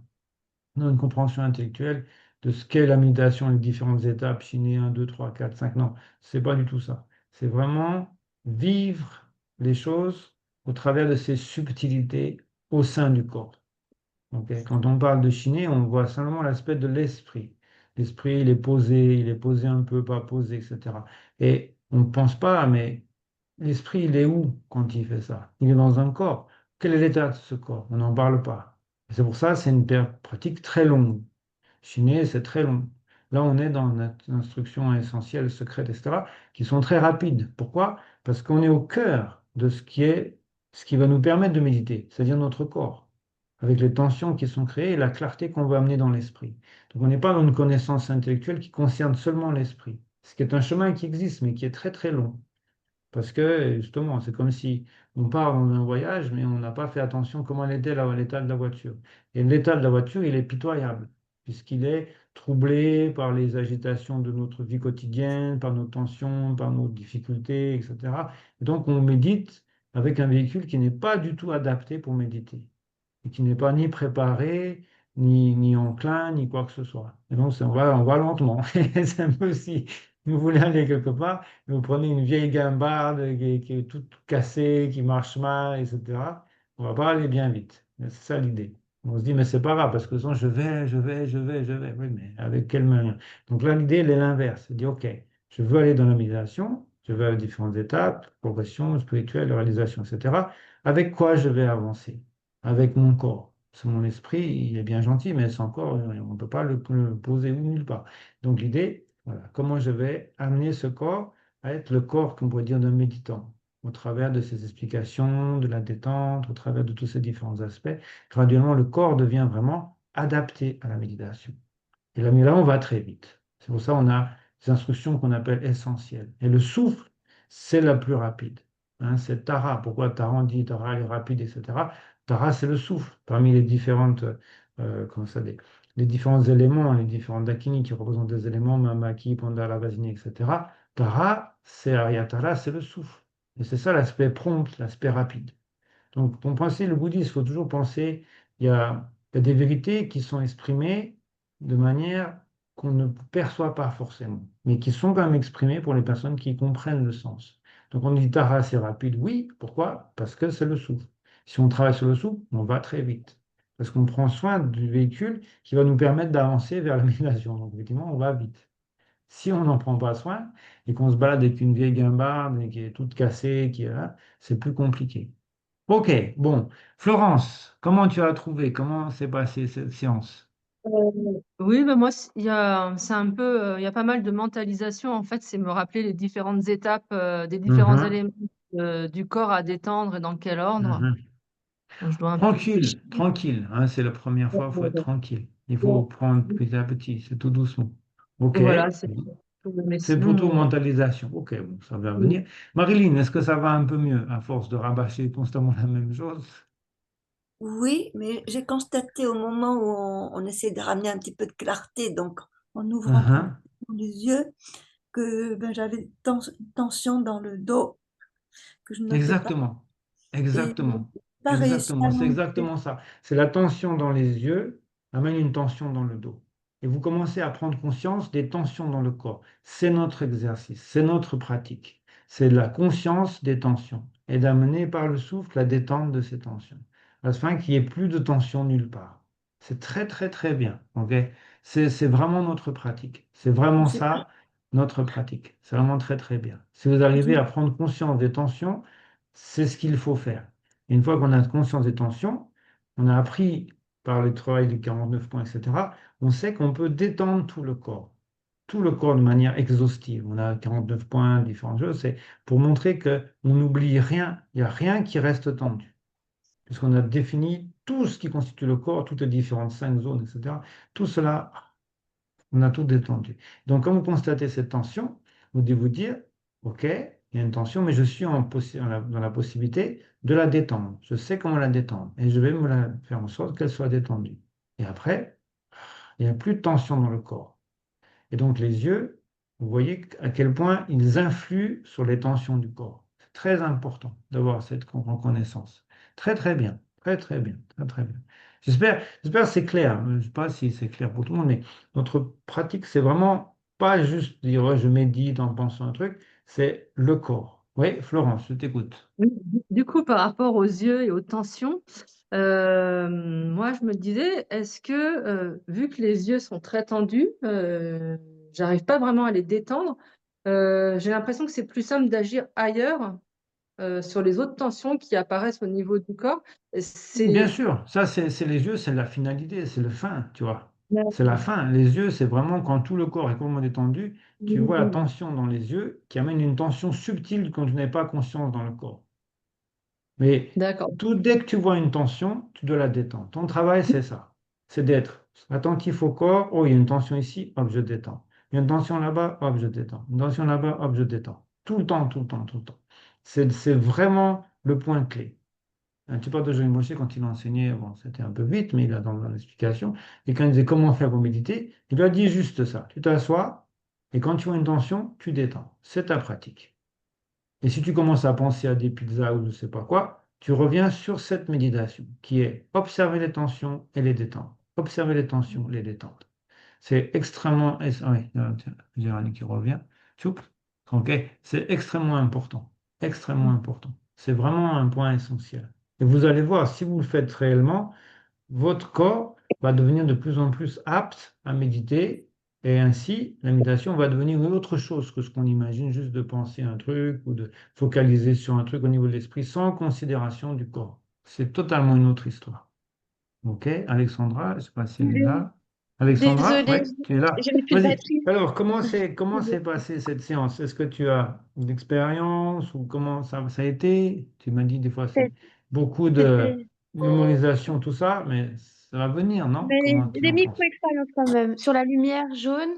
une compréhension intellectuelle de ce qu'est la méditation, les différentes étapes, chiner 1, 2, 3, 4, 5. Non, c'est pas du tout ça. C'est vraiment vivre les choses au travers de ces subtilités au sein du corps. Ok. Quand on parle de chiner, on voit simplement l'aspect de l'esprit. L'esprit, il est posé un peu, pas posé, etc. Et on ne pense pas, mais l'esprit, il est où quand il fait ça? Il est dans un corps. Quel est l'état de ce corps? On n'en parle pas. Et c'est pour ça que c'est une pratique très longue. Chiner, c'est très long. Là, on est dans notre instruction essentielle, secrète, etc., qui sont très rapides. Pourquoi? Parce qu'on est au cœur de ce qui va nous permettre de méditer, c'est-à-dire notre corps, avec les tensions qui sont créées et la clarté qu'on va amener dans l'esprit. Donc, on n'est pas dans une connaissance intellectuelle qui concerne seulement l'esprit, ce qui est un chemin qui existe, mais qui est très, très long. Parce que justement, c'est comme si on part dans un voyage, mais on n'a pas fait attention comment était l'état de la voiture. Et l'état de la voiture, il est pitoyable, puisqu'il est troublé par les agitations de notre vie quotidienne, par nos tensions, par nos difficultés, etc. Et donc, on médite avec un véhicule qui n'est pas du tout adapté pour méditer, et qui n'est pas ni préparé, ni enclin, ni quoi que ce soit. Et donc, on va lentement. C'est un peu si vous voulez aller quelque part, vous prenez une vieille guimbarde qui est toute cassée, qui marche mal, etc. On va pas aller bien vite. C'est ça l'idée. On se dit, mais c'est pas grave, parce que sinon je vais. Oui, mais avec quel moyen? Donc là, l'idée, elle est l'inverse. C'est dire, OK, je veux aller dans la méditation, je veux aller à différentes étapes, progression spirituelle, réalisation, etc. Avec quoi je vais avancer? Avec mon corps. Parce que mon esprit, il est bien gentil, mais sans corps, on ne peut pas le poser nulle part. Donc l'idée, voilà, comment je vais amener ce corps à être le corps, qu'on pourrait dire, d'un méditant, au travers de ces explications, de la détente, au travers de tous ces différents aspects. Graduellement, le corps devient vraiment adapté à la méditation. Et la méditation va très vite. C'est pour ça qu'on a des instructions qu'on appelle essentielles. Et le souffle, c'est la plus rapide. Hein, c'est Tara. Pourquoi Tara, on dit Tara, elle est rapide, etc. Tara, c'est le souffle. Parmi les différentes, comment ça dit, les différents éléments, les différents dakini qui représentent des éléments, Mamaki, Pandala, Vasini, etc. Tara, c'est Aryatara, c'est le souffle. Et c'est ça l'aspect prompt, l'aspect rapide. Donc, pour penser le bouddhisme, il faut toujours penser, il y a des vérités qui sont exprimées de manière qu'on ne perçoit pas forcément, mais qui sont quand même exprimées pour les personnes qui comprennent le sens. Donc, on dit Tara, c'est rapide, oui. Pourquoi? Parce que c'est le souffle. Si on travaille sur le souffle, on va très vite. Parce qu'on prend soin du véhicule qui va nous permettre d'avancer vers la méditation. Donc, effectivement, on va vite. Si on n'en prend pas soin et qu'on se balade avec une vieille guimbarde et qui est toute cassée, qui est là, c'est plus compliqué. Ok, bon. Florence, comment tu as trouvé? Comment s'est passée cette séance? Oui, ben moi, c'est un peu, il y a pas mal de mentalisation. En fait, c'est me rappeler les différentes étapes, des différents Mhm, éléments du corps à détendre et dans quel ordre. mhm. Donc, je dois un peu réfléchir. Tranquille, tranquille, hein, c'est la première fois, il faut être tranquille. Il faut prendre petit à petit, c'est tout doucement. Ok, Voilà, mais c'est plutôt sinon, mentalisation. Ok, bon, ça va venir. Marilyn, est-ce que ça va un peu mieux à force de rabâcher constamment la même chose? Oui, mais j'ai constaté au moment où on essaie de ramener un petit peu de clarté, donc en ouvrant Mhm, progressivement les yeux, que ben, j'avais une tension dans le dos que je ne notais pas exactement, et exactement, pas réussi à exactement, c'est l'enlever. exactement ça. C'est la tension dans les yeux amène une tension dans le dos. Et vous commencez à prendre conscience des tensions dans le corps. C'est notre exercice, c'est notre pratique. C'est la conscience des tensions. et d'amener par le souffle la détente de ces tensions, afin qu'il n'y ait plus de tension nulle part. C'est très, très, très bien. Ok. C'est vraiment notre pratique. C'est vraiment C'est ça, notre pratique. C'est vraiment très, très bien. Si vous arrivez à prendre conscience des tensions, c'est ce qu'il faut faire. Et une fois qu'on a conscience des tensions, on a appris par le travail du 49 points, etc., on sait qu'on peut détendre tout le corps de manière exhaustive. On a 49 points, différentes choses. C'est pour montrer qu'on n'oublie rien. Il n'y a rien qui reste tendu. Puisqu'on a défini tout ce qui constitue le corps, toutes les différentes 5 zones, etc. Tout cela, on a tout détendu. Donc, quand vous constatez cette tension, vous devez vous dire, OK, il y a une tension, mais je suis dans la possibilité de la détendre. Je sais comment la détendre et je vais me la faire en sorte qu'elle soit détendue. Et après, il n'y a plus de tension dans le corps. Et donc les yeux, vous voyez à quel point ils influent sur les tensions du corps. C'est très important d'avoir cette reconnaissance. Très très bien, très très bien, très très bien. J'espère que c'est clair. Je ne sais pas si c'est clair pour tout le monde, mais notre pratique, c'est vraiment pas juste dire ouais, je médite en pensant un truc, c'est le corps. Oui, Florence, je t'écoute. Oui, du coup, par rapport aux yeux et aux tensions, moi, je me disais, est-ce que, vu que les yeux sont très tendus, j'arrive pas vraiment à les détendre, j'ai l'impression que c'est plus simple d'agir ailleurs, sur les autres tensions qui apparaissent au niveau du corps. Bien C'est sûr, ça c'est les yeux, c'est la finalité, c'est le fin, tu vois. C'est la fin. Les yeux, c'est vraiment quand tout le corps est complètement détendu, tu vois la tension dans les yeux qui amène une tension subtile quand tu n'avais pas conscience dans le corps. Mais D'accord. dès que tu vois une tension, tu dois la détendre. Ton travail, c'est ça. C'est d'être attentif au corps. Oh, il y a une tension ici, hop, je détends. Il y a une tension là-bas, hop, je détends. Une tension là-bas, hop, je détends. Tout le temps, tout le temps, tout le temps. C'est vraiment le point clé. Un tuteur de Jean Moshe, quand il enseignait, bon, c'était un peu vite, mais il a dans l'explication. Et quand il disait comment faire pour méditer, il lui a dit juste ça. Tu t'assois, et quand tu vois une tension, tu détends. C'est ta pratique. Et si tu commences à penser à des pizzas ou je ne sais pas quoi, tu reviens sur cette méditation qui est observer les tensions et les détendre. Observer les tensions, les détendre. C'est extrêmement. Ah oui, tiens, Géraldine qui revient. Tchoup. Ok, c'est extrêmement important. Extrêmement important. C'est vraiment un point essentiel. Et vous allez voir, si vous le faites réellement, votre corps va devenir de plus en plus apte à méditer et ainsi la méditation va devenir une autre chose que ce qu'on imagine, juste de penser un truc ou de focaliser sur un truc au niveau de l'esprit sans considération du corps. C'est totalement une autre histoire. Ok, Alexandra, je ne sais pas si elle est là. Alexandra, Désolée, ouais, tu es là. j'avais plus de Vas-y. batterie. Alors, comment s'est passée cette séance? Est-ce que tu as une expérience ou comment ça a été? Tu m'as dit des fois c'est beaucoup de C'était mémorisation, tout ça, mais ça va venir, non? mais Comment tu des en penses? micro-expériences quand même sur la lumière jaune,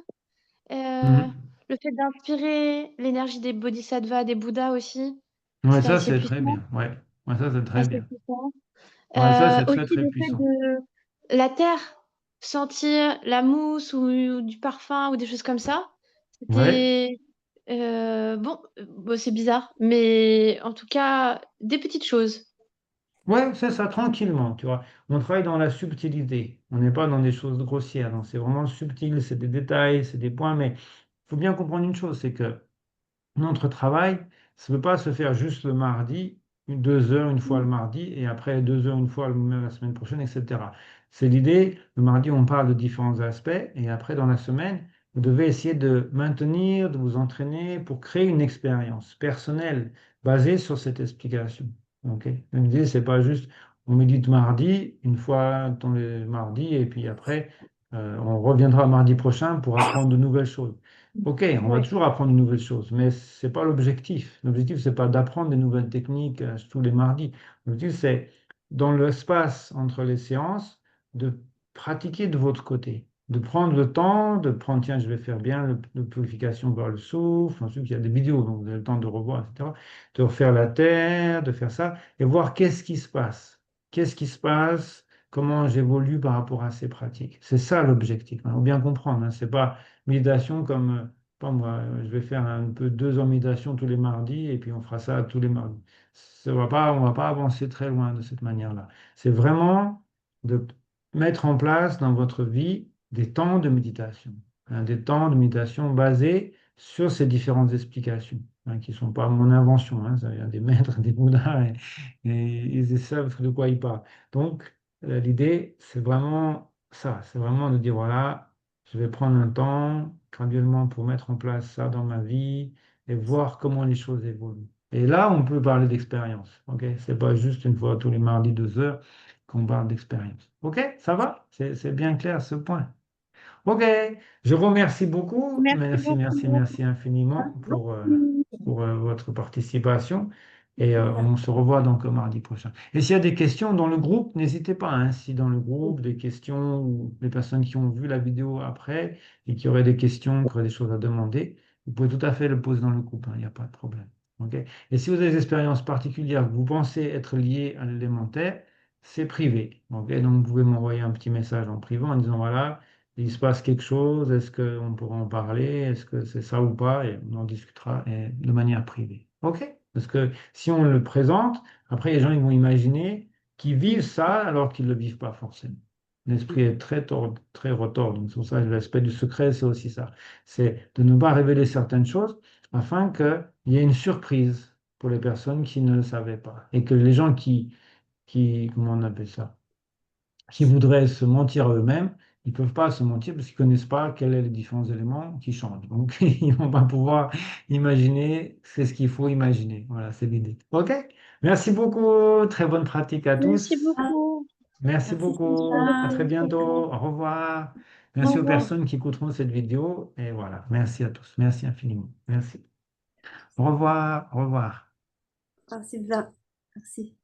euh, Mhm. le fait d'inspirer l'énergie des bodhisattvas, des bouddhas aussi, Ouais, c'était ça assez c'est très puissant, bien. Ouais, ouais, ça c'est très assez bien. puissant. Ouais, ça c'est très Aussi très le fait puissant. de la terre, sentir la mousse ou du parfum ou des choses comme ça, Ouais. c'était bon, c'est bizarre, mais en tout cas des petites choses. Ouais, c'est ça, tranquillement, tu vois. On travaille dans la subtilité. On n'est pas dans des choses grossières. Donc, c'est vraiment subtil, c'est des détails, c'est des points. Mais il faut bien comprendre une chose, c'est que notre travail, ça ne peut pas se faire juste le mardi, 2 heures une fois le mardi, et après 2 heures une fois la semaine prochaine, etc. C'est l'idée, le mardi, on parle de différents aspects, et après, dans la semaine, vous devez essayer de maintenir, de vous entraîner pour créer une expérience personnelle basée sur cette explication. Ok. L'idée, c'est pas juste on médite mardi, une fois dans les mardis, et puis après, on reviendra mardi prochain pour apprendre de nouvelles choses. Ok, on va Ouais. toujours apprendre de nouvelles choses, mais ce n'est pas l'objectif. L'objectif, c'est pas d'apprendre des nouvelles techniques tous les mardis. L'objectif, c'est dans l'espace entre les séances, de pratiquer de votre côté, de prendre le temps, de prendre, tiens, je vais faire bien la purification par le souffle, ensuite il y a des vidéos, donc vous avez le temps de revoir, etc., de refaire la terre, de faire ça, et voir qu'est-ce qui se passe. Qu'est-ce qui se passe, comment j'évolue par rapport à ces pratiques. C'est ça l'objectif, il faut bien comprendre. C'est pas méditation comme, pas moi, je vais faire un peu 2 heures de méditation tous les mardis et puis on fera ça tous les mardis. On va pas avancer très loin de cette manière-là. C'est vraiment de mettre en place dans votre vie des temps de méditation, hein, des temps de méditation basés sur ces différentes explications. hein, qui ne sont pas mon invention, hein, ça vient des maîtres, des Bouddhas, et ils savent de quoi ils parlent. Donc, l'idée, c'est vraiment ça, c'est vraiment de dire, voilà, je vais prendre un temps graduellement pour mettre en place ça dans ma vie et voir comment les choses évoluent. Et là, on peut parler d'expérience, ok? C'est pas juste une fois tous les mardis 2 heures qu'on parle d'expérience. Ok? Ça va? C'est bien clair ce point. Ok, je vous remercie beaucoup. Merci Merci, merci, beaucoup. merci infiniment pour votre participation. Et on se revoit donc mardi prochain. Et s'il y a des questions dans le groupe, n'hésitez pas, hein, si dans le groupe, des questions ou les personnes qui ont vu la vidéo après et qui auraient des questions, qui auraient des choses à demander, vous pouvez tout à fait le poser dans le groupe, hein, il n'y a pas de problème. Ok. Et si vous avez des expériences particulières que vous pensez être liées à l'élémentaire, c'est privé. Ok. Donc vous pouvez m'envoyer un petit message en privé en disant voilà il se passe quelque chose, est-ce qu'on pourra en parler, est-ce que c'est ça ou pas, et on en discutera de manière privée. OK? Parce que si on le présente, après les gens ils vont imaginer qu'ils vivent ça alors qu'ils ne le vivent pas forcément. L'esprit est très retors, donc c'est pour ça que l'aspect du secret, c'est aussi ça. C'est de ne pas révéler certaines choses afin qu'il y ait une surprise pour les personnes qui ne le savaient pas. Et que les gens comment on appelle ça? Qui voudraient se mentir à eux-mêmes, ils ne peuvent pas se mentir parce qu'ils ne connaissent pas quels sont les différents éléments qui changent. Donc, ils ne vont pas pouvoir imaginer c'est ce qu'il faut imaginer. Voilà, c'est l'idée. OK? Merci beaucoup. Très bonne pratique à Merci tous. beaucoup. Merci Merci. beaucoup. À très Merci. bientôt. Au revoir. Au Merci aux revoir. personnes qui écouteront cette vidéo. Et voilà, merci à tous. Merci infiniment. Merci. Au revoir. Au revoir. Ah, Sylvain. Merci.